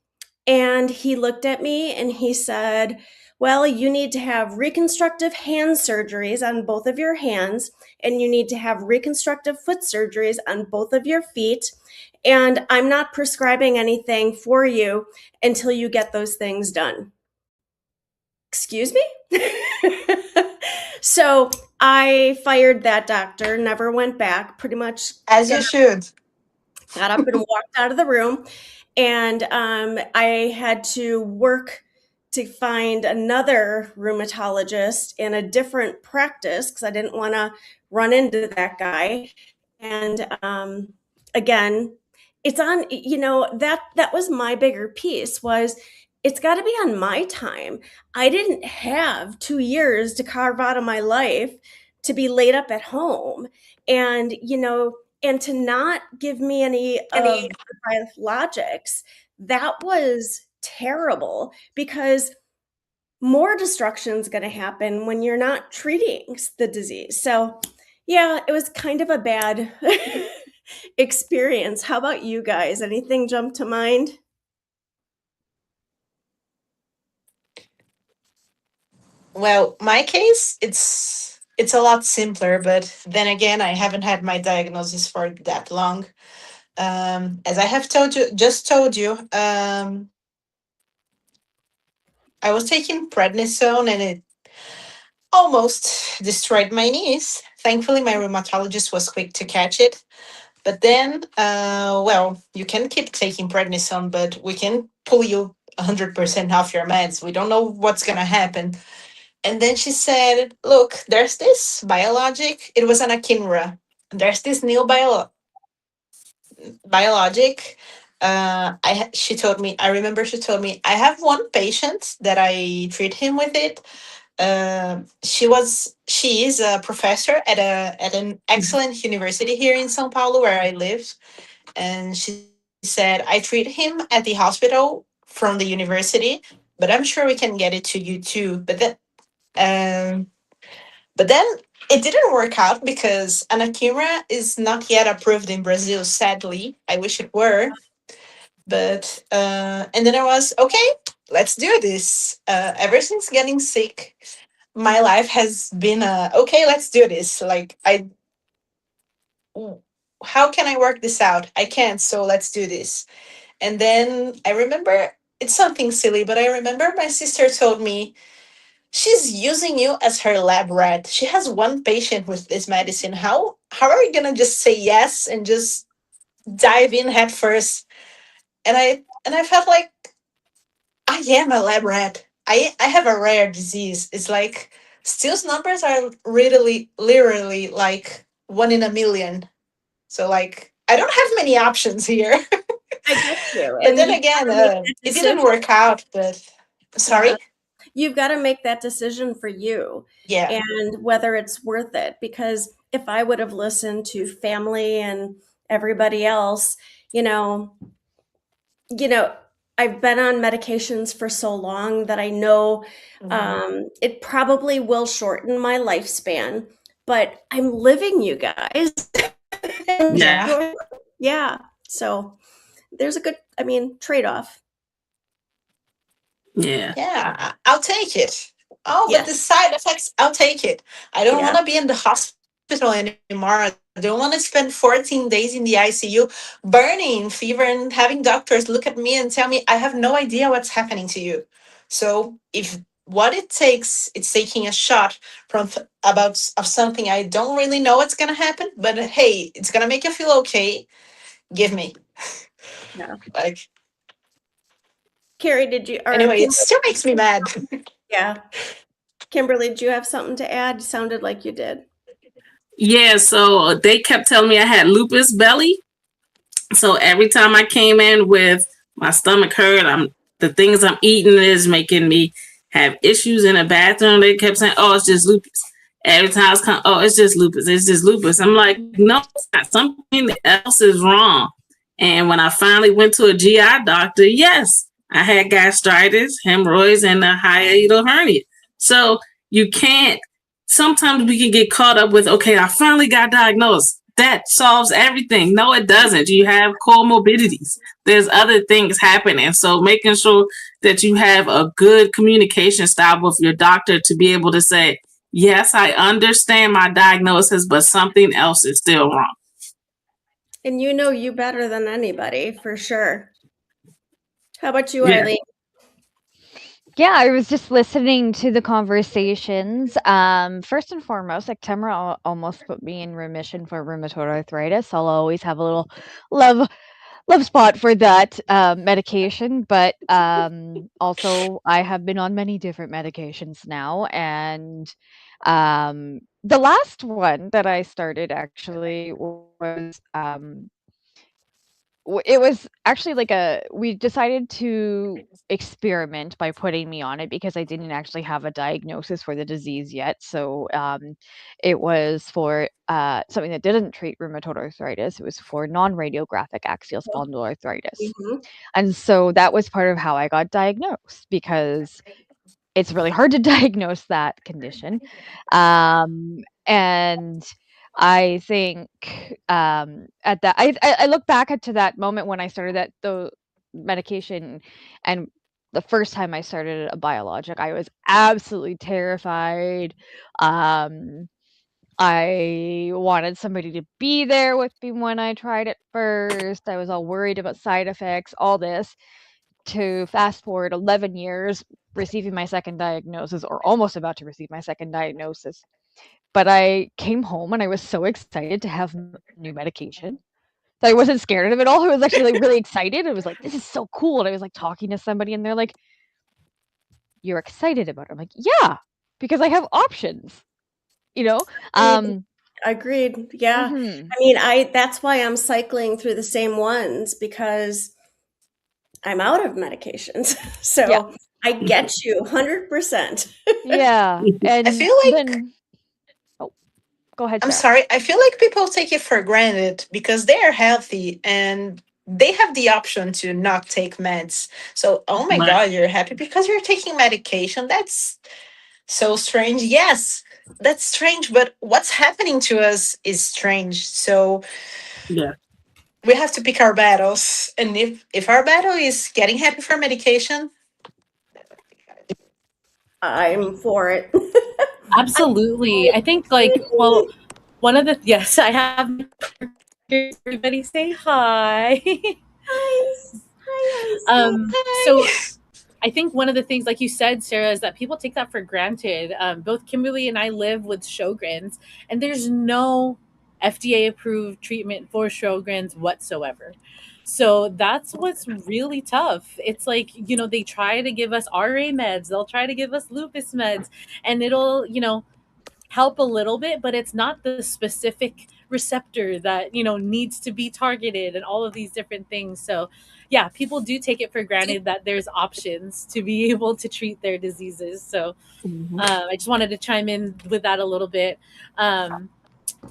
and he looked at me and he said, well, you need to have reconstructive hand surgeries on both of your hands, and you need to have reconstructive foot surgeries on both of your feet. And I'm not prescribing anything for you until you get those things done. Excuse me? So I fired that doctor, never went back, pretty much. As you should. Got up and walked out of the room. And I had to work to find another rheumatologist in a different practice because I didn't want to run into that guy. And again, it's on, that was my bigger piece was it's got to be on my time. I didn't have 2 years to carve out of my life to be laid up at home. And, and to not give me any biologics, that was terrible because more destruction is going to happen when you're not treating the disease. So yeah, it was kind of a bad experience. How about you guys? Anything jump to mind? Well, my case, it's a lot simpler, but then again, I haven't had my diagnosis for that long. As I have told you, I was taking prednisone and it almost destroyed my knees. Thankfully, my rheumatologist was quick to catch it. But then, well, you can keep taking prednisone, but we can pull you 100% off your meds. We don't know what's going to happen. And then she said, look, there's this biologic. It was an Akinra. There's this new biologic. She told me, I remember she told me, I have one patient that I treat him with it. She is a professor at an excellent university here in São Paulo where I live, and she said I treat him at the hospital from the university, but I'm sure we can get it to you too. Um, but then it didn't work out because Anakinra is not yet approved in Brazil. Sadly, I wish it were. But and then I was okay. Let's do this. Ever since getting sick, my life has been okay. Let's do this. Like how can I work this out? I can't. So let's do this. And then I remember it's something silly, but I remember my sister told me she's using you as her lab rat. She has one patient with this medicine. How are you gonna just say yes and just dive in head first? And I felt like I am a lab rat. I have a rare disease. It's like Steele's numbers are really literally like 1 in a million. So like I don't have many options here. I get you. But And then you again, gotta make that it didn't decision. work out. But sorry. You've got to make that decision for you Yeah. and whether it's worth it. Because if I would have listened to family and everybody else, you know, I've been on medications for so long that I know it probably will shorten my lifespan, but I'm living, you guys. Yeah. Yeah. So there's a good, trade off. Yeah. Yeah, I'll take it. Oh, but the Yes. side effects, I'll take it. I don't Yeah. want to be in the hospital anymore. I don't want to spend 14 days in the ICU, burning fever, and having doctors look at me and tell me I have no idea what's happening to you. So if what it takes, it's taking a shot of something I don't really know what's gonna happen, but hey, it's gonna make you feel okay. Give me. Yeah. Like Carrie, did you, or anyway, it Kimberly, still makes me mad. yeah. Kimberly, do you have something to add? You sounded like you did. Yeah, so they kept telling me I had lupus belly. So every time I came in with my stomach hurt, the things I'm eating is making me have issues in the bathroom. They kept saying, "Oh, it's just lupus." Every time I was coming, "Oh, it's just lupus. It's just lupus." I'm like, "No, it's not. Something else is wrong." And when I finally went to a GI doctor, yes, I had gastritis, hemorrhoids, and a hiatal hernia. So you can't. Sometimes we can get caught up with, okay, I finally got diagnosed. That solves everything. No, it doesn't. You have comorbidities. There's other things happening. So making sure that you have a good communication style with your doctor to be able to say, yes, I understand my diagnosis, but something else is still wrong. And you know you better than anybody, for sure. How about you, Yeah. Eileen? Yeah, I was just listening to the conversations. First and foremost, like Tamara almost put me in remission for rheumatoid arthritis. I'll always have a little love spot for that medication, but also I have been on many different medications now, and the last one that I started actually was it was actually like we decided to experiment by putting me on it because I didn't actually have a diagnosis for the disease yet. So it was for something that didn't treat rheumatoid arthritis. It was for non-radiographic axial spondyloarthritis. Mm-hmm. And so that was part of how I got diagnosed, because it's really hard to diagnose that condition. And I think at that, I look back to that moment when I started the medication, and the first time I started a biologic, I was absolutely terrified. I wanted somebody to be there with me when I tried it first. I was all worried about side effects, all this. To fast forward 11 years, receiving my second diagnosis, or almost about to receive my second diagnosis. But I came home and I was so excited to have new medication. So I wasn't scared of it all. I was actually like really excited. I was like, this is so cool. And I was like talking to somebody and they're like, you're excited about it. I'm like, yeah, because I have options, you know? Agreed. Yeah. Mhm. I mean, that's why I'm cycling through the same ones, because I'm out of medications. So Yeah. I get you 100%. Yeah. And I feel like then, oh, go ahead, I'm Sarah. sorry. I feel like people take it for granted because they are healthy and they have the option to not take meds. So, oh my Right. God, you're happy because you're taking medication. That's so strange. Yes, that's strange. But what's happening to us is strange. So Yeah. we have to pick our battles. And if our battle is getting happy for medication, I'm for it. Absolutely. I think like, well, one of the, yes, I have, everybody say hi. Hi. Hi. So I think one of the things, like you said, Sarah, is that people take that for granted. Both Kimberly and I live with Sjogren's, and there's no FDA approved treatment for Sjogren's whatsoever. So that's what's really tough. It's like, they try to give us RA meds, they'll try to give us lupus meds, and it'll, help a little bit, but it's not the specific receptor that, needs to be targeted and all of these different things. So yeah, people do take it for granted that there's options to be able to treat their diseases. So I just wanted to chime in with that a little bit.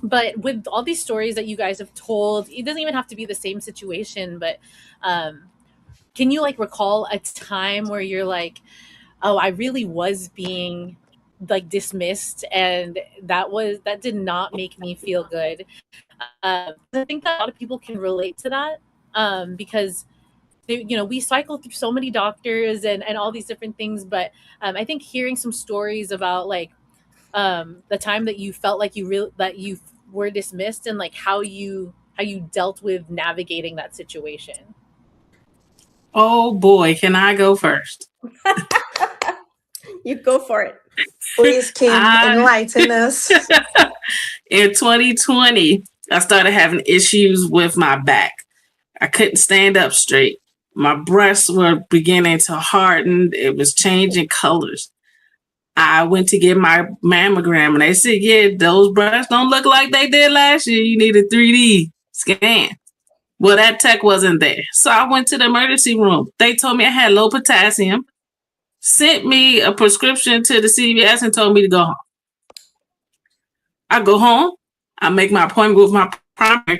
But with all these stories that you guys have told, it doesn't even have to be the same situation, but can you like recall a time where you're like, oh, I really was being like dismissed, and that did not make me feel good. I think that a lot of people can relate to that, because we cycle through so many doctors and all these different things, but I think hearing some stories about like the time that you felt like that you were dismissed, and like how you dealt with navigating that situation. Oh boy, can I go first? You go for it. please, Kim, I enlighten us. In 2020, I started having issues with my back. I couldn't stand up straight. My breasts were beginning to harden. It was changing colors. I went to get my mammogram and they said, yeah, those breasts don't look like they did last year. You need a 3D scan. Well, that tech wasn't there. So I went to the emergency room. They told me I had low potassium, sent me a prescription to the CVS and told me to go home. I go home. I make my appointment with my primary care.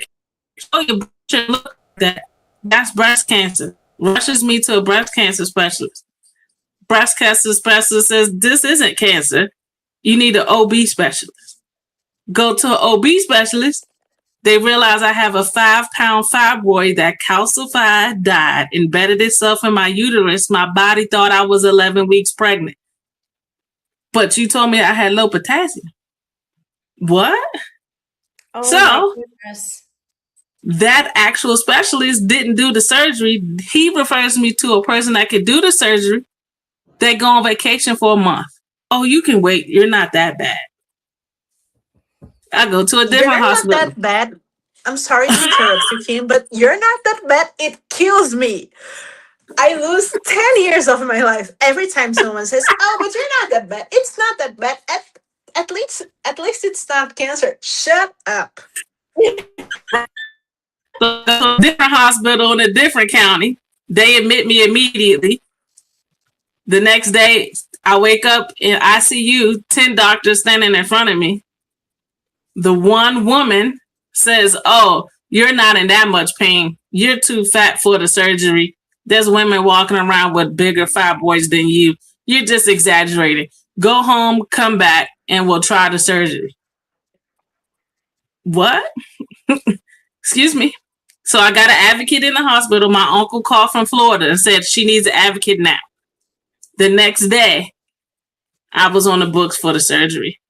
Oh, your breast look like that. That's breast cancer. Rushes me to a breast cancer specialist. Breast cancer specialist says, this isn't cancer. You need an OB specialist. Go to an OB specialist. They realize I have a 5-pound fibroid that calcified, died, embedded itself in my uterus. My body thought I was 11 weeks pregnant. But you told me I had low potassium. What? Oh, So my goodness. that actual specialist didn't do the surgery. He refers me to a person that could do the surgery. They go on vacation for a month. Oh, you can wait. You're not that bad. I go to a different hospital. You're not that bad. I'm sorry to interrupt you, Kim, but you're not that bad. It kills me. I lose 10 years of my life every time someone says, oh, but you're not that bad. It's not that bad. At least it's not cancer. Shut up. So, a different hospital in a different county. They admit me immediately. The next day, I wake up in ICU, 10 doctors standing in front of me. The one woman says, oh, you're not in that much pain. You're too fat for the surgery. There's women walking around with bigger fibroids than you. You're just exaggerating. Go home, come back, and we'll try the surgery. What? Excuse me. So I got an advocate in the hospital. My uncle called from Florida and said she needs an advocate now. The next day, I was on the books for the surgery.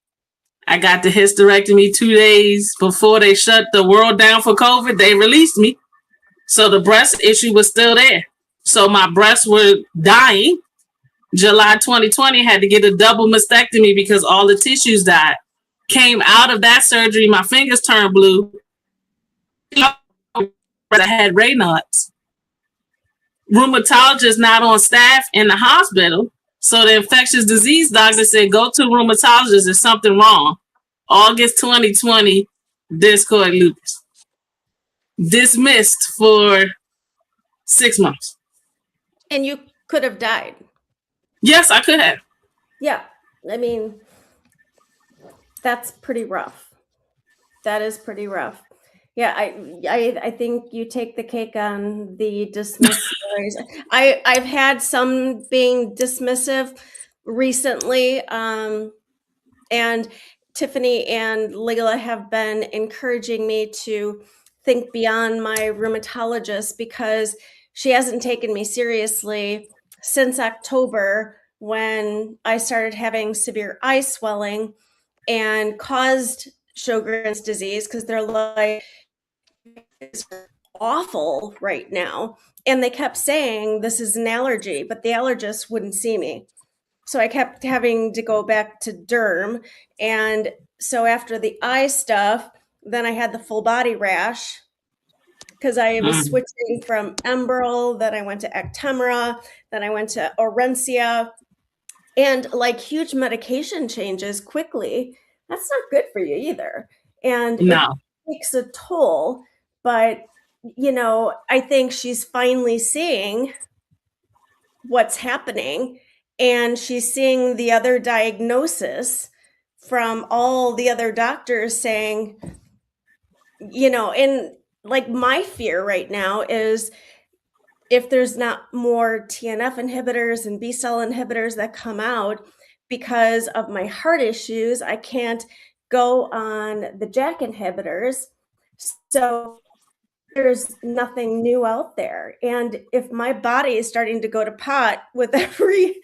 I got the hysterectomy 2 days before they shut the world down for COVID. They released me. So the breast issue was still there. So my breasts were dying. July 2020, had to get a double mastectomy because all the tissues died. Came out of that surgery, my fingers turned blue. I had Raynaud's. Rheumatologist not on staff in the hospital. So the infectious disease doctor said, go to rheumatologist, there's something wrong. August 2020, discoid lupus. Dismissed for 6 months. And you could have died. Yes, I could have. Yeah. I mean, that's pretty rough. That is pretty rough. Yeah, I think you take the cake on the dismissive. I've had some being dismissive recently, and Tiffany and Leila have been encouraging me to think beyond my rheumatologist, because she hasn't taken me seriously since October, when I started having severe eye swelling and caused Sjogren's disease, because they're like, it's awful right now. And they kept saying this is an allergy, but the allergist wouldn't see me. So I kept having to go back to derm. And so after the eye stuff, then I had the full body rash, because I was switching from Enbrel, then I went to Actemra, then I went to Orencia, and like huge medication changes quickly. That's not good for you either. And No. it takes a toll. But, you know, I think she's finally seeing what's happening, and she's seeing the other diagnosis from all the other doctors saying, you know, and like my fear right now is if there's not more TNF inhibitors and B cell inhibitors that come out because of my heart issues, I can't go on the JAK inhibitors. So there's nothing new out there. And if my body is starting to go to pot with every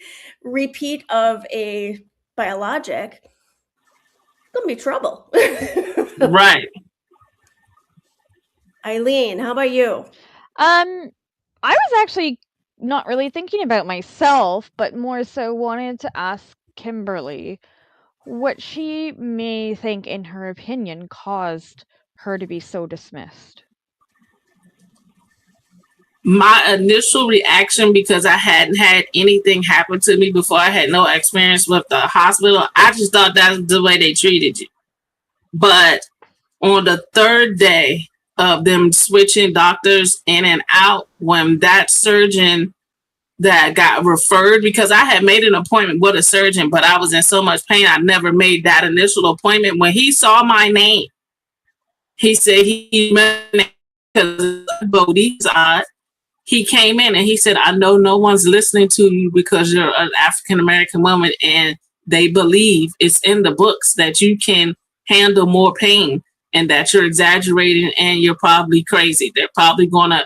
repeat of a biologic, it's going to be trouble. Right. Eileen, how about you? I was actually not really thinking about myself, but more so wanted to ask Kimberly what she may think, in her opinion, caused her to be so dismissed. My initial reaction, because I hadn't had anything happen to me before, I had no experience with the hospital, I just thought that's the way they treated you. But on the third day of them switching doctors in and out, when that surgeon that got referred, because I had made an appointment with a surgeon, but I was in so much pain, I never made that initial appointment. When he saw my name, he said he met because Bodhi's odd. He came in and he said, I know no one's listening to you because you're an African-American woman, and they believe it's in the books that you can handle more pain and that you're exaggerating and you're probably crazy. They're probably going to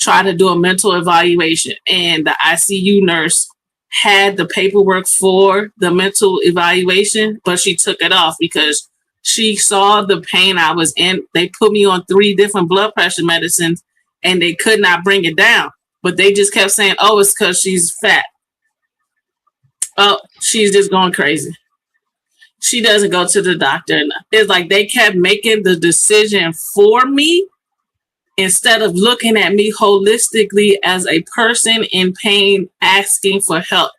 try to do a mental evaluation. And the ICU nurse had the paperwork for the mental evaluation, but she took it off because she saw the pain I was in. They put me on 3 different blood pressure medicines and they could not bring it down. But they just kept saying, oh, it's because she's fat. Oh, she's just going crazy. She doesn't go to the doctor enough. It's like they kept making the decision for me instead of looking at me holistically as a person in pain asking for help.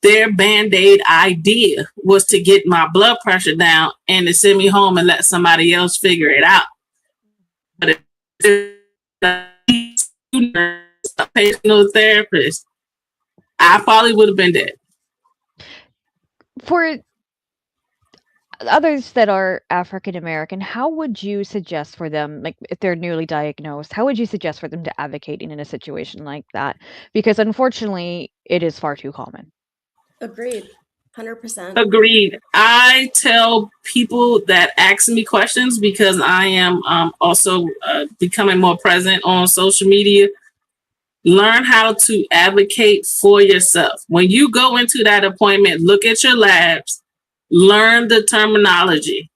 Their Band-Aid idea was to get my blood pressure down and to send me home and let somebody else figure it out. But if a personal therapist, I probably would have been dead. For others that are African American, how would you suggest for them, like if they're newly diagnosed, how would you suggest for them to advocate in a situation like that? Because unfortunately, it is far too common. Agreed. 100%. Agreed. I tell people that ask me questions, because I am also becoming more present on social media. Learn how to advocate for yourself. When you go into that appointment, look at your labs, learn the terminology,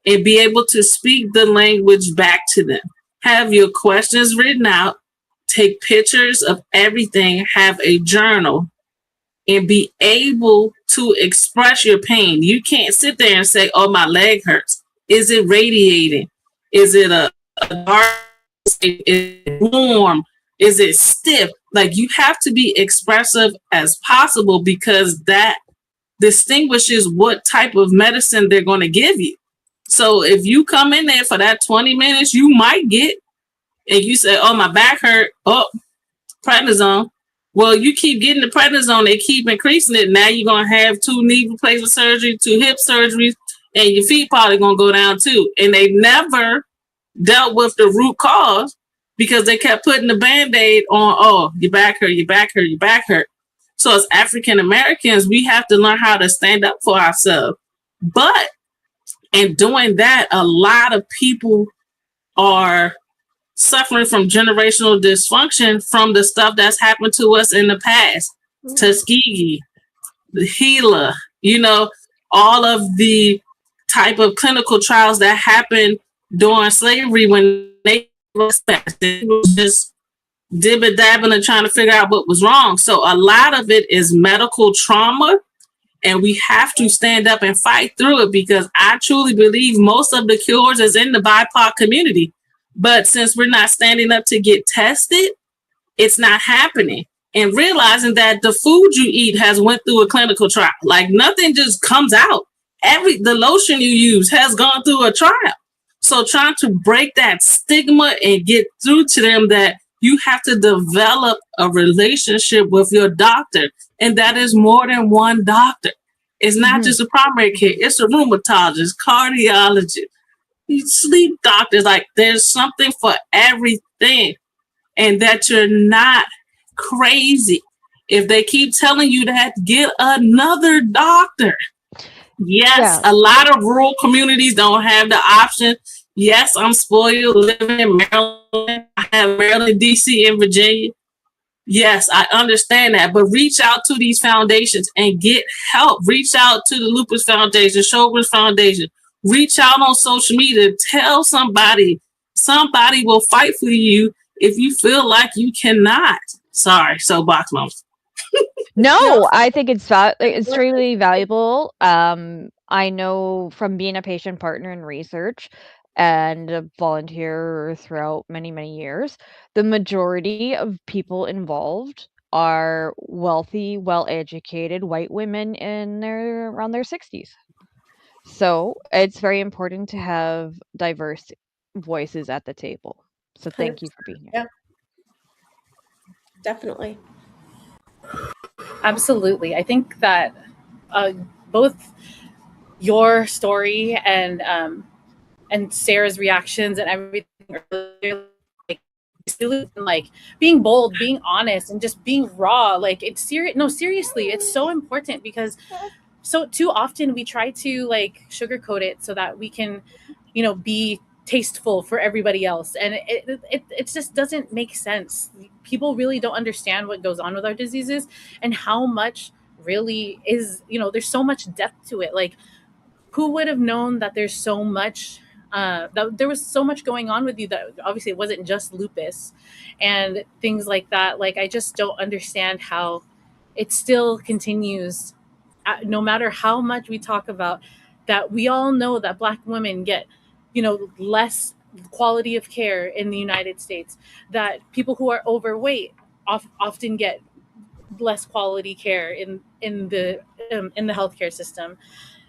and be able to speak the language back to them. Have your questions written out, take pictures of everything, have a journal, and be able to express your pain. You can't sit there and say, oh, my leg hurts. Is it radiating? Is it a dark is it warm? Is it stiff? Like, you have to be expressive as possible, because that distinguishes what type of medicine they're going to give you. So if you come in there for that 20 minutes, you might get, and you say, oh, my back hurt, oh, prednisone. Well, you keep getting the prednisone, they keep increasing it. Now you're going to have 2 knee replacement surgery, 2 hip surgeries, and your feet probably going to go down too. And they never dealt with the root cause, because they kept putting the Band-Aid on, oh, your back hurt, your back hurt, your back hurt. So as African Americans, we have to learn how to stand up for ourselves. But in doing that, a lot of people are suffering from generational dysfunction from the stuff that's happened to us in the past. Tuskegee, the Gila, all of the type of clinical trials that happened during slavery, when they was just dibba dabbing and trying to figure out what was wrong. So a lot of it is medical trauma, and we have to stand up and fight through it, because I truly believe most of the cures is in the BIPOC community. But since we're not standing up to get tested, it's not happening. And realizing that the food you eat has went through a clinical trial. Like, nothing just comes out. The lotion you use has gone through a trial. So trying to break that stigma and get through to them that you have to develop a relationship with your doctor. And that is more than one doctor. It's not just a primary care. It's a rheumatologist, cardiologist, sleep doctors. Like, there's something for everything. And that you're not crazy. If they keep telling you that, get another doctor. Yes, a lot of rural communities don't have the option. Yes, I'm spoiled living in Maryland. I have Maryland, DC, and Virginia. Yes, I understand that. But reach out to these foundations and get help. Reach out to the Lupus Foundation, Sjogren's Foundation. Reach out on social media. Tell somebody. Somebody will fight for you if you feel like you cannot. Sorry, soapbox moment. No, I think it's extremely valuable. I know from being a patient partner in research and a volunteer throughout many, many years, the majority of people involved are wealthy, well-educated white women around their 60s. So it's very important to have diverse voices at the table. So thank you for being here. Yeah, definitely. Absolutely. I think that both your story and Sarah's reactions and everything earlier, like being bold, being honest, and just being raw. Like, it's serious. No, seriously, it's so important, because so too often we try to like sugarcoat it so that we can, be tasteful for everybody else, and it just doesn't make sense. People really don't understand what goes on with our diseases and how much really is, there's so much depth to it. Like, who would have known that there's so much that there was so much going on with you, that obviously it wasn't just lupus and things like that. Like, I just don't understand how it still continues, no matter how much we talk about that. We all know that Black women get, less quality of care in the United States, that people who are overweight often get less quality care in the healthcare system.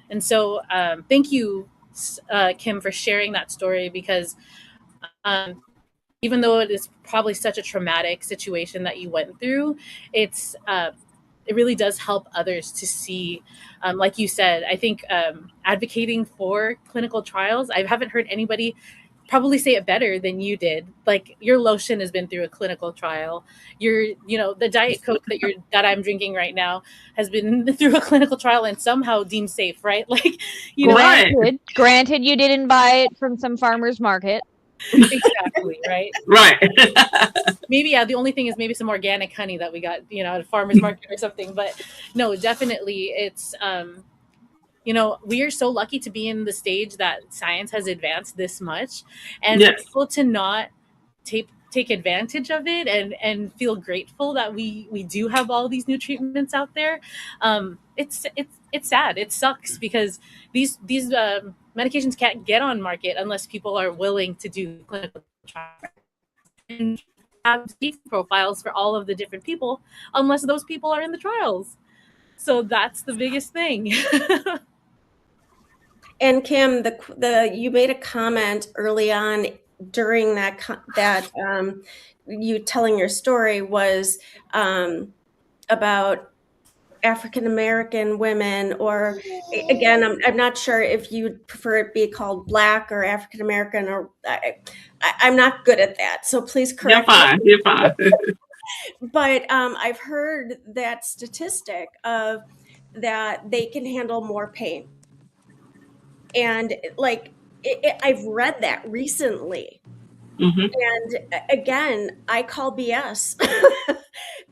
And so thank you, Kim, for sharing that story, because even though it is probably such a traumatic situation that you went through, it really does help others to see, like you said. I think advocating for clinical trials, I haven't heard anybody probably say it better than you did. Like, your lotion has been through a clinical trial. The Diet Coke that I'm drinking right now has been through a clinical trial and somehow deemed safe, right? Like, Granted, you didn't buy it from some farmer's market. Exactly, right? Right. Maybe, the only thing is maybe some organic honey that we got, at a farmer's market or something. But no, definitely, it's we are so lucky to be in the stage that science has advanced this much, and for people to not take advantage of it and feel grateful that we do have all these new treatments out there. It's sad. It sucks, because these medications can't get on market unless people are willing to do clinical trials. and have safety profiles for all of the different people unless those people are in the trials. So that's the biggest thing. And Kim, the you made a comment early on during that you telling your story was about African American women, or again, I'm not sure if you'd prefer it be called Black or African American, or I'm not good at that, so please correct me. You're fine. But I've heard that statistic of that they can handle more pain, and like I've read that recently. Mm-hmm. And again, I call BS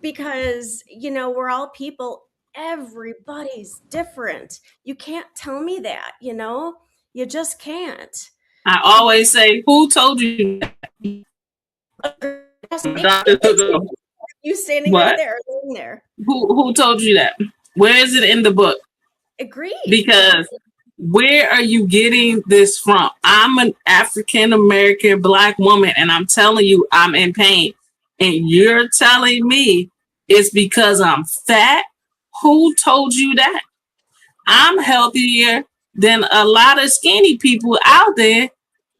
because, we're all people. Everybody's different. You can't tell me that, you just can't. I always say, who told you that? You standing What? right there, in there. Who told you that? Where is it in the book? Agreed. Because where are you getting this from? I'm an African American Black woman, and I'm telling you I'm in pain. And you're telling me it's because I'm fat? Who told you that? I'm healthier than a lot of skinny people out there,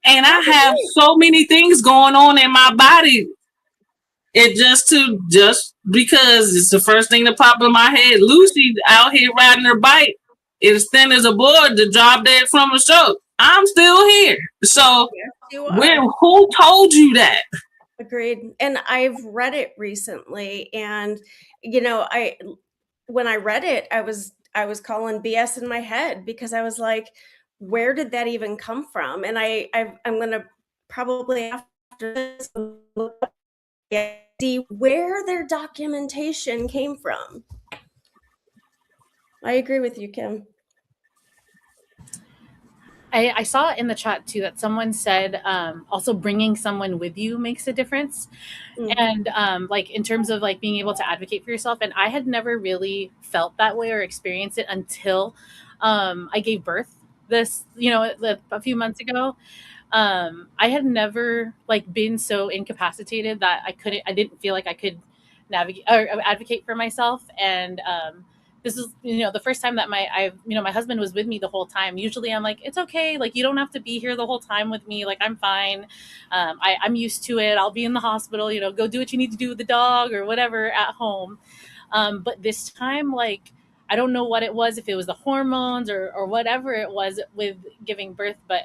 and I have so many things going on in my body. It just because it's the first thing that popped in my head. Lucy out here riding her bike, as thin as a board, to drop dead from a stroke. I'm still here. So who told you that? Agreed. And I've read it recently, and when I read it, I was calling BS in my head, because I was like, where did that even come from? And I'm gonna probably after this see where their documentation came from. I agree with you, Kim. I saw in the chat too that someone said also bringing someone with you makes a difference. Mm-hmm. And like in terms of like being able to advocate for yourself. And I had never really felt that way or experienced it until I gave birth a few months ago. I had never like been so incapacitated that I didn't feel like I could navigate or advocate for myself. And this is, the first time that my husband was with me the whole time. Usually I'm like, it's okay. Like, you don't have to be here the whole time with me. Like, I'm fine. I'm used to it. I'll be in the hospital, go do what you need to do with the dog or whatever at home. But this time, like, I don't know what it was, if it was the hormones or whatever it was with giving birth, but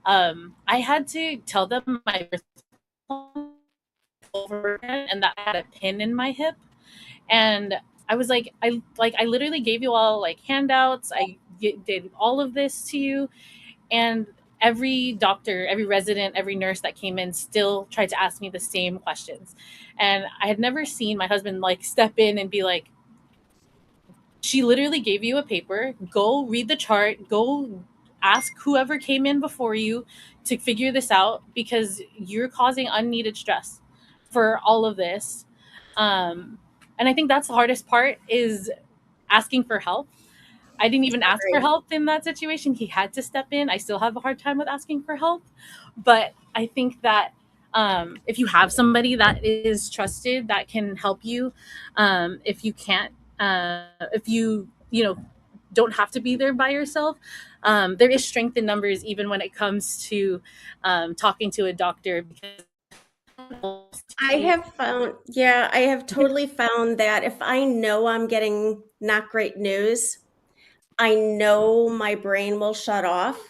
I had to tell them my birth over again, and that had a pin in my hip. And I was like, I literally gave you all like handouts. I did all of this to you. And every doctor, every resident, every nurse that came in still tried to ask me the same questions. And I had never seen my husband like step in and be like, she literally gave you a paper, go read the chart, go ask whoever came in before you to figure this out, because you're causing unneeded stress for all of this. And I think that's the hardest part, is asking for help. I didn't even ask for help in that situation. He had to step in. I still have a hard time with asking for help. But I think that if you have somebody that is trusted that can help you, if you can't, if you don't have to be there by yourself, there is strength in numbers, even when it comes to talking to a doctor. Because I have totally found that if I know I'm getting not great news, I know my brain will shut off.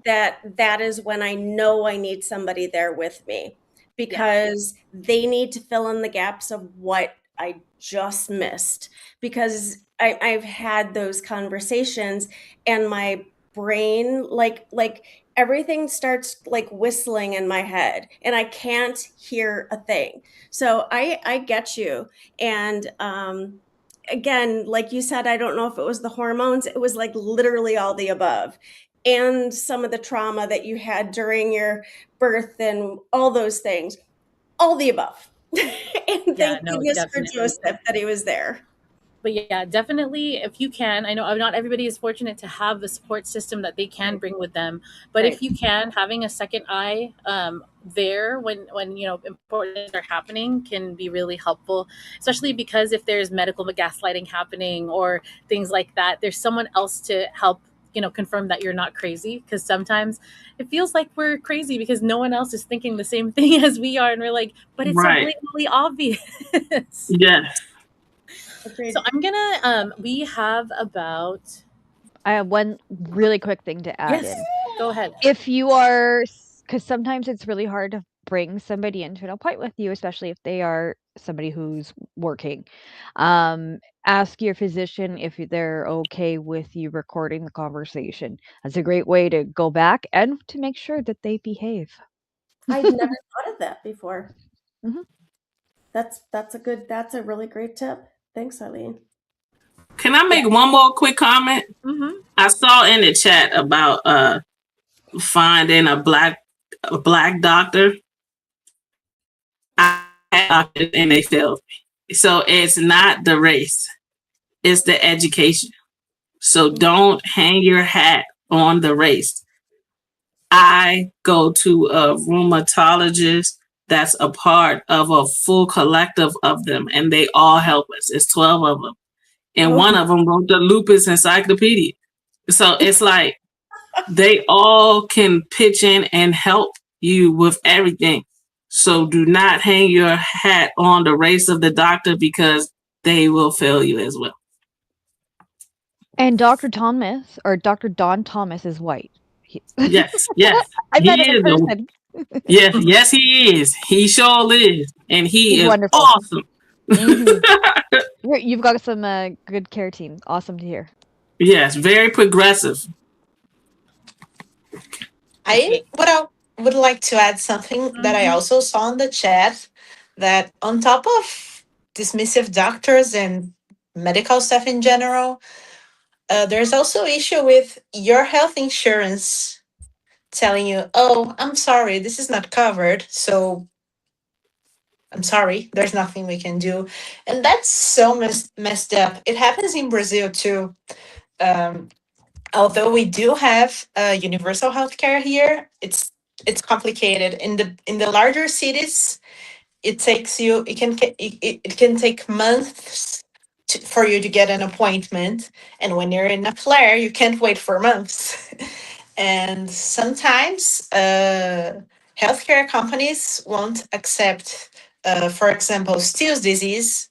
That is when I know I need somebody there with me, because they need to fill in the gaps of what I just missed. Because I've had those conversations, and my brain, like everything starts like whistling in my head, and I can't hear a thing. So I get you. And again, like you said, I don't know if it was the hormones. It was like literally all the above, and some of the trauma that you had during your birth and all those things, all the above. And thank goodness for Joseph that he was there. but yeah, definitely if you can, I know not everybody is fortunate to have the support system that they can bring with them, but Right. if you can, having a second eye there when important things are happening can be really helpful, especially because if there's medical gaslighting happening or things like that, there's someone else to help confirm that you're not crazy, because sometimes it feels like we're crazy because no one else is thinking the same thing as we are, and we're like, but it's so Right. blatantly obvious. Yes. Agreed. So I'm gonna we have about I have one really quick thing to add yes, in. go ahead. If you are, because sometimes it's really hard to bring somebody into an appointment with you, especially if they are somebody who's working. Ask your physician if they're okay with you recording the conversation. That's a great way to go back and to make sure that they behave. I'd never thought of that before. Mhm. That's a really great tip. Thanks, Eileen. Can I make one more quick comment? Mm-hmm. I saw in the chat about finding a black doctor. I had doctors and they failed me. So it's not the race, it's the education. So don't hang your hat on the race. I go to a rheumatologist that's a part of a full collective of them, and they all help us. It's 12 of them. And one of them wrote the lupus encyclopedia. So it's like they all can pitch in and help you with everything. So do not hang your hat on the race of the doctor, because they will fail you as well. And Dr. Thomas, or Dr. Don Thomas, is white. Yes, yes. I met He him in is. person. Yes, he is. He sure is. And he He's is wonderful. awesome. Mhm. You've got some good care team. Awesome to hear. Yes, very progressive. I would like to add something that I also saw in the chat, that on top of dismissive doctors and medical staff in general, there's also issue with your health insurance telling you, "Oh, I'm sorry, this is not covered, so I'm sorry, there's nothing we can do," and that's so messed up. It happens in Brazil too. Um, Although we do have universal healthcare here, it's complicated. In the larger cities, it can take months for you to get an appointment, and when you're in a flare, you can't wait for months. And sometimes healthcare companies won't accept, for example, Still's disease.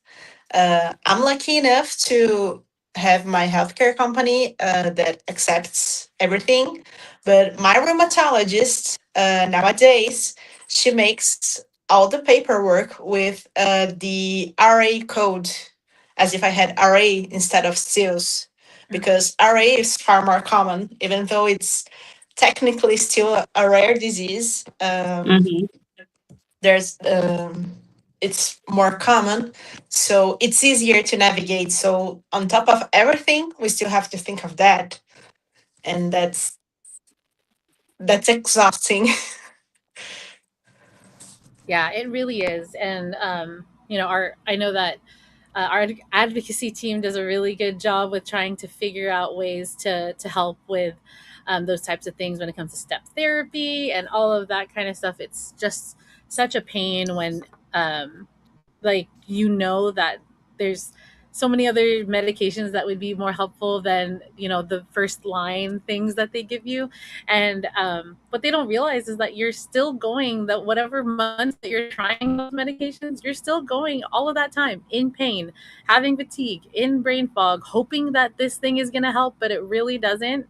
I'm lucky enough to have my healthcare company that accepts everything. But my rheumatologist nowadays, she makes all the paperwork with the RA code, as if I had RA instead of Stills, because RA is far more common, even though it's technically still a rare disease. Mm-hmm. There's It's more common, so it's easier to navigate. So on top of everything, we still have to think of that, and that's exhausting. Yeah, it really is. And I know that our advocacy team does a really good job with trying to figure out ways to help with those types of things when it comes to step therapy and all of that kind of stuff. It's just such a pain when like that there's so many other medications that would be more helpful than the first line things that they give you. And what they don't realize is that you're still going, that whatever months that you're trying those medications, you're still going all of that time in pain, having fatigue, in brain fog, hoping that this thing is going to help, but it really doesn't.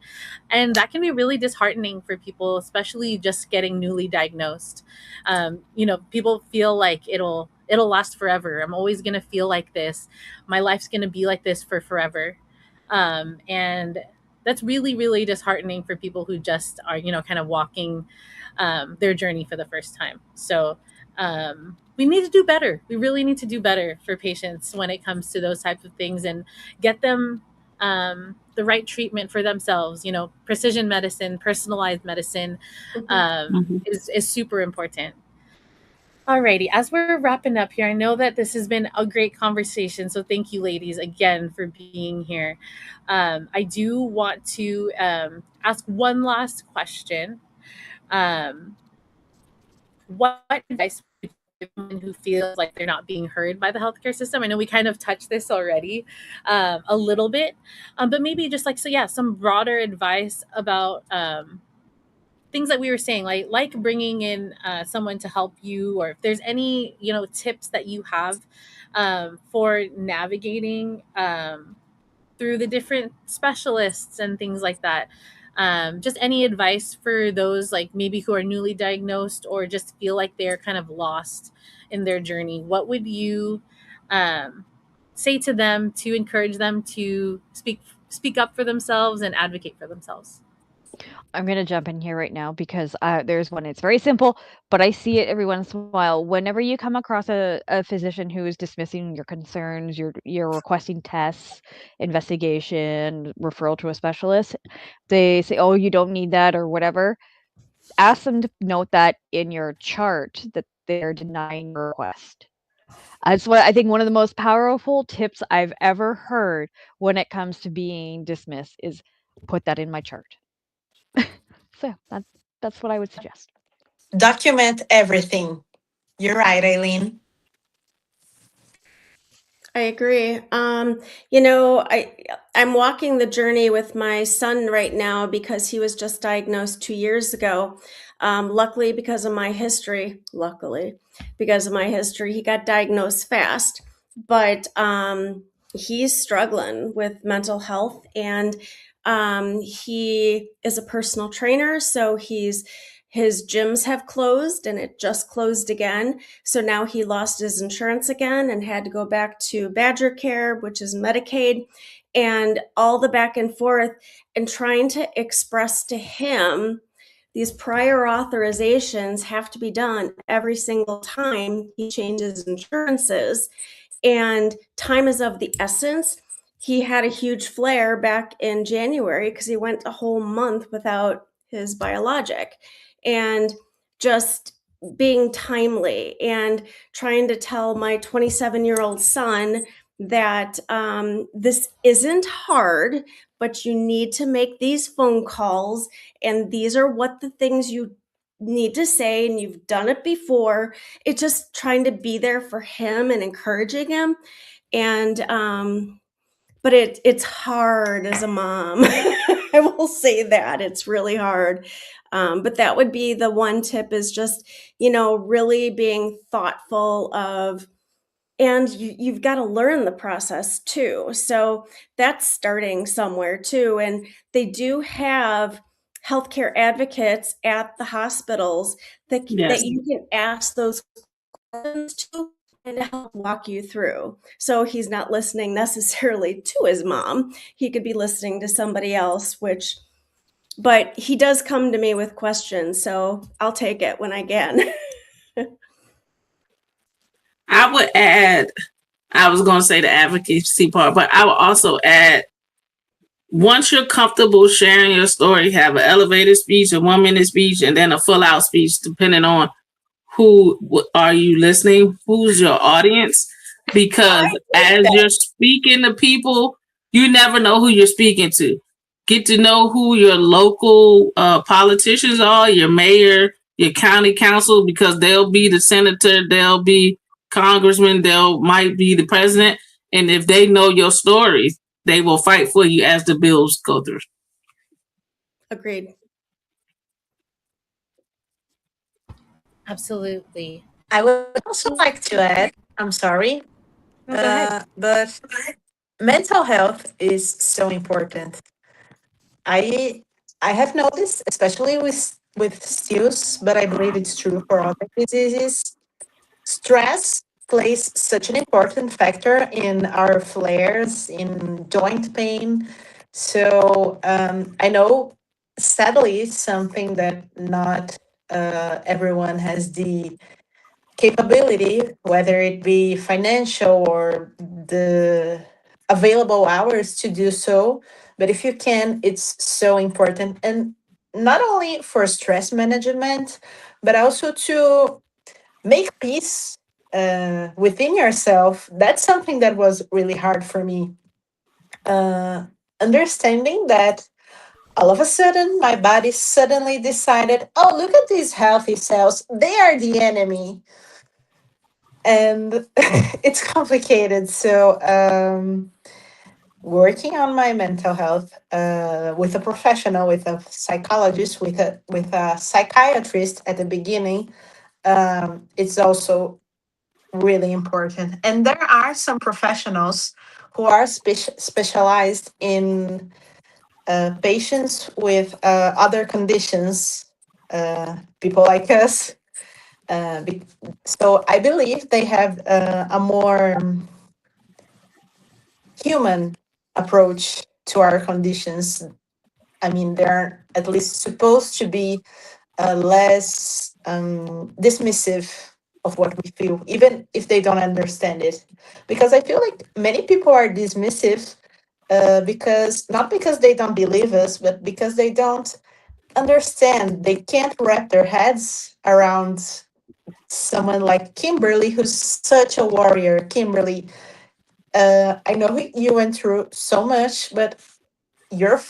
And that can be really disheartening for people, especially just getting newly diagnosed. People feel like it'll last forever. I'm always going to feel like this. My life's going to be like this for forever. And that's really, really disheartening for people who just are, kind of walking their journey for the first time. So we need to do better. We really need to do better for patients when it comes to those types of things, and get them the right treatment for themselves. Precision medicine, personalized medicine Mm-hmm. is super important. Alrighty, as we're wrapping up here, I know that this has been a great conversation. So thank you, ladies, again for being here. I do want to ask one last question. Um, what advice would you give someone who feels like they're not being heard by the healthcare system? I know we kind of touched this already a little bit, but maybe just like, so yeah, some broader advice about things that we were saying, like bringing in someone to help you, or if there's any tips that you have for navigating through the different specialists and things like that. Just any advice for those like maybe who are newly diagnosed or just feel like they're kind of lost in their journey. What would you um, say to them to encourage them to speak up for themselves and advocate for themselves? I'm going to jump in here right now because there's one. It's very simple, but I see it every once in a while. Whenever you come across a physician who is dismissing your concerns, you're requesting tests, investigation, referral to a specialist, they say, "Oh, you don't need that," or whatever. Ask them to note that in your chart that they're denying your request. That's what I think one of the most powerful tips I've ever heard when it comes to being dismissed is put that in my chart. So that's what I would suggest. Document everything. You're right, Eileen. I agree. I'm walking the journey with my son right now because he was just diagnosed 2 years ago. Luckily, because of my history, he got diagnosed fast. But he's struggling with mental health, and he is a personal trainer, so his gyms have closed, and it just closed again. So now he lost his insurance again and had to go back to Badger Care, which is Medicaid, and all the back and forth, and trying to express to him these prior authorizations have to be done every single time he changes insurances, and time is of the essence. He had a huge flare back in January because he went a whole month without his biologic, and just being timely and trying to tell my 27-year-old son that this isn't hard, but you need to make these phone calls, and these are what the things you need to say, and you've done it before. It's just trying to be there for him and encouraging him. And but it's hard as a mom. I will say that it's really hard. But that would be the one tip, is just, really being thoughtful of, and you've got to learn the process too. So that's starting somewhere too. And they do have healthcare advocates at the hospitals that Yes. you can ask those questions to, and help walk you through. So he's not listening necessarily to his mom. He could be listening to somebody else, but he does come to me with questions. So I'll take it when I can. I would add, I was going to say the advocacy part, but I would also add, once you're comfortable sharing your story, have an elevated speech, a 1-minute speech, and then a full out speech, depending on who are you listening, who's your audience, because as you're speaking to people, you never know who you're speaking to. Get to know who your local politicians are, your mayor, your county council, because they'll be the senator, they'll be congressman, they'll might be the president, and if they know your stories, they will fight for you as the bills go through. Agreed. Absolutely. I would also like to add, I'm sorry, No, go ahead. but mental health is so important. I have noticed, especially with STIs, but I believe it's true for other diseases. Stress plays such an important factor in our flares, in joint pain. So I know, sadly, something that not everyone has the capability, whether it be financial or the available hours to do so. But if you can, it's so important. And not only for stress management, but also to make peace within yourself, that's something that was really hard for me. Understanding that all of a sudden my body suddenly decided, oh, look at these healthy cells, they are the enemy. And it's complicated. So, working on my mental health with a professional, with a psychologist, with a psychiatrist at the beginning, it's also really important. And there are some professionals who are specialized in patients with other conditions, people like us. Uh, be- so I believe they have a more human approach to our conditions. I mean, they're at least supposed to be less dismissive of what we feel, even if they don't understand it. Because I feel like many people are dismissive because not because they don't believe us, but because they don't understand. They can't wrap their heads around someone like Kimberly, who's such a warrior. Kimberly, I know you went through so much, but you're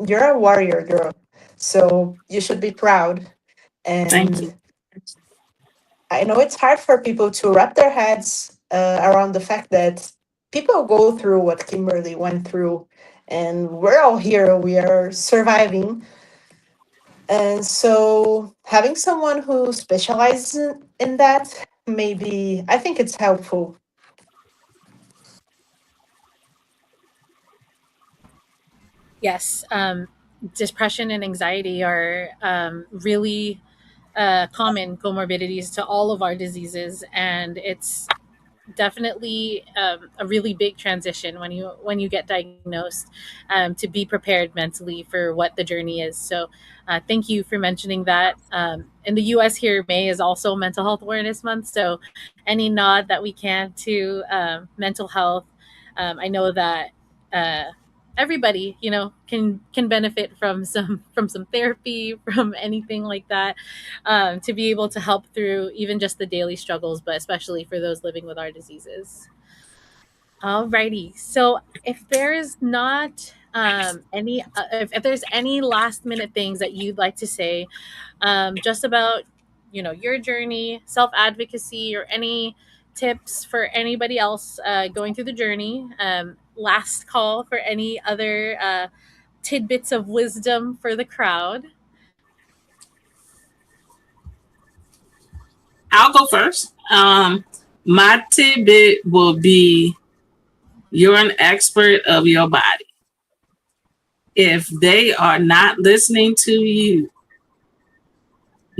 you're a warrior girl, so you should be proud. Thank you. And I know it's hard for people to wrap their heads around the fact that people go through what Kimberly went through, and we're all here. We are surviving, and so having someone who specializes in that, maybe I think it's helpful. Yes, depression and anxiety are really common comorbidities to all of our diseases, and it's definitely a really big transition when you get diagnosed, to be prepared mentally for what the journey is. So thank you for mentioning that. In the US here, May is also Mental Health Awareness Month, so any nod that we can to mental health. I know that uh, everybody, can benefit from some therapy, from anything like that, to be able to help through even just the daily struggles, but especially for those living with our diseases. Alrighty. So if there's not if there's any last minute things that you'd like to say, just about your journey, self advocacy, or any tips for anybody else going through the journey. Last call for any other tidbits of wisdom for the crowd. I'll go first. My tidbit will be you're an expert of your body. If they are not listening to you,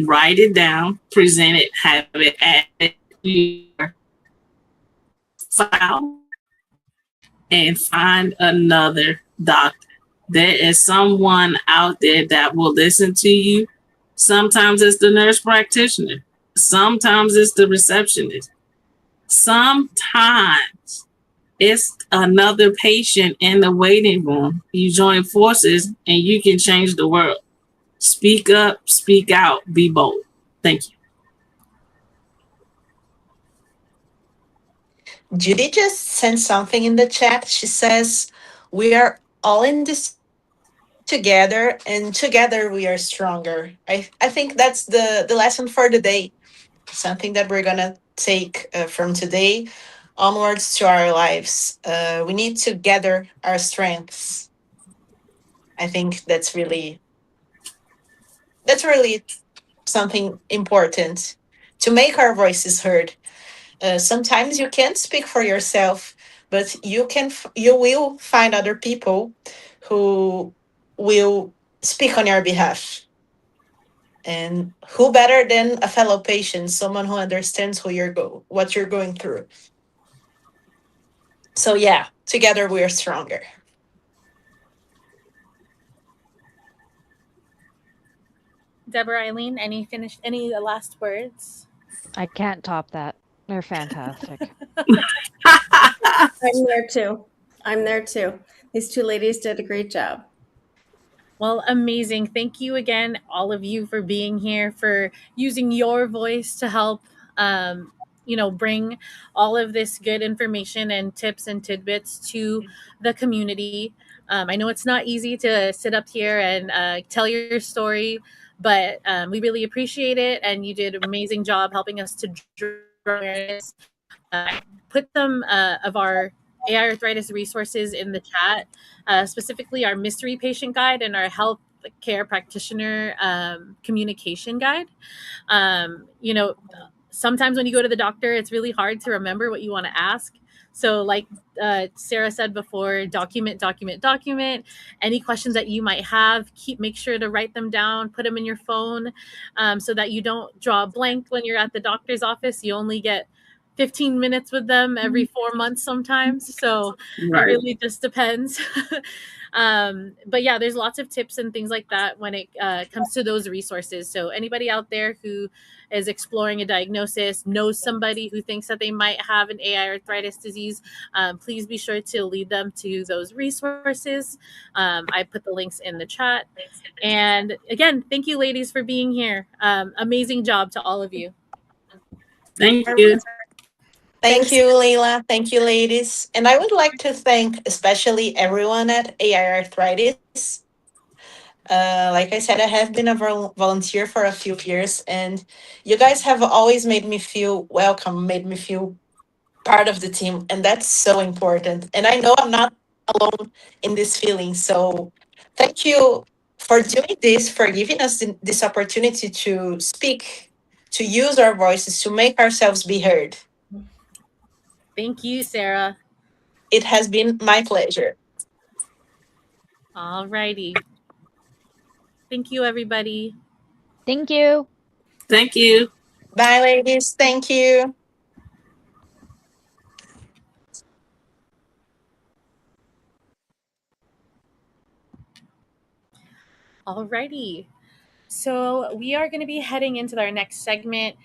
write it down, present it, have it added to your file, and find another doctor. There is someone out there that will listen to you. Sometimes it's the nurse practitioner. Sometimes it's the receptionist. Sometimes it's another patient in the waiting room. You join forces and you can change the world. Speak up, speak out, be bold. Thank you. Judy just sent something in the chat. She says, we are all in this together, and together we are stronger. I think that's the lesson for the day, something that we're gonna take from today onwards to our lives. We need to gather our strengths. I think that's really something important to make our voices heard. Sometimes you can't speak for yourself, but you will find other people who will speak on your behalf. And who better than a fellow patient, someone who understands what you're going through. So yeah, together we are stronger. Deborah, Eileen, any last words? I can't top that. They're fantastic. I'm there too. I'm there too. These two ladies did a great job. Well, amazing. Thank you again, all of you, for being here, for using your voice to help bring all of this good information and tips and tidbits to the community. I know it's not easy to sit up here and tell your story, but we really appreciate it. And you did an amazing job helping us to draw awareness. Put some of our AI arthritis resources in the chat, specifically our mystery patient guide and our health care practitioner communication guide. Sometimes when you go to the doctor, it's really hard to remember what you want to ask. So, like Sarah said before, document. Any questions that you might have, make sure to write them down, put them in your phone, so that you don't draw a blank when you're at the doctor's office. You only get 15 minutes with them every 4 months sometimes. So it really just depends. But yeah, there's lots of tips and things like that when it comes to those resources. So anybody out there who is exploring a diagnosis, knows somebody who thinks that they might have an AI arthritis disease, please be sure to lead them to those resources. I put the links in the chat. And again, thank you, ladies, for being here. Amazing job to all of you. Thank you. Thank you, Leila. Thank you, ladies. And I would like to thank especially everyone at AI Arthritis. Like I said, I have been a volunteer for a few years, and you guys have always made me feel welcome, made me feel part of the team, and that's so important. And I know I'm not alone in this feeling. So thank you for doing this, for giving us this opportunity to speak, to use our voices, to make ourselves be heard. Thank you, Sarah. It has been my pleasure. All righty. Thank you, everybody. Thank you. Thank you. Bye, ladies. Thank you. All righty. So we are going to be heading into our next segment.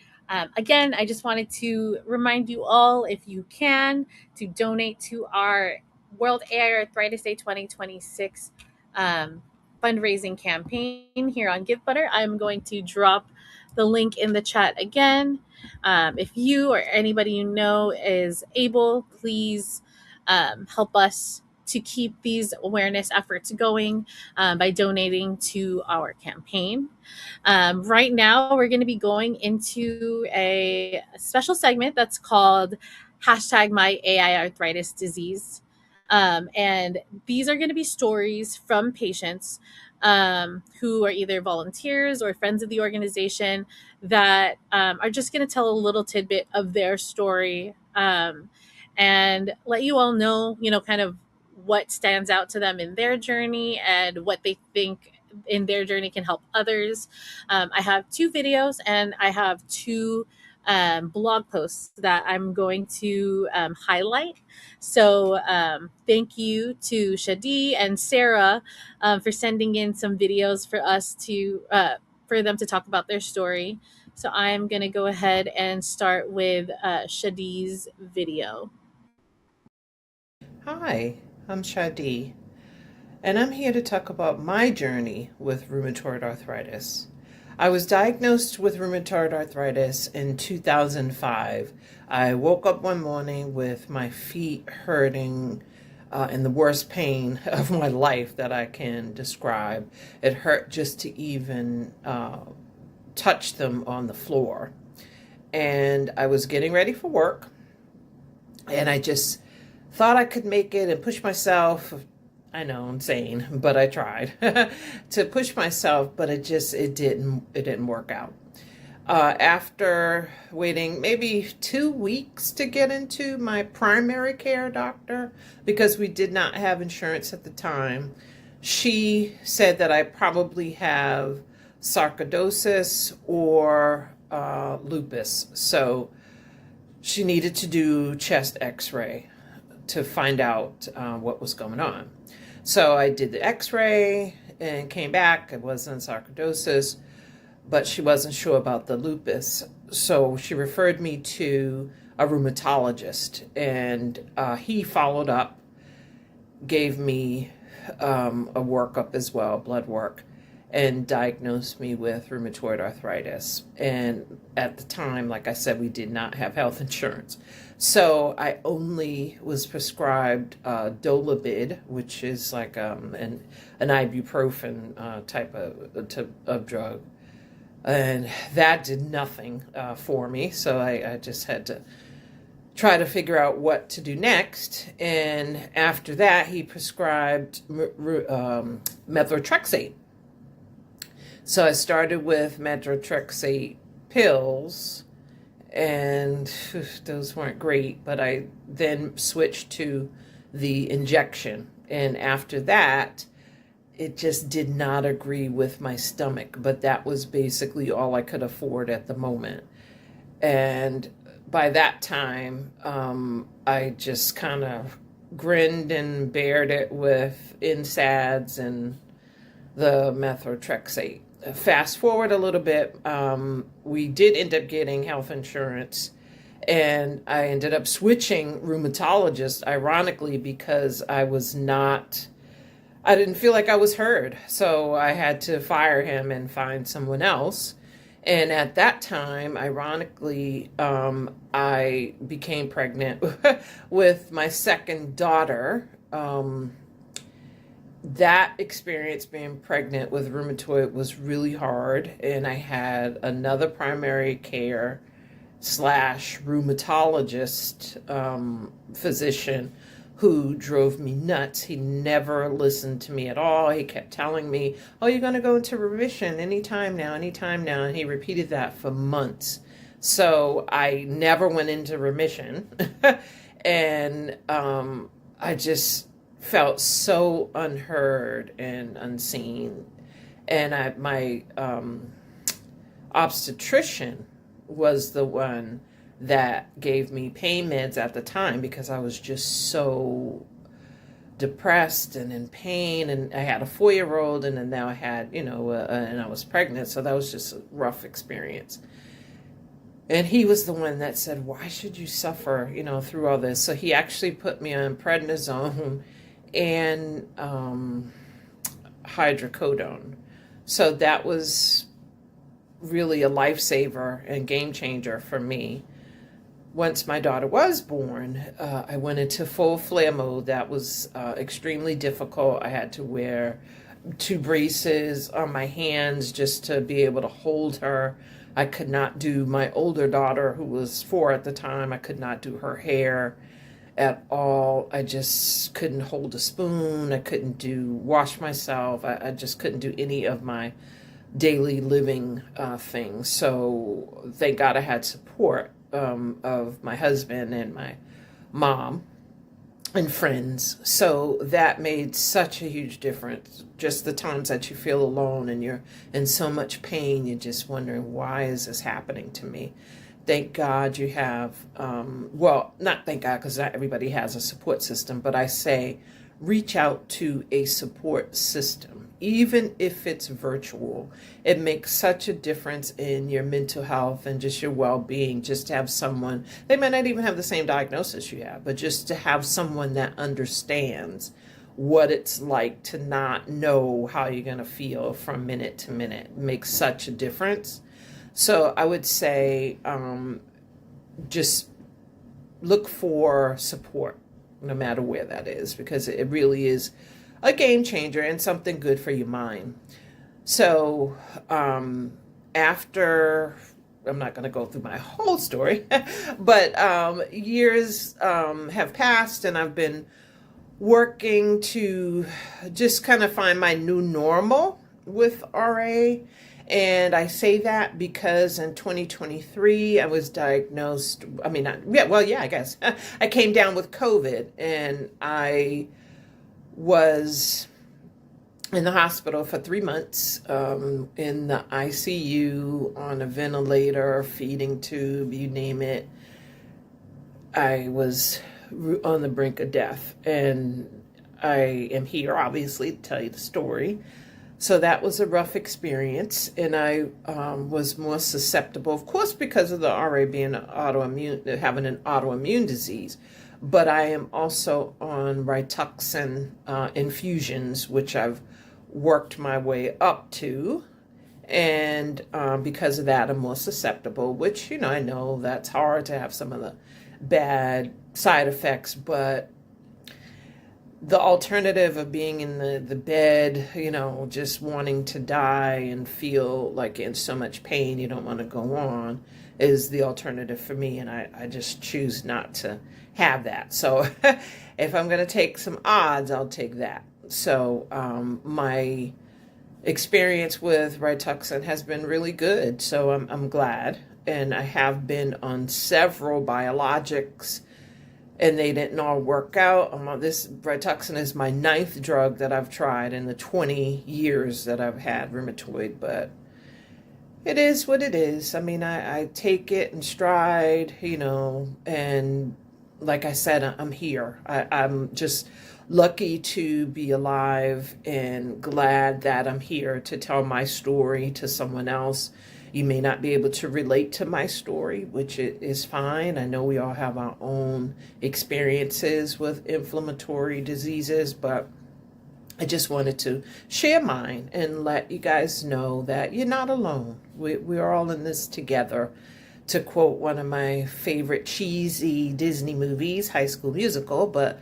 Again, I just wanted to remind you all, if you can, to donate to our World AI Arthritis Day 2026 fundraising campaign here on Give Butter. I'm going to drop the link in the chat again. If you or anybody you know is able, please help us to keep these awareness efforts going by donating to our campaign. Right now, we're going to be going into a special segment that's called hashtag my AI arthritis disease. And these are going to be stories from patients who are either volunteers or friends of the organization that are just going to tell a little tidbit of their story and let you all know, kind of what stands out to them in their journey and what they think in their journey can help others. I have 2 videos and I have 2 blog posts that I'm going to highlight. So thank you to Shadi and Sarah for sending in some videos for us to for them to talk about their story. So I'm going to go ahead and start with Shadi's video. Hi, I'm Shadi, and I'm here to talk about my journey with rheumatoid arthritis. I was diagnosed with rheumatoid arthritis in 2005. I woke up one morning with my feet hurting in the worst pain of my life that I can describe. It hurt just to even touch them on the floor. And I was getting ready for work, and I just thought I could make it and push myself. I know I'm insane, but I tried to push myself, but it didn't work out. After waiting maybe 2 weeks to get into my primary care doctor, because we did not have insurance at the time, she said that I probably have sarcoidosis or lupus. So she needed to do chest x-ray to find out what was going on. So I did the x-ray and came back. It wasn't sarcoidosis, but she wasn't sure about the lupus. So she referred me to a rheumatologist, and he followed up, gave me a workup as well, blood work. and diagnosed me with rheumatoid arthritis. And at the time, like I said, we did not have health insurance. So I only was prescribed Dolabid, which is like an ibuprofen type of drug. And that did nothing for me. So I just had to try to figure out what to do next. And after that, he prescribed methotrexate. So I started with methotrexate pills, and those weren't great, but I then switched to the injection. And after that, it just did not agree with my stomach, but that was basically all I could afford at the moment. And by that time, I just kind of grinned and bared it with NSAIDs and the methotrexate. Fast forward a little bit, we did end up getting health insurance, and I ended up switching rheumatologists, ironically, because I didn't feel like I was heard. So I had to fire him and find someone else. And at that time, ironically, I became pregnant with my second daughter. That experience being pregnant with rheumatoid was really hard. And I had another primary care / rheumatologist physician who drove me nuts. He never listened to me at all. He kept telling me, oh, you're going to go into remission anytime now. And he repeated that for months. So I never went into remission. And I just felt so unheard and unseen. And my obstetrician was the one that gave me pain meds at the time, because I was just so depressed and in pain. And I had a 4-year-old, and then now I had, and I was pregnant. So that was just a rough experience. And he was the one that said, why should you suffer, through all this? So he actually put me on prednisone and hydrocodone. So that was really a lifesaver and game changer for me. Once my daughter was born, I went into full flare mode. That was extremely difficult. I had to wear 2 braces on my hands just to be able to hold her. I could not do my older daughter, who was 4 at the time, I could not do her hair at all. I just couldn't hold a spoon. I couldn't wash myself. I just couldn't do any of my daily living things. So thank God I had support of my husband and my mom and friends. So that made such a huge difference. Just the times that you feel alone and you're in so much pain, you're just wondering, why is this happening to me? Thank God you have, not thank God, because not everybody has a support system, but I say reach out to a support system, even if it's virtual. It makes such a difference in your mental health and just your well-being, just to have someone, they might not even have the same diagnosis you have, but just to have someone that understands what it's like to not know how you're going to feel from minute to minute makes such a difference. So I would say just look for support, no matter where that is, because it really is a game changer and something good for your mind. So after, I'm not going to go through my whole story, but years have passed, and I've been working to just kind of find my new normal with RA. And I say that because in 2023, I was diagnosed, I guess. I came down with COVID, and I was in the hospital for 3 months, in the ICU, on a ventilator, feeding tube, you name it. I was on the brink of death, and I am here, obviously, to tell you the story. So that was a rough experience, and I was more susceptible, of course, because of the RA being having an autoimmune disease. But I am also on Rituxan infusions, which I've worked my way up to. And because of that, I'm more susceptible, which, I know that's hard to have some of the bad side effects, but the alternative of being in the bed, just wanting to die and feel like in so much pain you don't want to go on, is the alternative for me. And I just choose not to have that. So if I'm going to take some odds, I'll take that. So my experience with Rituxan has been really good. So I'm glad. And I have been on several biologics, and they didn't all work out. This Rituxan is my 9th drug that I've tried in the 20 years that I've had rheumatoid, but it is what it is. I mean, I take it in stride, and like I said, I'm here. I'm just lucky to be alive and glad that I'm here to tell my story to someone else. You may not be able to relate to my story, which is fine. I know we all have our own experiences with inflammatory diseases, but I just wanted to share mine and let you guys know that you're not alone. We're all in this together. To quote one of my favorite cheesy Disney movies, High School Musical, but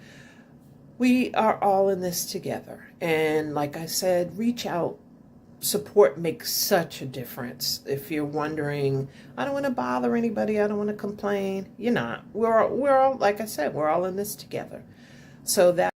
we are all in this together. And like I said, reach out. Support makes such a difference. If you're wondering, I don't want to bother anybody, I don't want to complain, you're not. We're all, like I said, we're all in this together. So that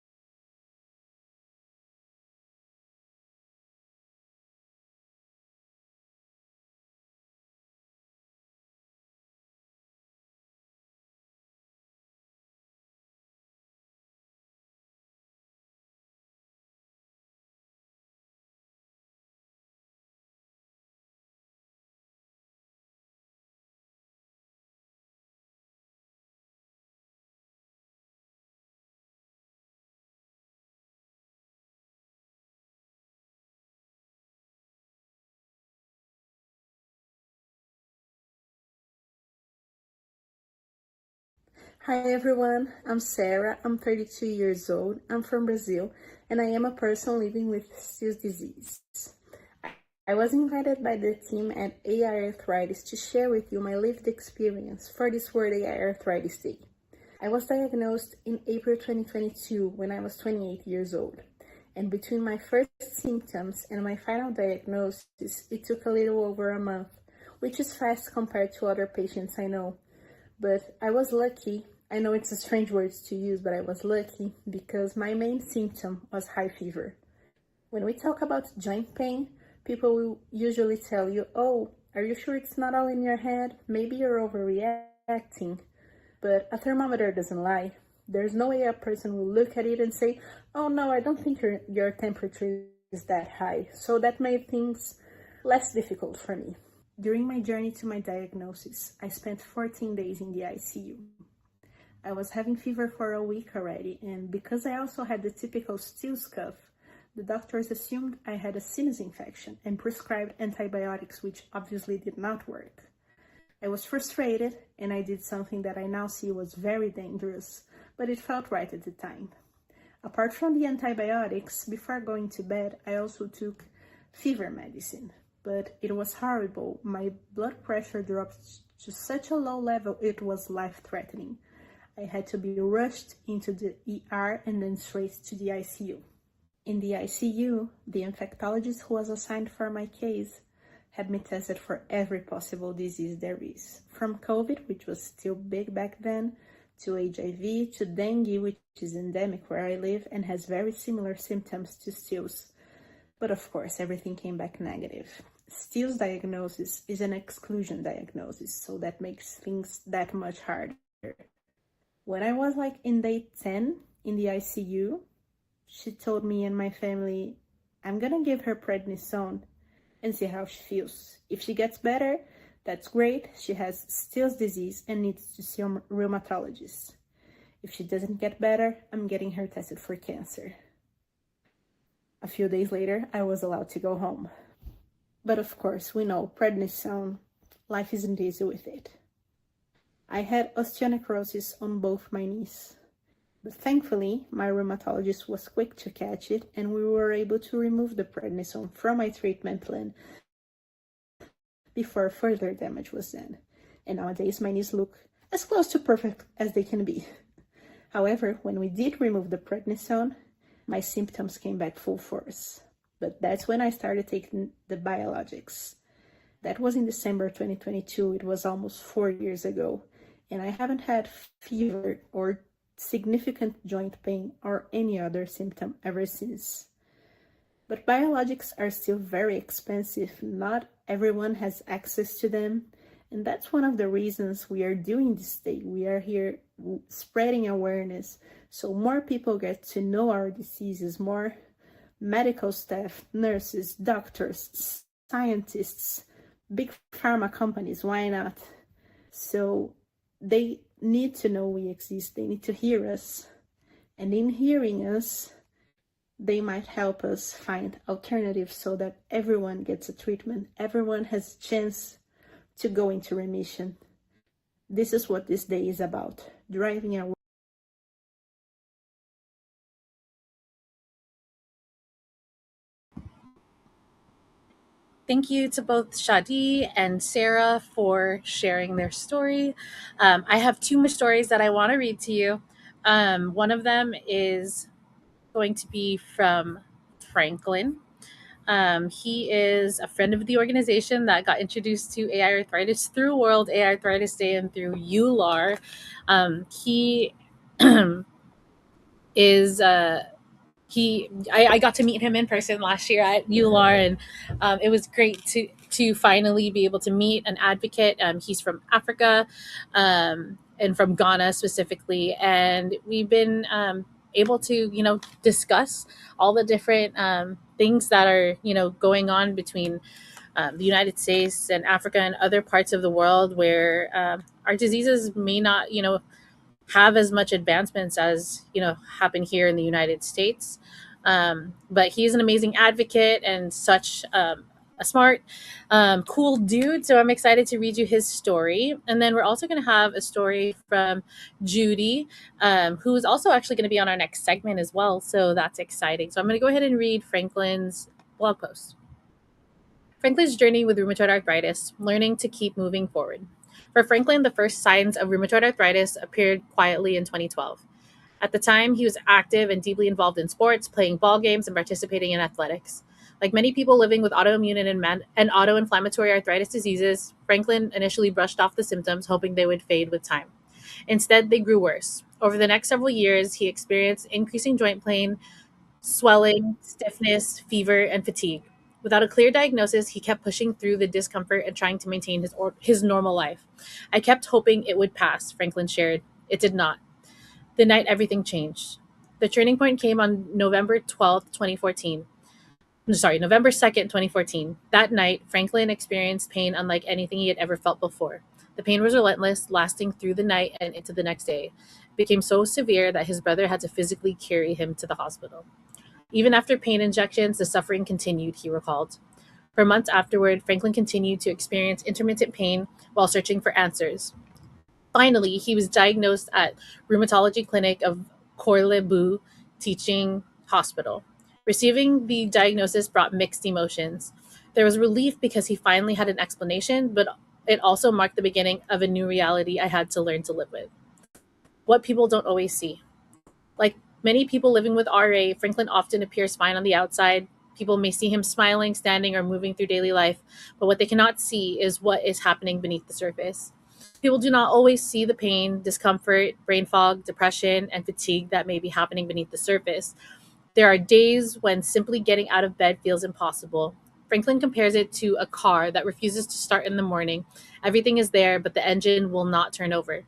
Hi everyone, I'm Sarah, I'm 32 years old, I'm from Brazil, and I am a person living with Still's disease. I was invited by the team at AiArthritis to share with you my lived experience for this World AiArthritis Day. I was diagnosed in April 2022 when I was 28 years old, and between my first symptoms and my final diagnosis, it took a little over a month, which is fast compared to other patients I know. But I was lucky. I know it's a strange word to use, but I was lucky because my main symptom was high fever. When we talk about joint pain, people will usually tell you, oh, are you sure it's not all in your head? Maybe you're overreacting. But a thermometer doesn't lie. There's no way a person will look at it and say, oh no, I don't think your temperature is that high. So that made things less difficult for me. During my journey to my diagnosis, I spent 14 days in the ICU. I was having fever for a week already, and because I also had the typical Still's cough, the doctors assumed I had a sinus infection and prescribed antibiotics, which obviously did not work. I was frustrated, and I did something that I now see was very dangerous, but it felt right at the time. Apart from the antibiotics, before going to bed, I also took fever medicine. But it was horrible. My blood pressure dropped to such a low level, it was life-threatening. I had to be rushed into the ER and then straight to the ICU. In the ICU, the infectologist who was assigned for my case had me tested for every possible disease there is, from COVID, which was still big back then, to HIV, to dengue, which is endemic where I live and has very similar symptoms to Still's. But of course, everything came back negative. Still's diagnosis is an exclusion diagnosis, so that makes things that much harder. When I was in day 10 in the ICU, she told me and my family, I'm gonna give her prednisone and see how she feels. If she gets better, that's great. She has Still's disease and needs to see a rheumatologist. If she doesn't get better, I'm getting her tested for cancer. A few days later, I was allowed to go home. But of course, we know prednisone, life isn't easy with it. I had osteonecrosis on both my knees. But thankfully, my rheumatologist was quick to catch it, and we were able to remove the prednisone from my treatment plan before further damage was done. And nowadays, my knees look as close to perfect as they can be. However, when we did remove the prednisone, my symptoms came back full force. But that's when I started taking the biologics. That was in December 2022. It was almost 4 years ago. And I haven't had fever or significant joint pain or any other symptom ever since. But biologics are still very expensive. Not everyone has access to them. And that's one of the reasons we are doing this day. We are here spreading awareness so more people get to know our diseases, more medical staff, nurses, doctors, scientists, big pharma companies, why not? So they need to know we exist. They need to hear us. And in hearing us, they might help us find alternatives so that everyone gets a treatment. Everyone has a chance to go into remission. This is what this day is about, driving our Thank you to both Shadi and Sarah for sharing their story. I have two more stories that I want to read to you. One of them is going to be from Franklin. He is a friend of the organization that got introduced to AI arthritis through World AI Arthritis Day and through EULAR. He is I got to meet him in person last year at EULAR, and it was great to finally be able to meet an advocate. He's from Africa, and from Ghana specifically, and we've been able to discuss all the different things that are going on between the United States and Africa and other parts of the world where our diseases may not have as much advancements as happen here in the United States. But he's an amazing advocate and such a smart, cool dude. So I'm excited to read you his story. And then we're also going to have a story from Judy, who is also actually going to be on our next segment as well. So that's exciting. So I'm going to go ahead and read Franklin's blog post. Franklin's journey with rheumatoid arthritis, learning to keep moving forward. For Franklin, the first signs of rheumatoid arthritis appeared quietly in 2012. At the time, he was active and deeply involved in sports, playing ball games and participating in athletics. Like many people living with autoimmune and autoinflammatory arthritis diseases, Franklin initially brushed off the symptoms, hoping they would fade with time. Instead, they grew worse. Over the next several years, he experienced increasing joint pain, swelling, stiffness, fever, and fatigue. Without a clear diagnosis, he kept pushing through the discomfort and trying to maintain his normal life. I kept hoping it would pass, Franklin shared. It did not. The night everything changed. The turning point came on November 12th, 2014. November 2nd, 2014. That night, Franklin experienced pain unlike anything he had ever felt before. The pain was relentless, lasting through the night and into the next day. It became so severe that his brother had to physically carry him to the hospital. Even after pain injections, the suffering continued, he recalled. For months afterward, Franklin continued to experience intermittent pain while searching for answers. Finally, he was diagnosed at rheumatology clinic of Corlebu Teaching Hospital. Receiving the diagnosis brought mixed emotions. There was relief because he finally had an explanation, but it also marked the beginning of a new reality I had to learn to live with. What people don't always see. Like many people living with RA, Franklin often appears fine on the outside. People may see him smiling, standing, or moving through daily life, but what they cannot see is what is happening beneath the surface. People do not always see the pain, discomfort, brain fog, depression, and fatigue that may be happening beneath the surface. There are days when simply getting out of bed feels impossible. Franklin compares it to a car that refuses to start in the morning. Everything is there, but the engine will not turn over.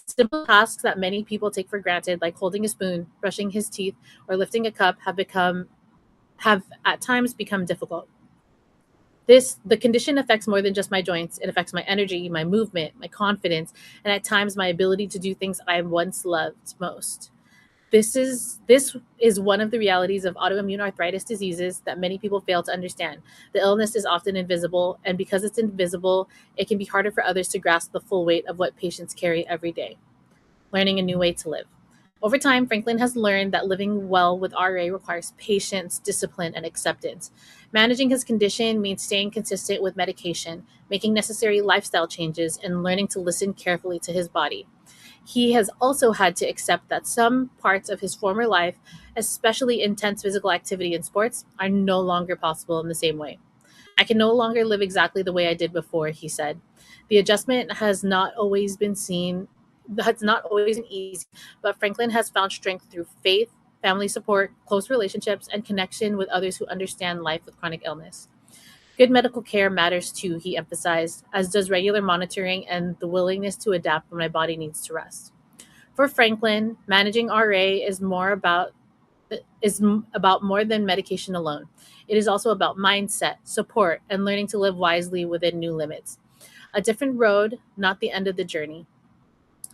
Simple tasks that many people take for granted, like holding a spoon, brushing his teeth, or lifting a cup, have at times become difficult. The condition affects more than just my joints. It affects my energy, my movement, my confidence, and at times my ability to do things I once loved most. This is one of the realities of autoimmune arthritis diseases that many people fail to understand. The illness is often invisible, and because it's invisible, it can be harder for others to grasp the full weight of what patients carry every day. Learning a new way to live. Over time, Franklin has learned that living well with RA requires patience, discipline, and acceptance. Managing his condition means staying consistent with medication, making necessary lifestyle changes, and learning to listen carefully to his body. He has also had to accept that some parts of his former life, especially intense physical activity and sports, are no longer possible in the same way. I can no longer live exactly the way I did before, he said. The adjustment has not always been easy, but Franklin has found strength through faith, family support, close relationships, and connection with others who understand life with chronic illness. Good medical care matters too, he emphasized, as does regular monitoring and the willingness to adapt when my body needs to rest. For Franklin, managing RA about more than medication alone. It is also about mindset, support, and learning to live wisely within new limits. A different road, not the end of the journey.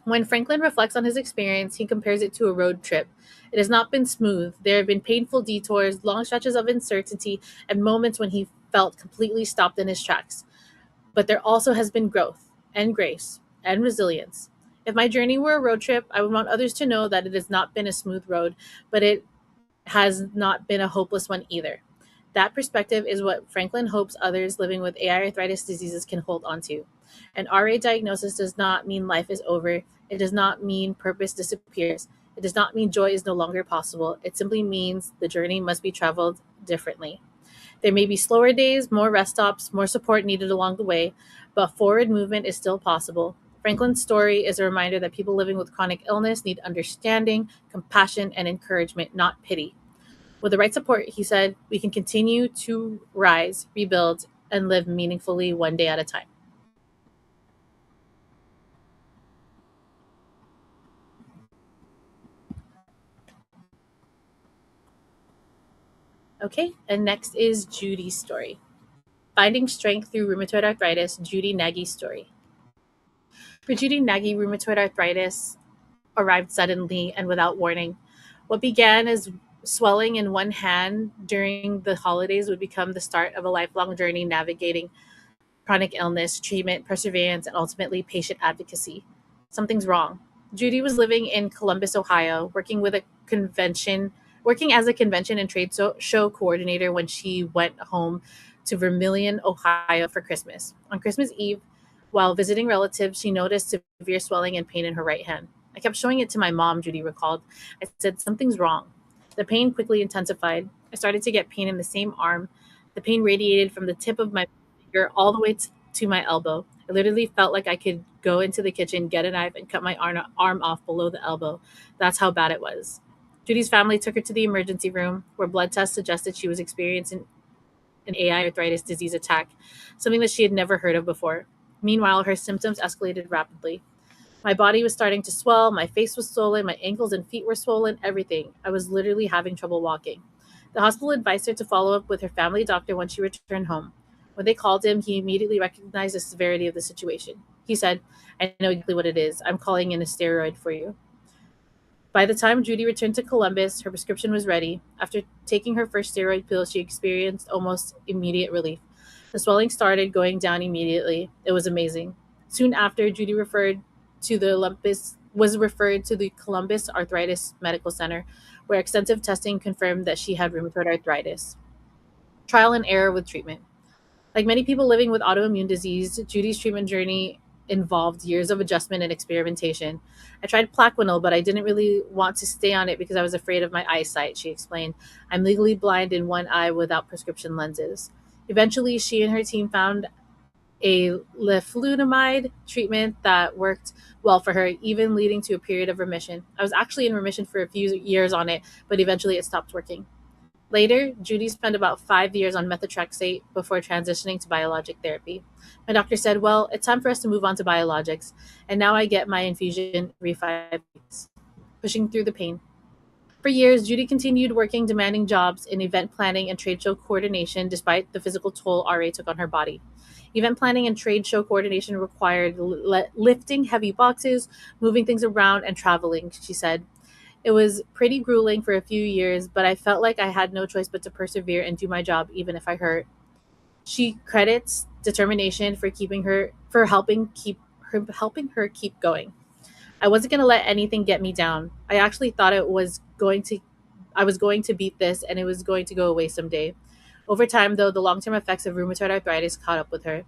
When Franklin reflects on his experience, he compares it to a road trip. It has not been smooth. There have been painful detours, long stretches of uncertainty, and moments when he felt completely stopped in his tracks. But there also has been growth and grace and resilience. If my journey were a road trip, I would want others to know that it has not been a smooth road, but it has not been a hopeless one either. That perspective is what Franklin hopes others living with AI arthritis diseases can hold on to. An RA diagnosis does not mean life is over. It does not mean purpose disappears. It does not mean joy is no longer possible. It simply means the journey must be traveled differently. There may be slower days, more rest stops, more support needed along the way, but forward movement is still possible. Franklin's story is a reminder that people living with chronic illness need understanding, compassion, and encouragement, not pity. With the right support, he said, we can continue to rise, rebuild, and live meaningfully one day at a time. Okay, and next is Judy's story. Finding strength through rheumatoid arthritis, Judy Nagy's story. For Judy Nagy, rheumatoid arthritis arrived suddenly and without warning. What began as swelling in one hand during the holidays would become the start of a lifelong journey navigating chronic illness, treatment, perseverance, and ultimately patient advocacy. Something's wrong. Judy was living in Columbus, Ohio, working as a convention and show coordinator when she went home to Vermilion, Ohio for Christmas. On Christmas Eve, while visiting relatives, she noticed severe swelling and pain in her right hand. I kept showing it to my mom, Judy recalled. I said, something's wrong. The pain quickly intensified. I started to get pain in the same arm. The pain radiated from the tip of my finger all the way to my elbow. I literally felt like I could go into the kitchen, get a knife, and cut my arm off below the elbow. That's how bad it was. Judy's family took her to the emergency room, where blood tests suggested she was experiencing an AI arthritis disease attack, something that she had never heard of before. Meanwhile, her symptoms escalated rapidly. My body was starting to swell, my face was swollen, my ankles and feet were swollen, everything. I was literally having trouble walking. The hospital advised her to follow up with her family doctor when she returned home. When they called him, he immediately recognized the severity of the situation. He said, I know exactly what it is. I'm calling in a steroid for you. By the time Judy returned to Columbus, her prescription was ready. After taking her first steroid pill, she experienced almost immediate relief. The swelling started going down immediately. It was amazing. Soon after, Judy was referred to the Columbus Arthritis Medical Center, where extensive testing confirmed that she had rheumatoid arthritis. Trial and error with treatment. Like many people living with autoimmune disease, Judy's treatment journey involved years of adjustment and experimentation. I tried Plaquenil, but I didn't really want to stay on it because I was afraid of my eyesight, she explained. I'm legally blind in one eye without prescription lenses. Eventually, she and her team found a leflunomide treatment that worked well for her, even leading to a period of remission. I was actually in remission for a few years on it, but eventually it stopped working. Later, Judy spent about 5 years on methotrexate before transitioning to biologic therapy. My doctor said, well, it's time for us to move on to biologics, and now I get my infusion every 5 weeks, pushing through the pain. For years, Judy continued working demanding jobs in event planning and trade show coordination despite the physical toll RA took on her body. Event planning and trade show coordination required lifting heavy boxes, moving things around, and traveling, she said. It was pretty grueling for a few years, but I felt like I had no choice but to persevere and do my job even if I hurt. She credits determination for helping her keep going. I wasn't going to let anything get me down. I actually thought I was going to beat this and it was going to go away someday. Over time, though, the long term effects of rheumatoid arthritis caught up with her.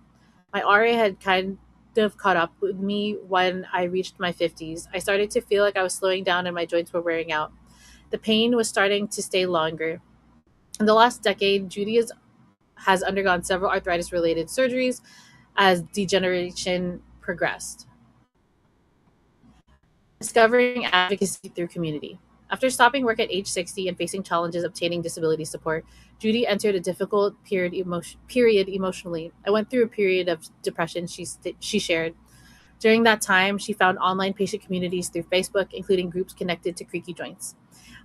My RA had kind of caught up with me when I reached my 50s. I started to feel like I was slowing down and my joints were wearing out. The pain was starting to stay longer. In the last decade, has undergone several arthritis related surgeries as degeneration progressed. Discovering advocacy through community. After stopping work at age 60 and facing challenges obtaining disability support, Judy entered a difficult period emotionally. I went through a period of depression, she shared. During that time, she found online patient communities through Facebook, including groups connected to creaky joints.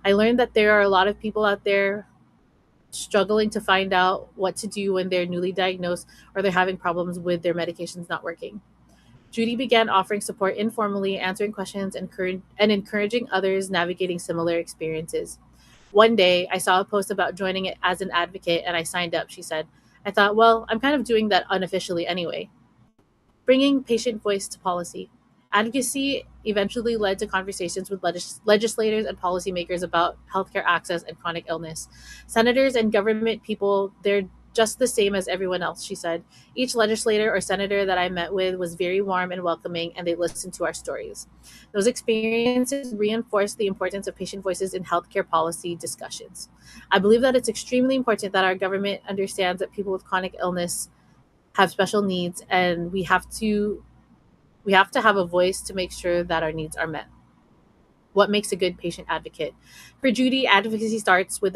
I learned that there are a lot of people out there struggling to find out what to do when they're newly diagnosed or they're having problems with their medications not working. Judy began offering support informally, answering questions and encouraging others navigating similar experiences. One day, I saw a post about joining it as an advocate and I signed up, she said. I thought, well, I'm kind of doing that unofficially anyway. Bringing patient voice to policy. Advocacy eventually led to conversations with legislators and policymakers about healthcare access and chronic illness. Senators and government people, they're just the same as everyone else, she said. Each legislator or senator that I met with was very warm and welcoming, and they listened to our stories. Those experiences reinforced the importance of patient voices in healthcare policy discussions. I believe that it's extremely important that our government understands that people with chronic illness have special needs, and we have to have a voice to make sure that our needs are met. What makes a good patient advocate? For Judy, advocacy starts with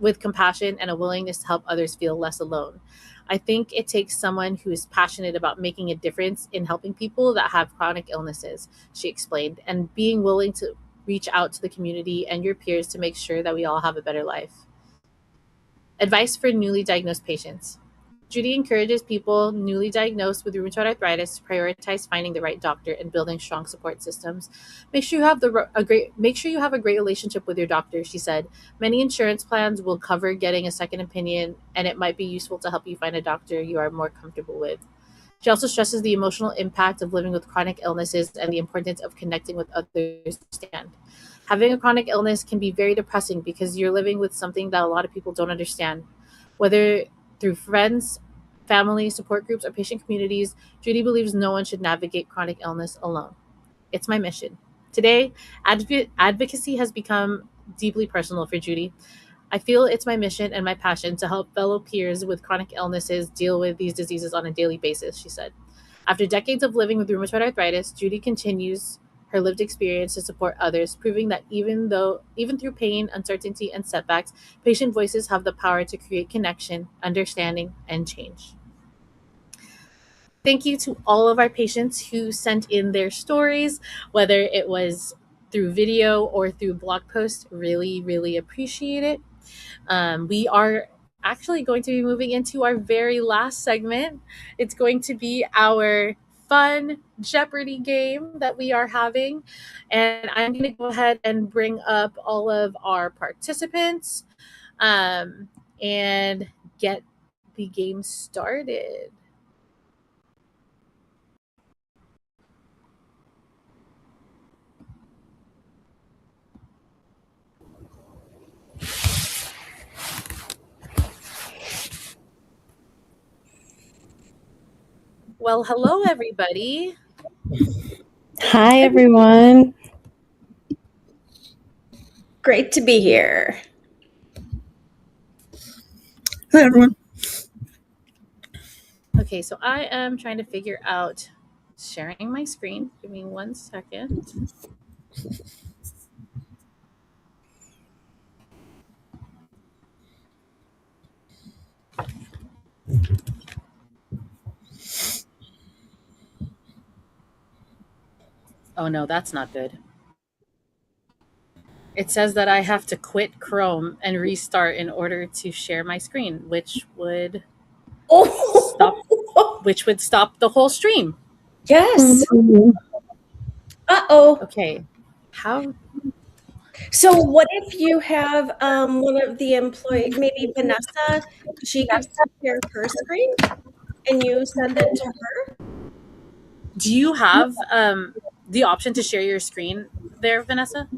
with compassion and a willingness to help others feel less alone. I think it takes someone who is passionate about making a difference in helping people that have chronic illnesses, she explained, and being willing to reach out to the community and your peers to make sure that we all have a better life. Advice for newly diagnosed patients. Judy encourages people newly diagnosed with rheumatoid arthritis to prioritize finding the right doctor and building strong support systems. Make sure you have a great relationship with your doctor, she said. Many insurance plans will cover getting a second opinion, and it might be useful to help you find a doctor you are more comfortable with. She also stresses the emotional impact of living with chronic illnesses and the importance of connecting with others to understand. Having a chronic illness can be very depressing because you're living with something that a lot of people don't understand. Whether through friends, family, support groups, or patient communities, Judy believes no one should navigate chronic illness alone. It's my mission. Today, advocacy has become deeply personal for Judy. I feel it's my mission and my passion to help fellow peers with chronic illnesses deal with these diseases on a daily basis, she said. After decades of living with rheumatoid arthritis, Judy continues her lived experience to support others, proving that even through pain, uncertainty, and setbacks, patient voices have the power to create connection, understanding, and change. Thank you to all of our patients who sent in their stories, whether it was through video or through blog post. Really, really appreciate it. We are actually going to be moving into our very last segment. It's going to be our fun Jeopardy game that we are having. And I'm going to go ahead and bring up all of our participants and get the game started. Well, hello, everybody. Hi, everyone. Great to be here. Hi, everyone. Okay, so I am trying to figure out sharing my screen. Give me 1 second. Oh no, that's not good. It says that I have to quit Chrome and restart in order to share my screen, which would stop the whole stream. Yes. Uh-oh. Okay. How? So what if you have one of the employees, maybe Vanessa, she gives share her screen and you send it to her? Do you have the option to share your screen there, Vanessa?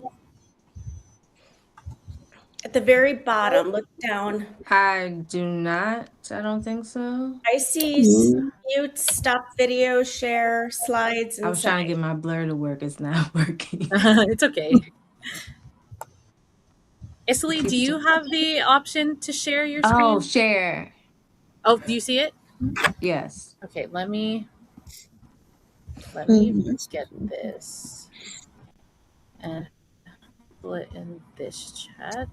At the very bottom, look down. I do not. I don't think so. I see mute, stop video, share, slides, and I was trying to send. get my blur to work. It's not working. It's okay. Isley, do you have the option to share your screen? Oh, share. Oh, do you see it? Yes. Okay, let me get this and pull it in this chat.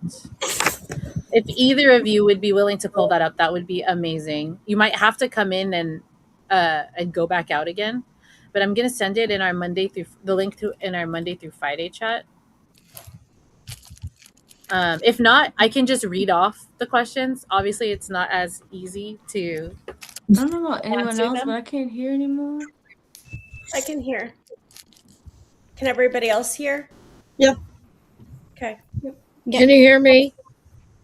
If either of you would be willing to pull that up, that would be amazing. You might have to come in and go back out again, but I'm gonna send it in our the link to in our Monday through Friday chat. If not, I can just read off the questions. Obviously, it's not as easy to. I don't know about anyone answer else, them. but I can't hear anymore. I can hear. Can everybody else hear? Yep. Okay. Can you hear me?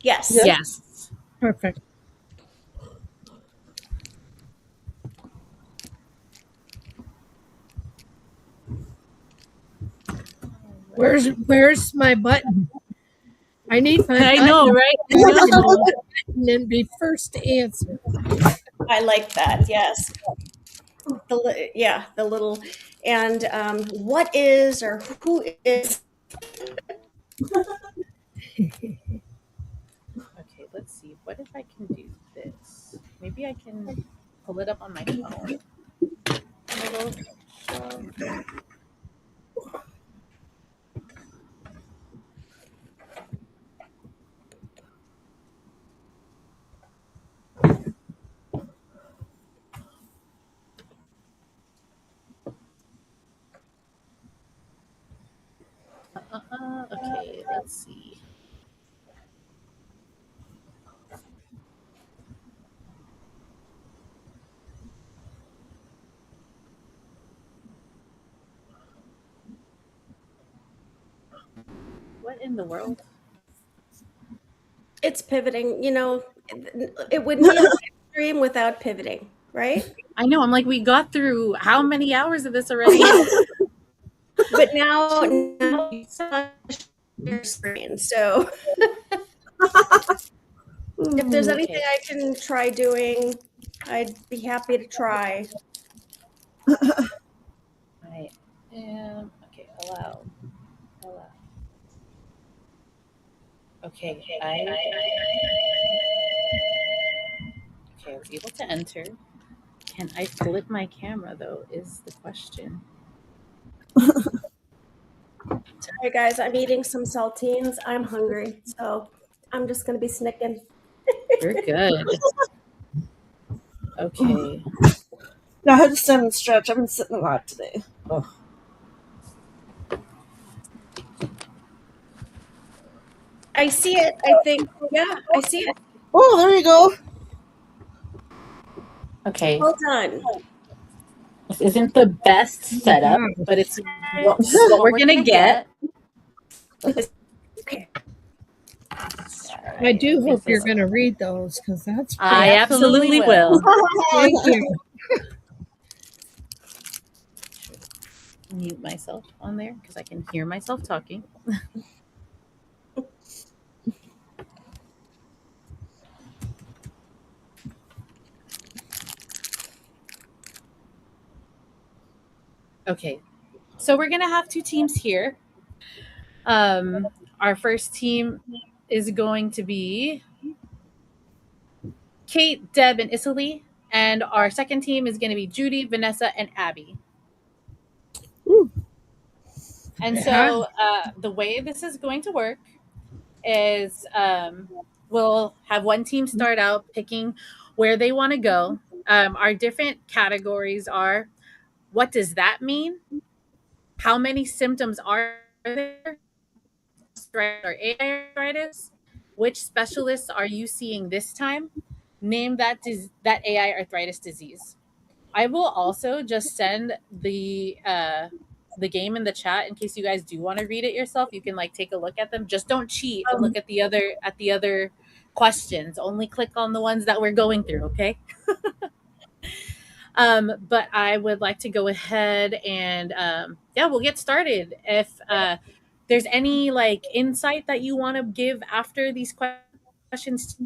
Yes. Yes. Perfect. Where's my button? I need my I button. know, right? And then be first to answer. I like that. Yes. The little, and what is or who is. Okay, let's see. What if I can do this? Maybe I can pull it up on my phone. Okay, let's see. What in the world? It's pivoting. You know, it wouldn't be a live stream without pivoting, right? I know. I'm like, we got through how many hours of this already? But now it's on your screen. So if there's anything I can try doing, I'd be happy to try. I am okay. Allow. Okay, I was able to enter. Can I flip my camera though? Is the question. Sorry, guys. I'm eating some saltines. I'm hungry, so I'm just gonna be snicking. You're good. Okay. No, I had to stand and stretch. I've been sitting a lot today. Oh. I see it. I think. Yeah, I see it. Oh, there you go. Okay. Well done. This isn't the best setup, but it's what we're gonna get. Okay. I do hope you're going to read those because that's. I absolutely will. Thank you. Mute myself on there because I can hear myself talking. Okay, so we're gonna have two teams here. Our first team is going to be Kate, Deb, and Isley, and our second team is going to be Judy, Vanessa, and Abby. Ooh. And so the way this is going to work is we'll have one team start out picking where they want to go. Our different categories are: what does that mean? How many symptoms are there? Or AiArthritis? Which specialists are you seeing this time? Name that AiArthritis disease. I will also just send the game in the chat in case you guys do want to read it yourself. You can like take a look at them. Just don't cheat and look at the other questions. Only click on the ones that we're going through, okay? But I would like to go ahead and yeah, we'll get started. If there's any like insight that you want to give after these questions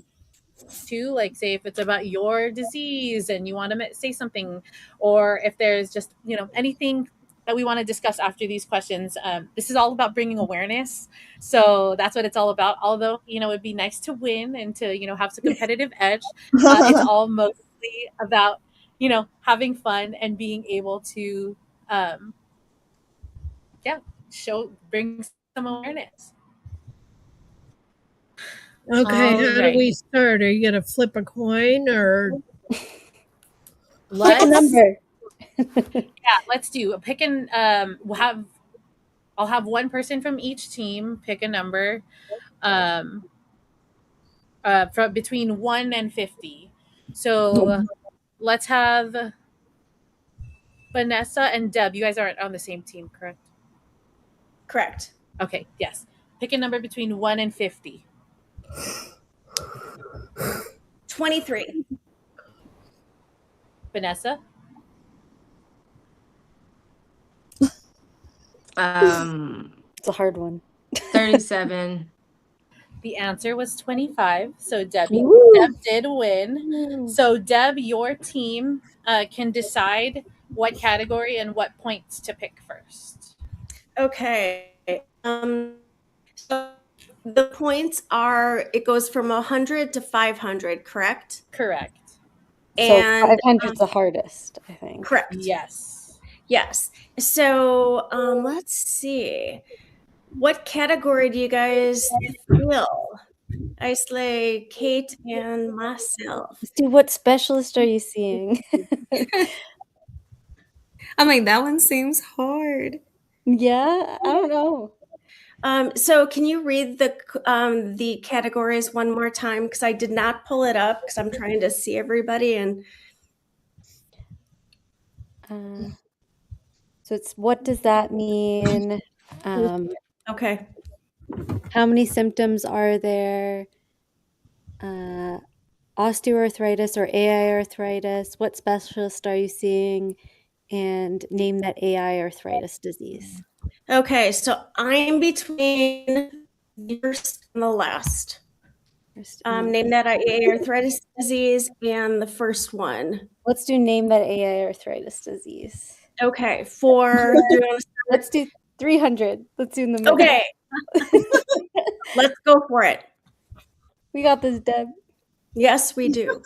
too, like say if it's about your disease and you want to say something, or if there's just anything that we want to discuss after these questions. This is all about bringing awareness, so that's what it's all about. Although it'd be nice to win and to have some competitive edge, it's all mostly about having fun and being able to yeah, bring some awareness. Okay, how do Alright. we start? Are you gonna flip a coin or Pick a Let's number. yeah, let's do a pick and I'll have one person from each team pick a number from between 1 and 50. So let's have Vanessa and Deb. You guys aren't on the same team, correct? Correct. Okay, yes. Pick a number between 1 and 50. 23. Vanessa? It's a hard one. 37. The answer was 25. So Deb Woo. did win. So Deb, your team can decide what category and what points to pick first. Okay. So the points are, it goes from 100 to 500, correct? Correct. And so 500's the hardest, I think. correct. Yes. Yes. So let's see. What category do you guys feel? Isley, Kate, and myself. Let's do what specialist are you seeing? I'm like, that one seems hard. Yeah, I don't know. So can you read the categories one more time? Because I did not pull it up because I'm trying to see everybody. And so it's, what does that mean? Okay. How many symptoms are there? Osteoarthritis or AiArthritis? What specialist are you seeing? And name that AiArthritis disease. Okay, so I'm between the first and the last. Name that AiArthritis disease and the first one. Let's do name that AiArthritis disease. Okay, let's do 300. Let's do in the middle. Okay. Let's go for it. We got this, Deb. Yes, we do.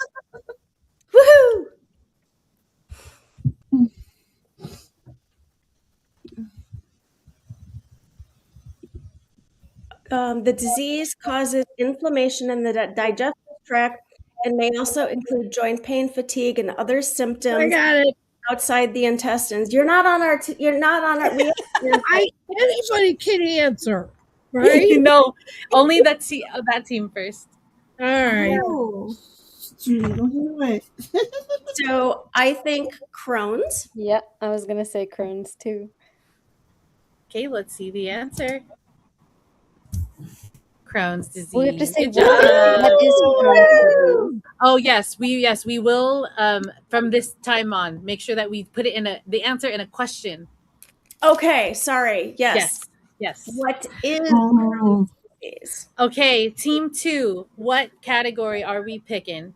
Woohoo! The disease causes inflammation in the digestive tract and may also include joint pain, fatigue, and other symptoms. I got it. Outside the intestines. You're not on our. Anybody can answer, right? No, only that team first. All right. Oh. So I think Crohn's. Yep, I was gonna say Crohn's too. Okay, let's see the answer. Crohn's disease. We have to say Good job. what is Crohn's disease? Oh yes, we will from this time on make sure that we put it in the answer in a question. Okay, sorry. Yes. What is Crohn's disease? Okay, team 2, what category are we picking?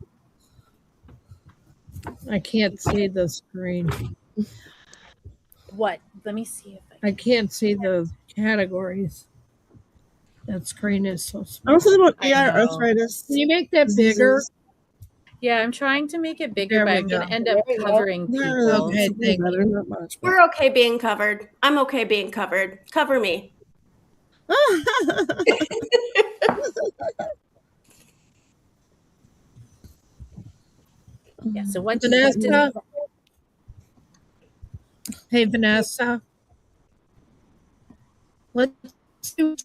I can't see the screen. What? Let me see if I can't see the categories. That screen is so small. I was thinking about AiArthritis. Can you make that bigger? Yeah, I'm trying to make it bigger, There but we I'm going go. to end up covering people. Okay, thank you. Not much. We're okay being covered. I'm okay being covered. Cover me. Yeah, so what Vanessa? Hey, Vanessa.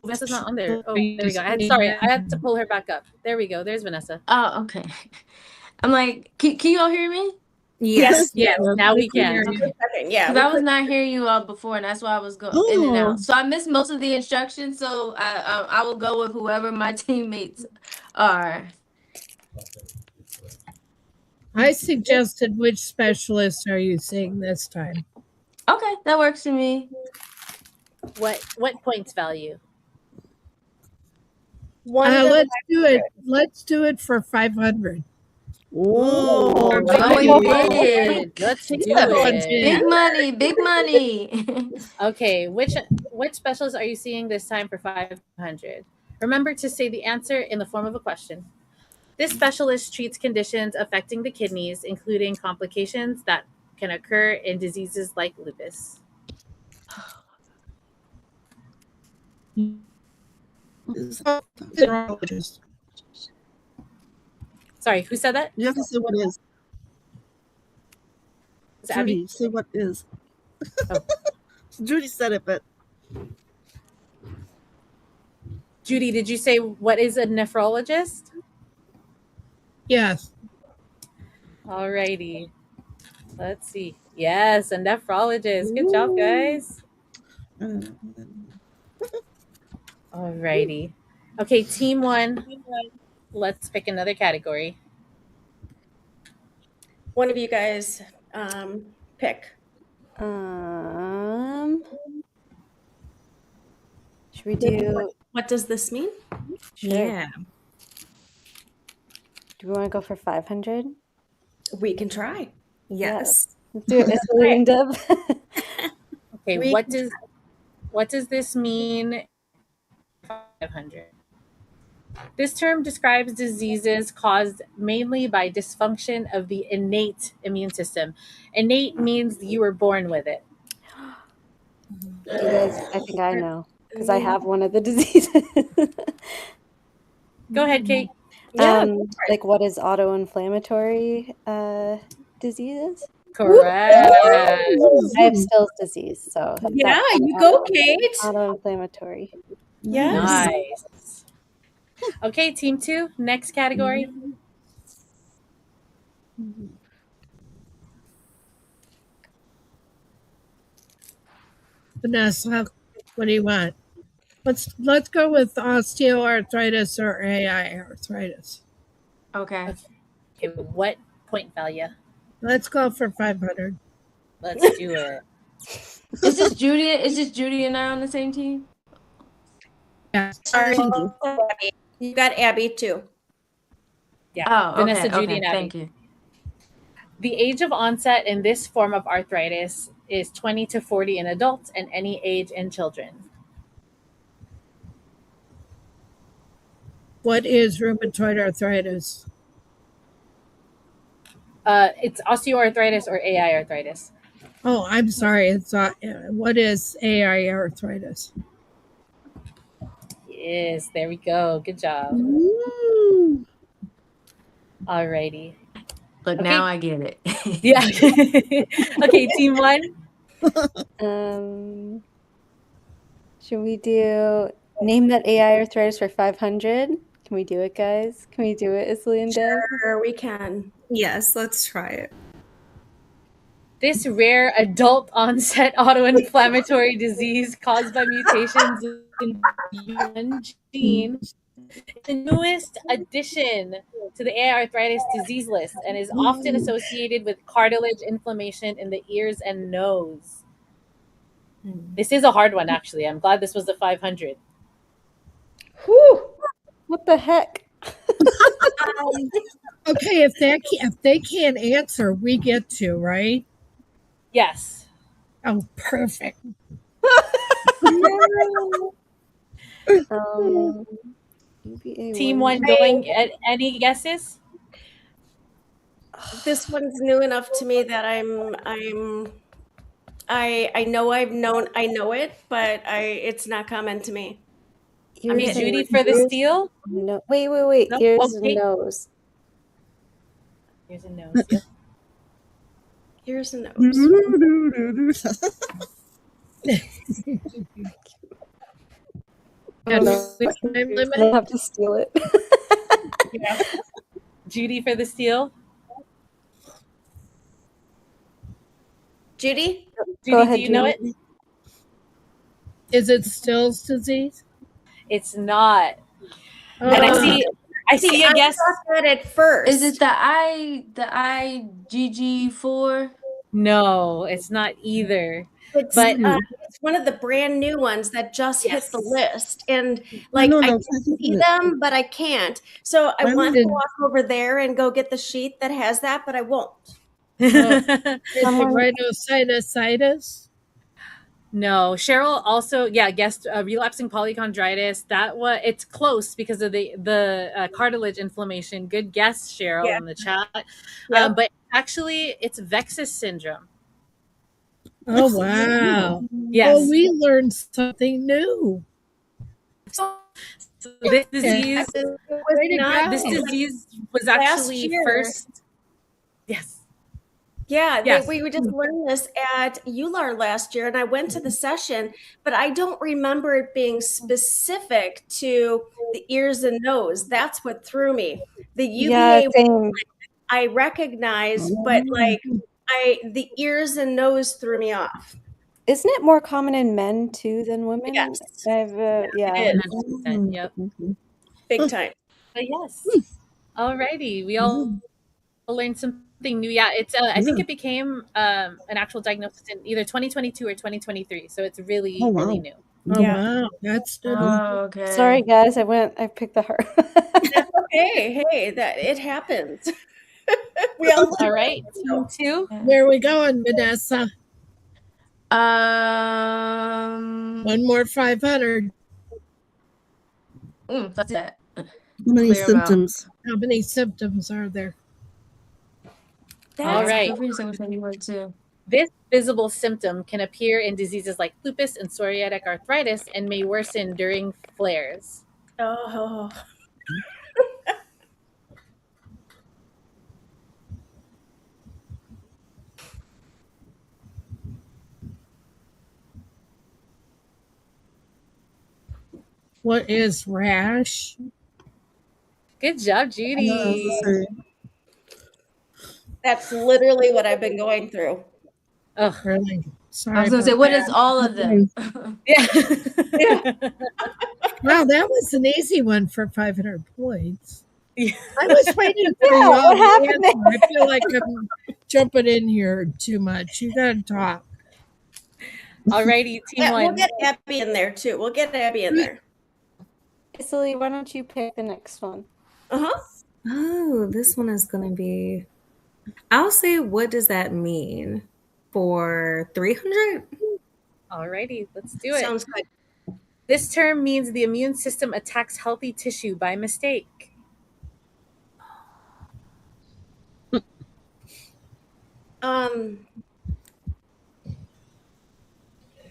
Vanessa's not on there. Oh, there we go. I had to pull her back up. There we go. There's Vanessa. Oh, okay. I'm like, can you all hear me? Yes. Now we can. Yeah. Because I was not hearing you all before, and that's why I was going in and out. So I missed most of the instructions. So I will go with whoever my teammates are. I suggested which specialist are you seeing this time? Okay, that works for me. What points value? Let's do it. Let's do it for 500. Ooh, Going going big. Let's do Big it. money, big money. Okay, which specialist are you seeing this time for 500? Remember to say the answer in the form of a question. This specialist treats conditions affecting the kidneys, including complications that can occur in diseases like lupus. Sorry, who said that? You have to say what is. Judy, say what is. Oh. Judy said it, but. Judy, did you say what is a nephrologist? Yes. Alrighty. Let's see. Yes, a nephrologist. Good job, guys. Alrighty. Okay, team 1. Let's pick another category. One of you guys pick. Should we do? What does this mean? Sure. Yeah. Do we want to go for 500? We can try. Yes. Let's do it, Miss William Deb. Okay, what does this mean? 500. This term describes diseases caused mainly by dysfunction of the innate immune system. Innate means you were born with it. You guys, I think I know because I have one of the diseases. Go ahead, Kate. Like what is autoinflammatory diseases? Correct. I have Still's disease, so yeah, you go, Kate. Autoinflammatory. Yes. Nice. Okay, team 2, next category. Vanessa, what do you want? Let's go with osteoarthritis or AI arthritis. Okay. Okay, what point value? Let's go for 500. Let's do it. Is this Judy? Is this Judy and I on the same team? Yeah. You got Abby too. Yeah. Oh, Vanessa, okay, Judy, and Abby. thank you. The age of onset in this form of arthritis is 20 to 40 in adults and any age in children. What is rheumatoid arthritis? It's osteoarthritis or AI arthritis. Oh, I'm sorry. It's what is AI arthritis? Yes, there we go. Good job. Ooh. Alrighty. Look, Okay. now I get it. Yeah. Okay, team 1. Should we do name that AI arthritis for 500? Can we do it, guys? Can we do it, Isley and Deb? Sure, we can. Yes, let's try it. This rare adult onset autoinflammatory disease caused by mutations in one gene is the newest addition to the AI arthritis disease list and is often associated with cartilage inflammation in the ears and nose. This is a hard one, actually. I'm glad this was the 500. Whew! What the heck? Okay, if they can't answer, we get to, right? Yes. Oh, perfect. Team 1 going at any guesses? This one's new enough to me that I know I know it, but it's not common to me. Okay, Judy for the steal? No, wait. No? Ears and nose. Ears and nose. Yep. Ears and nose. I have to steal it. Yeah. Judy for the steal. Judy? Go ahead, do you know it? Is it Still's disease? It's not. And I see I see a I guess. thought that at first. Is it the IgG4? No, it's not either. It's, But it's one of the brand new ones that just hit the list. And No, no, I no, can see them, but I can't. So I Mine want to did- walk over there and go get the sheet that has that, but I won't. Is it Someone- rhinosinusitis? no, Cheryl also, guessed relapsing polychondritis. It's close because of the cartilage inflammation. Good guess, Cheryl, Yeah. in the chat. Yep. But actually, it's Vexus syndrome. Oh, wow. Yes. Well, we learned something new. So this disease, Way to go. this disease was Last actually year. first. Yes. Yeah, Yes. we just learned this at ULAR last year, and I went to the session, but I don't remember it being specific to the ears and nose. That's what threw me. The UVA same. I recognized, but the ears and nose threw me off. Isn't it more common in men too than women? Yes. Yeah. It is. 100%, yep. Big time. But yes. Alrighty, we all learned something new. Yeah, it's I think it became an actual diagnosis in either 2022 or 2023, so it's really really new. Oh, Yeah. wow. That's good. Oh, okay. Sorry, guys. I picked the heart. That's okay. Hey, that it happens. We all All right, team 2. Where are we going, Vanessa? One more 500. That's it. How many Clear 'em out. symptoms? How many symptoms are there? All right. Feel free to say which one you want to. This visible symptom can appear in diseases like lupus and psoriatic arthritis and may worsen during flares. Oh. What is rash? Good job, Judy. That's literally what I've been going through. Oh, really? Sorry. I was going to say, about what that. is all of them? yeah. Wow, that was an easy one for 500 points. Yeah. I was waiting for Yeah, you. what happened answer. I feel like I'm jumping in here too much. You got to talk. Alrighty, team We'll 1. get Abby in there too. We'll get Abby in there. Cicely, why don't you pick the next one? Oh, this one is going to be, I'll say, what does that mean for 300? Alrighty, let's do it. Sounds good. This term means the immune system attacks healthy tissue by mistake.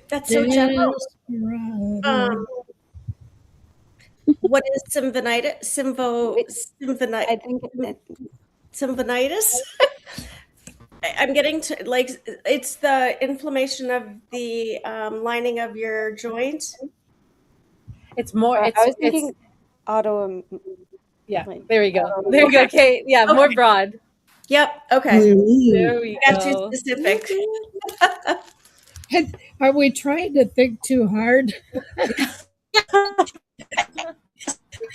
That's so general. What is symphonitis? Symphonitis? I'm getting to it's the inflammation of the lining of your joint. It's more. I was thinking autoimmune. Yeah, there we go. There we go, Kate. Yeah, more broad. Yep. Okay. There we Got go. too specific. Are we trying to think too hard? Yes.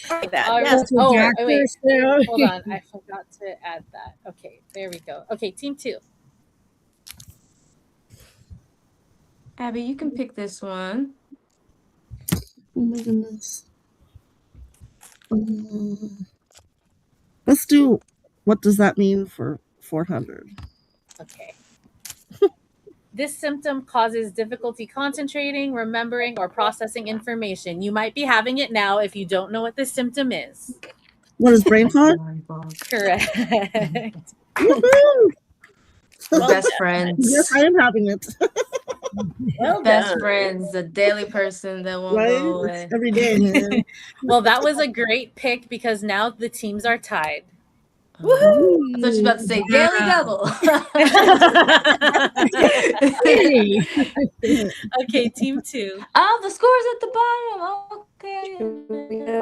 Oh, wait. Doctors now? Hold on. I forgot to add that. Okay, there we go. Okay, team 2. Abby, you can pick this one. Oh my goodness. Let's do, what does that mean for 400? Okay. This symptom causes difficulty concentrating, remembering, or processing information. You might be having it now if you don't know what this symptom is. What is brain fog? Correct. Woohoo! Best friends. Yes, I am having it. Well Best done. friends, the daily person that won't Right? go away. Every day, man. Well, that was a great pick because now the teams are tied. Woohoo! I thought you were about to say daily double. Okay, team 2. Oh, the score's at the bottom. Okay.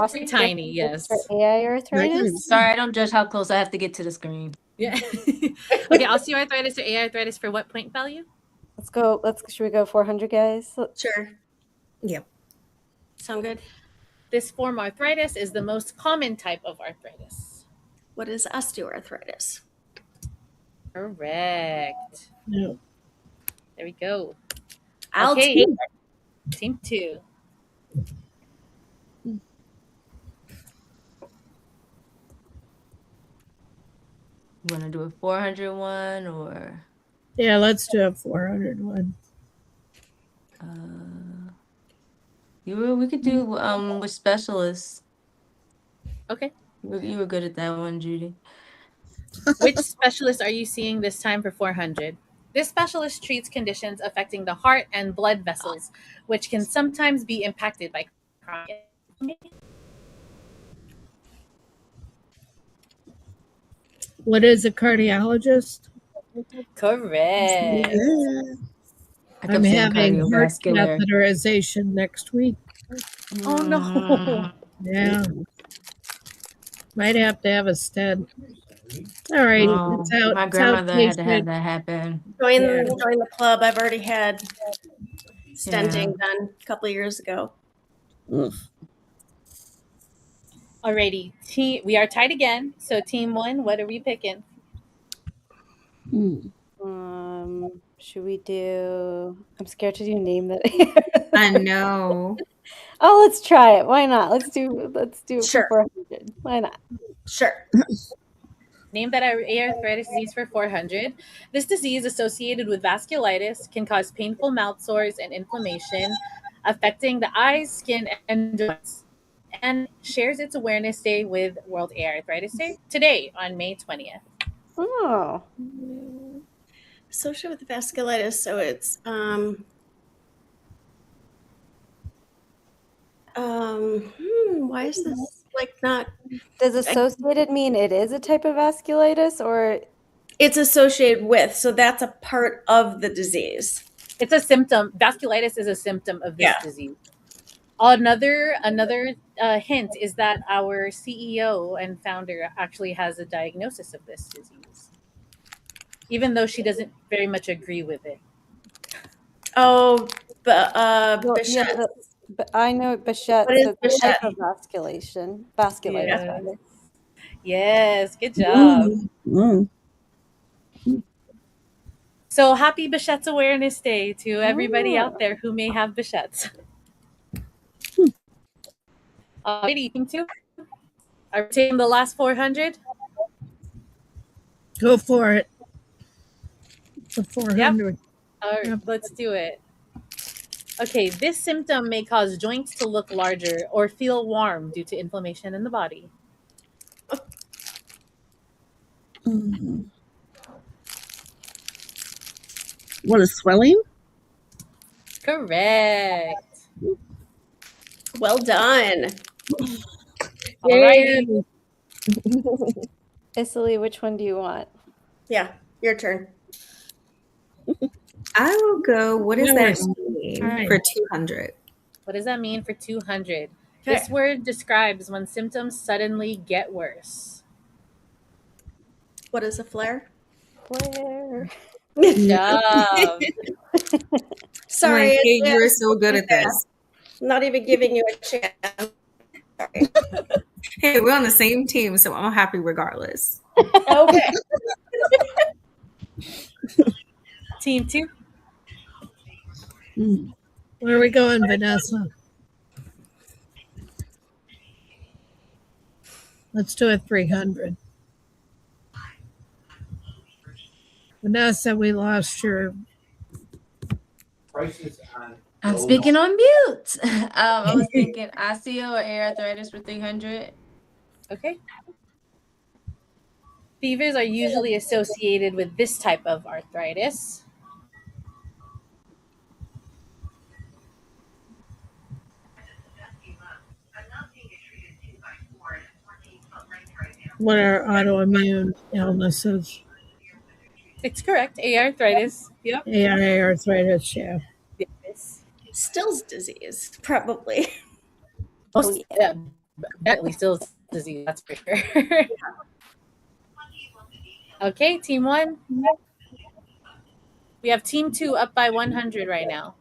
Very tiny, yes. AiArthritis? Sorry, I don't judge how close I have to get to the screen. Yeah. Okay, osteoarthritis or AiArthritis for what point value? Let's go. Should we go 400, guys? Sure. Yep. Sound good? this form arthritis is the most common type of arthritis? What is osteoarthritis? Correct. No. There we go. I'll Okay, take team 2. You want to do a 400 one or? Yeah, let's do a 400 one. We could do with specialists. Okay. You were good at that one, Judy. Which specialist are you seeing this time for 400? This specialist treats conditions affecting the heart and blood vessels, which can sometimes be impacted by chronic inflammation. What is a cardiologist? Correct. Yeah. I kept I'm saying having heart cardiovascular. catheterization next week. Oh no. Yeah. Might have to have a stent. All right. Oh, It's out. my It's grandmother had to have outpatient. that happen. join Yeah. the club. I've already had stenting Yeah. done a couple of years ago. Alrighty. We are tied again. So team 1, what are we picking? Should we do? I'm scared to do name that. I know. Oh, let's try it. Why not? Let's do it Sure. for 400. Why not? Sure. Name that AiArthritis disease for 400. This disease associated with vasculitis can cause painful mouth sores and inflammation affecting the eyes, skin, and joints, and shares its awareness day with World AiArthritis Day today on May 20th. Oh. Associated with vasculitis, so it's why is this like not? Does associated mean it is a type of vasculitis, or It's associated with, so that's a part of the disease. It's a symptom. Vasculitis is a symptom of this Yeah. disease. Another hint is that our CEO and founder actually has a diagnosis of this disease, even though she doesn't very much agree with it. Oh, but Well, yeah, Bichette. but I know Bichette. What is So it's a type Bichette? of vasculitis. Yes. rather. Yes, good job. Mm. So happy Bichette's Awareness Day to everybody out Oh. there who may have Bichette's. Alrighty, team 2. Are we taking the last 400? Go for it. The 400. All right, Yep. let's do it. Okay, this symptom may cause joints to look larger or feel warm due to inflammation in the body. Mhm. What is swelling? Correct. Well done. Alrighty. Isali, which one do you want? Yeah, your turn. I will go. What does that Yours. mean Fine. for 200? What does that mean for 200? Okay. This word describes when symptoms suddenly get worse. What is a flare? Flare. Good job. Sorry, Like, hey, it's- you're so good at this. I'm not even giving you a chance. Sorry. Hey, we're on the same team, so I'm happy regardless. Okay. Team 2. Where are we going, Vanessa? Let's do a 300. Vanessa, we lost your. I'm speaking on mute. I was thinking osteo or AiArthritis for 300. Okay. Fevers are usually associated with this type of arthritis. What are autoimmune illnesses? It's correct. AiArthritis. Yep. AiArthritis, yeah. Yes. Still's disease, probably. Most, definitely still disease, that's for sure. Okay, team 1. We have team 2 up by 100 right now.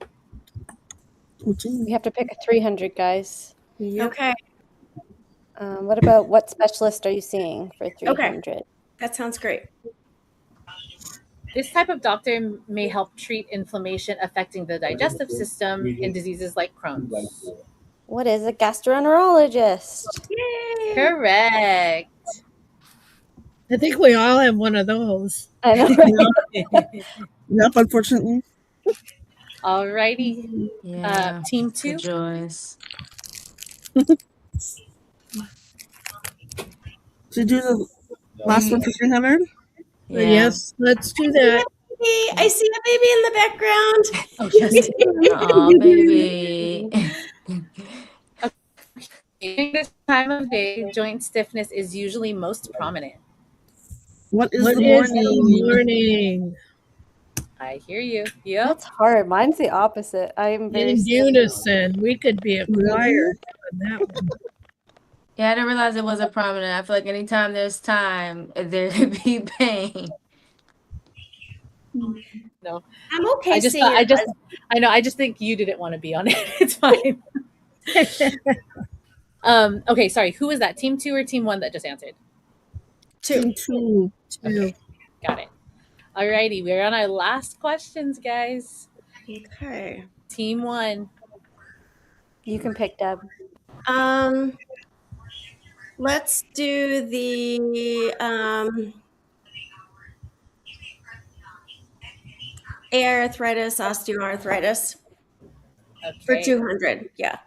We have to pick a 300, guys. Yep. Okay. What about what specialist are you seeing for 300? Okay. That sounds great. This type of doctor may help treat inflammation affecting the digestive system in diseases like Crohn's. What is a gastroenterologist? Yay! Correct. I think we all have one of those. I know. Yep, unfortunately. Alrighty. Yeah. Team The 2. joys. Should we do the last one for 300? Yeah. Yes, let's do that. I see a baby in the background. Oh, yes. Oh, baby. During this time of day, joint stiffness is usually most prominent. What is What the is morning? the morning? I hear you. Yep. That's hard. Mine's the opposite. I'm very In stiff. unison. We could be a choir on that one. Yeah, I didn't realize it wasn't prominent. I feel like anytime there's time, there could be pain. No. I'm okay. I just think you didn't want to be on it. It's fine. Okay, sorry. Who was that? Team 2 or team 1 that just answered? Two. Okay, got it. Alrighty, we're on our last questions, guys. Okay. Team 1. You can pick, Deb. Let's do the AiArthritis, osteoarthritis for 200. Yeah.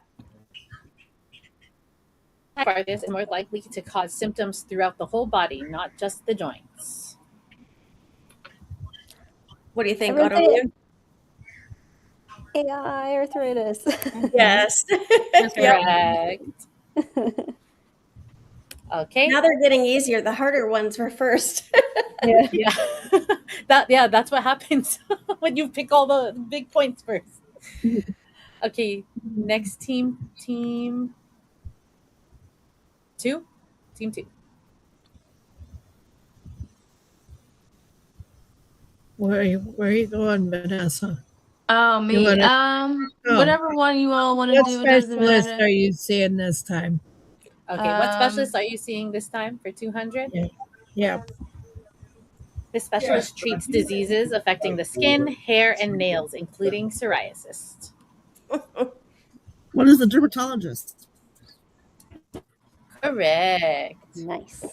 Arthritis is more likely to cause symptoms throughout the whole body, not just the joints. What do you think, Everything- autoimmune? AiArthritis. Yes. Correct. Okay. Now they're getting easier. The harder ones were first. Yeah. That's what happens when you pick all the big points first. Okay, next team 2. Team 2. Where are you going, Vanessa? Oh, me. Whatever one you all want to What do, it doesn't specialist matter. are you seeing this time? Okay, what specialist are you seeing this time for 200? Yeah. This specialist treats diseases affecting the skin, hair, and nails, including psoriasis. What is the dermatologist? Correct. Nice.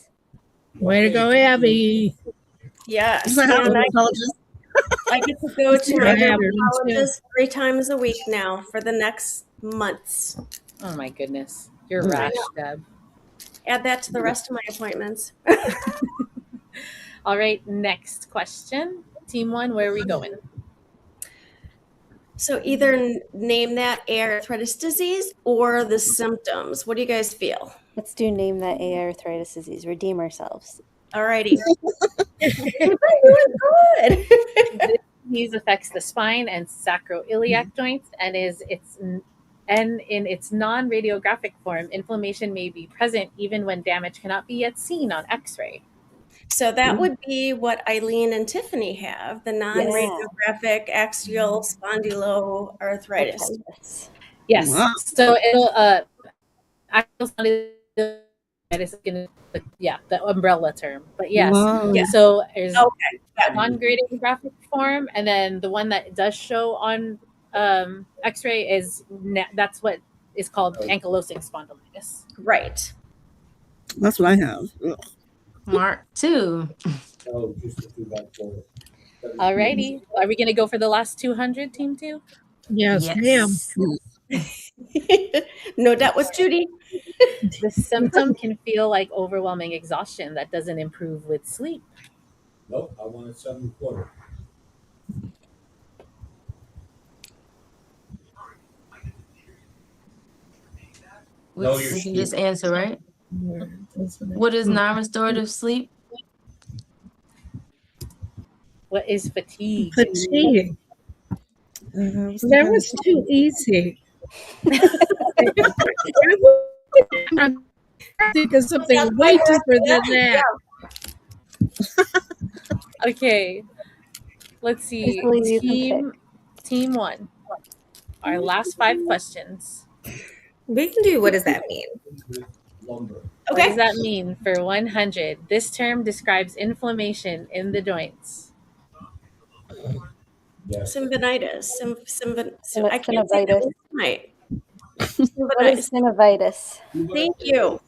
Way to go, Abby. Yes. I have a And dermatologist. I get to go to my I have one, dermatologist 3 times a week now for the next months. Oh my goodness. You're rash, Deb. Add that to the rest of my appointments. All right, next question. Team 1, where are we going? So either name that AiArthritis disease or the symptoms. What do you guys feel? Let's do name that AiArthritis disease. Redeem ourselves. Alrighty. You're doing good. This disease affects the spine and sacroiliac joints and in its non-radiographic form, inflammation may be present even when damage cannot be yet seen on X-ray. So that would be what Eileen and Tiffany have, the non-radiographic axial spondyloarthritis. Yes. Wow. So it'll axial spondyloarthritis is gonna, the umbrella term. But yes. Wow. Yeah. So there's Okay. non-radiographic form, and then the one that does show on X-ray is that's what is called ankylosing spondylitis. Right. That's what I have. Ugh. Mark 2. Alrighty. Are we gonna go for the last 200, team 2? Yes, ma'am. No doubt with Judy. The symptom can feel like overwhelming exhaustion that doesn't improve with sleep. Nope, I wanted 7.25. No, We can just answer, right? What is non-restorative sleep? What is fatigue? Fatigue. That was too easy. I think of something way deeper than that. Okay. Let's see. Team 1. Our last 5 questions. We can do, what does that mean? Okay. What does that mean for 100? This term describes inflammation in the joints. Symbonitis. I can't say that Synovitis. word right. What is synovitis? Thank you.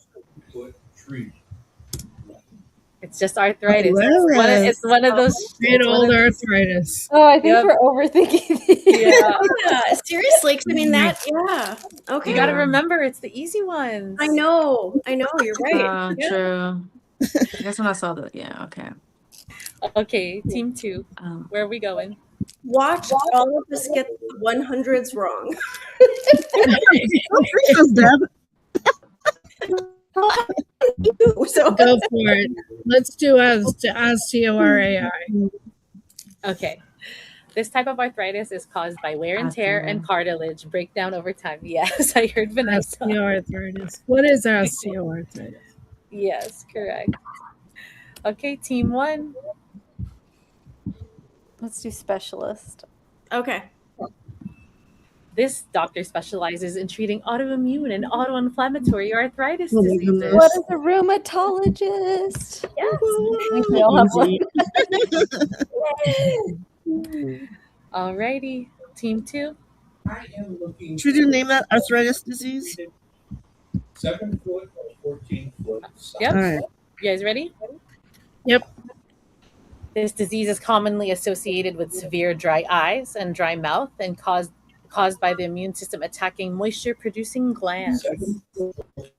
It's just arthritis. Hilarious. It's one of those. Great old arthritis. Oh, I think we're overthinking these. Yeah. Seriously, 'cause I mean that. Yeah. Okay. You got to remember, it's the easy ones. I know. You're right. Yeah. True. That's when I saw the. Yeah. Okay. Okay, team 2. Where are we going? Watch all of us get the 100s wrong. So go for it. Let's do osteoarthritis. Okay. This type of arthritis is caused by wear and tear and cartilage breakdown over time. Yes, I heard Vanessa. Osteoarthritis. What is osteoarthritis? Yes, correct. Okay, team 1. Let's do specialist. Okay. This doctor specializes in treating autoimmune and autoinflammatory arthritis diseases. What is a rheumatologist? Yes. We all have one. Alrighty, team 2. Should you name that arthritis disease? 7 foot or 14 foot. Yep. All right. You guys ready? Yep. This disease is commonly associated with severe dry eyes and dry mouth and caused by the immune system attacking moisture-producing glands.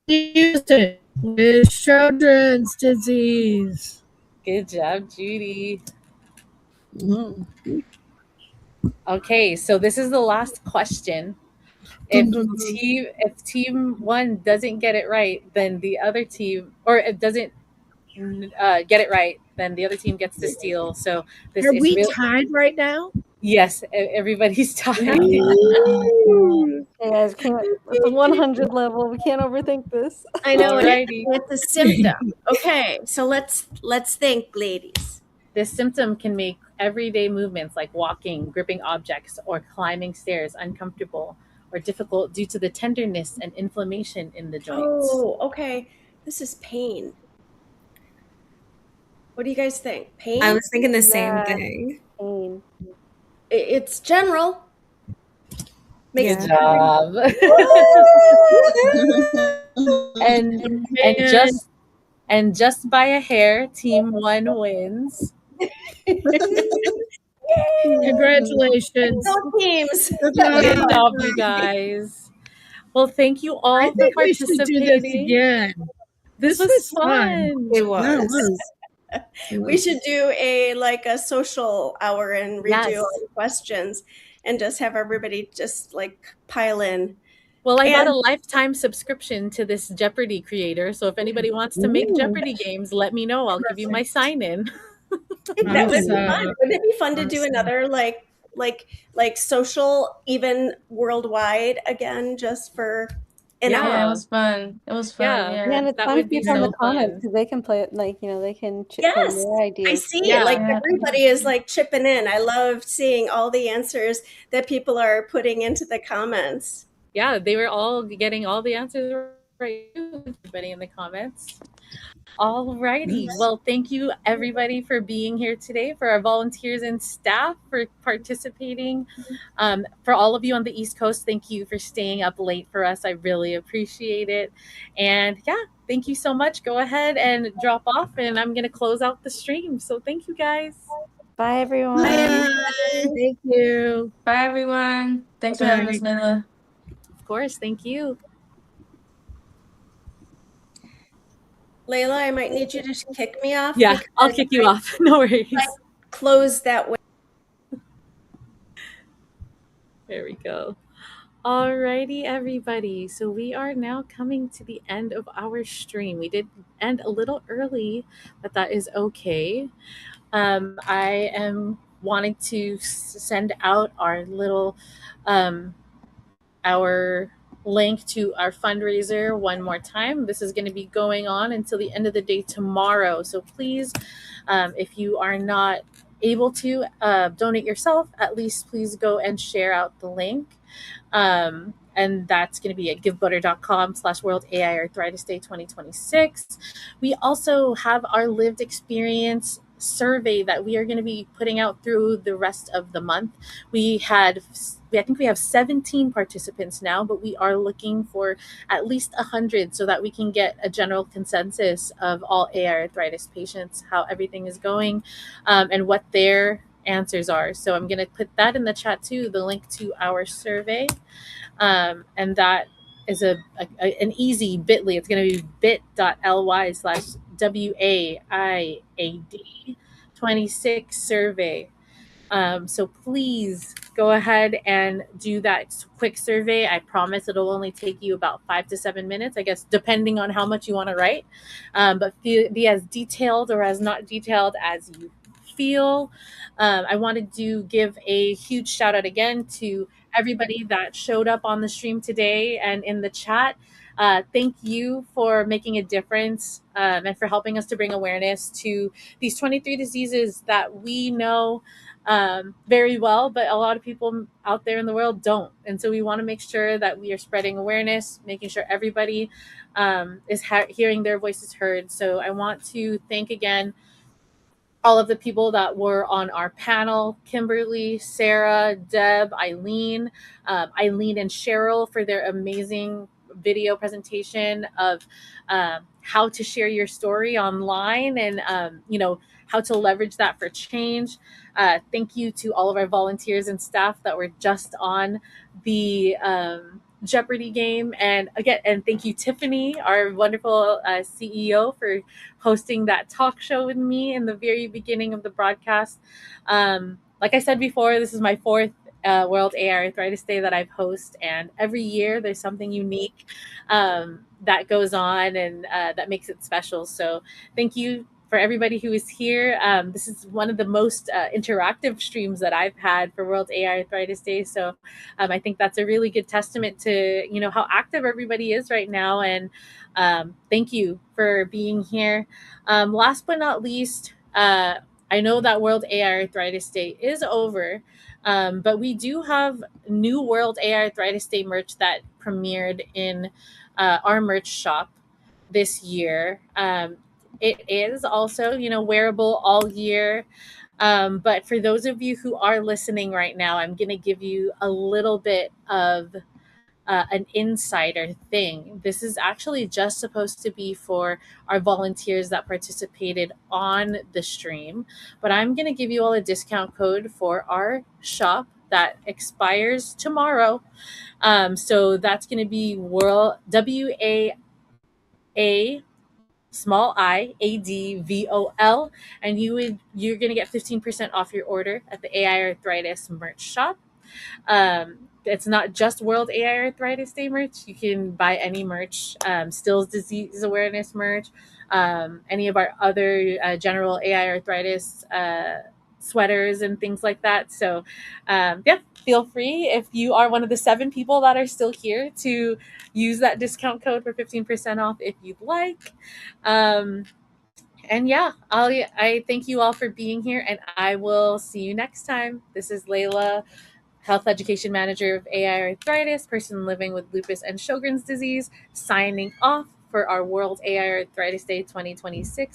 Used it with Sjogren's disease. Good job, Judy. Okay, so this is the last question. If team 1 doesn't get it right, then the other team, or it doesn't get it right, then the other team gets to steal. So this Are is we tied right now? Yes, everybody's tied. Hey guys, it's a 100 level. We can't overthink this. I know. Alrighty. It's a symptom. Okay, so let's think, ladies. This symptom can make everyday movements like walking, gripping objects, or climbing stairs uncomfortable or difficult due to the tenderness and inflammation in the joints. Oh, okay. This is pain. What do you guys think? Pain? I was thinking the same thing. Pain. It's general. Good job. and just by a hair, team 1 wins. Congratulations. Go teams. Good job, you guys. Well, thank you all for participating. We should do this again. This was fun. It was. We should do a social hour and redo all the questions and just have everybody just pile in. Well, I got a lifetime subscription to this Jeopardy creator. So if anybody wants to make Jeopardy games, let me know. I'll give you my sign-in. That would be fun. Wouldn't it be fun to do another like social, even worldwide again, just for an hour? Yeah, it was fun. It was fun. Yeah, and it's fun to be from the comments because they can play it, they can chip in their ideas. I see it. Everybody is chipping in. I love seeing all the answers that people are putting into the comments. Yeah, they were all getting all the answers right. Everybody in the comments. All righty. Well, thank you everybody for being here today, for our volunteers and staff for participating. For all of you on the East Coast, thank you for staying up late for us. I really appreciate it. And yeah, thank you so much. Go ahead and drop off and I'm going to close out the stream. So thank you guys. Bye, everyone. Bye, everyone. Thank you. Bye, everyone. Thanks for having us, Layla. Of course. Thank you. Layla, I might need you to kick me off. Yeah, I'll kick you off. No worries. Close that way. There we go. Alrighty, everybody. So we are now coming to the end of our stream. We did end a little early, but that is okay. I am wanting to send out our little our link to our fundraiser one more time. This is going to be going on until the end of the day tomorrow. So please, if you are not able to donate yourself, at least please go and share out the link. And that's going to be at givebutter.com/World AI Arthritis Day 2026. We also have our lived experience survey that we are going to be putting out through the rest of the month. I think we have 17 participants now, but we are looking for at least 100 so that we can get a general consensus of all AI arthritis patients, how everything is going, and what their answers are. So I'm going to put that in the chat too, the link to our survey. And that is an easy bit.ly. It's going to be bit.ly/WAIAD26 survey. So please go ahead and do that quick survey. I promise it'll only take you about 5 to 7 minutes, I guess, depending on how much you want to write. But be as detailed or as not detailed as you feel. I wanted to give a huge shout out again to everybody that showed up on the stream today and in the chat. Thank you for making a difference and for helping us to bring awareness to these 23 diseases that we know very well, but a lot of people out there in the world don't. And so we want to make sure that we are spreading awareness, making sure everybody is hearing their voices heard. So I want to thank again all of the people that were on our panel: Kimberly, Sarah, Deb, Eileen, Eileen and Cheryl for their amazing video presentation of how to share your story online and, how to leverage that for change. Thank you to all of our volunteers and staff that were just on the Jeopardy game. And again, and thank you, Tiffany, our wonderful CEO, for hosting that talk show with me in the very beginning of the broadcast. Like I said before, this is my fourth World AI Arthritis Day that I've hosted, and every year there's something unique that goes on and that makes it special. So thank you for everybody who is here. This is one of the most interactive streams that I've had for World AI Arthritis Day. So I think that's a really good testament to, how active everybody is right now. And thank you for being here. Last but not least, I know that World AI Arthritis Day is over, but we do have new World AI Arthritis Day merch that premiered in our merch shop this year. It is also, wearable all year. But for those of you who are listening right now, I'm going to give you a little bit of an insider thing. This is actually just supposed to be for our volunteers that participated on the stream, but I'm going to give you all a discount code for our shop that expires tomorrow. So that's going to be World WAA small IADVOL, and you're going to get 15% off your order at the AI Arthritis merch shop. It's not just World AI Arthritis Day merch. You can buy any merch, Still's disease awareness merch, any of our other general AI arthritis sweaters and things like that. So feel free, if you are one of the 7 people that are still here, to use that discount code for 15% off if you'd like. And I thank you all for being here, and I will see you next time. This is Layla, Health Education Manager of AI Arthritis, person living with lupus and Sjogren's disease, signing off for our World AI Arthritis Day 2026.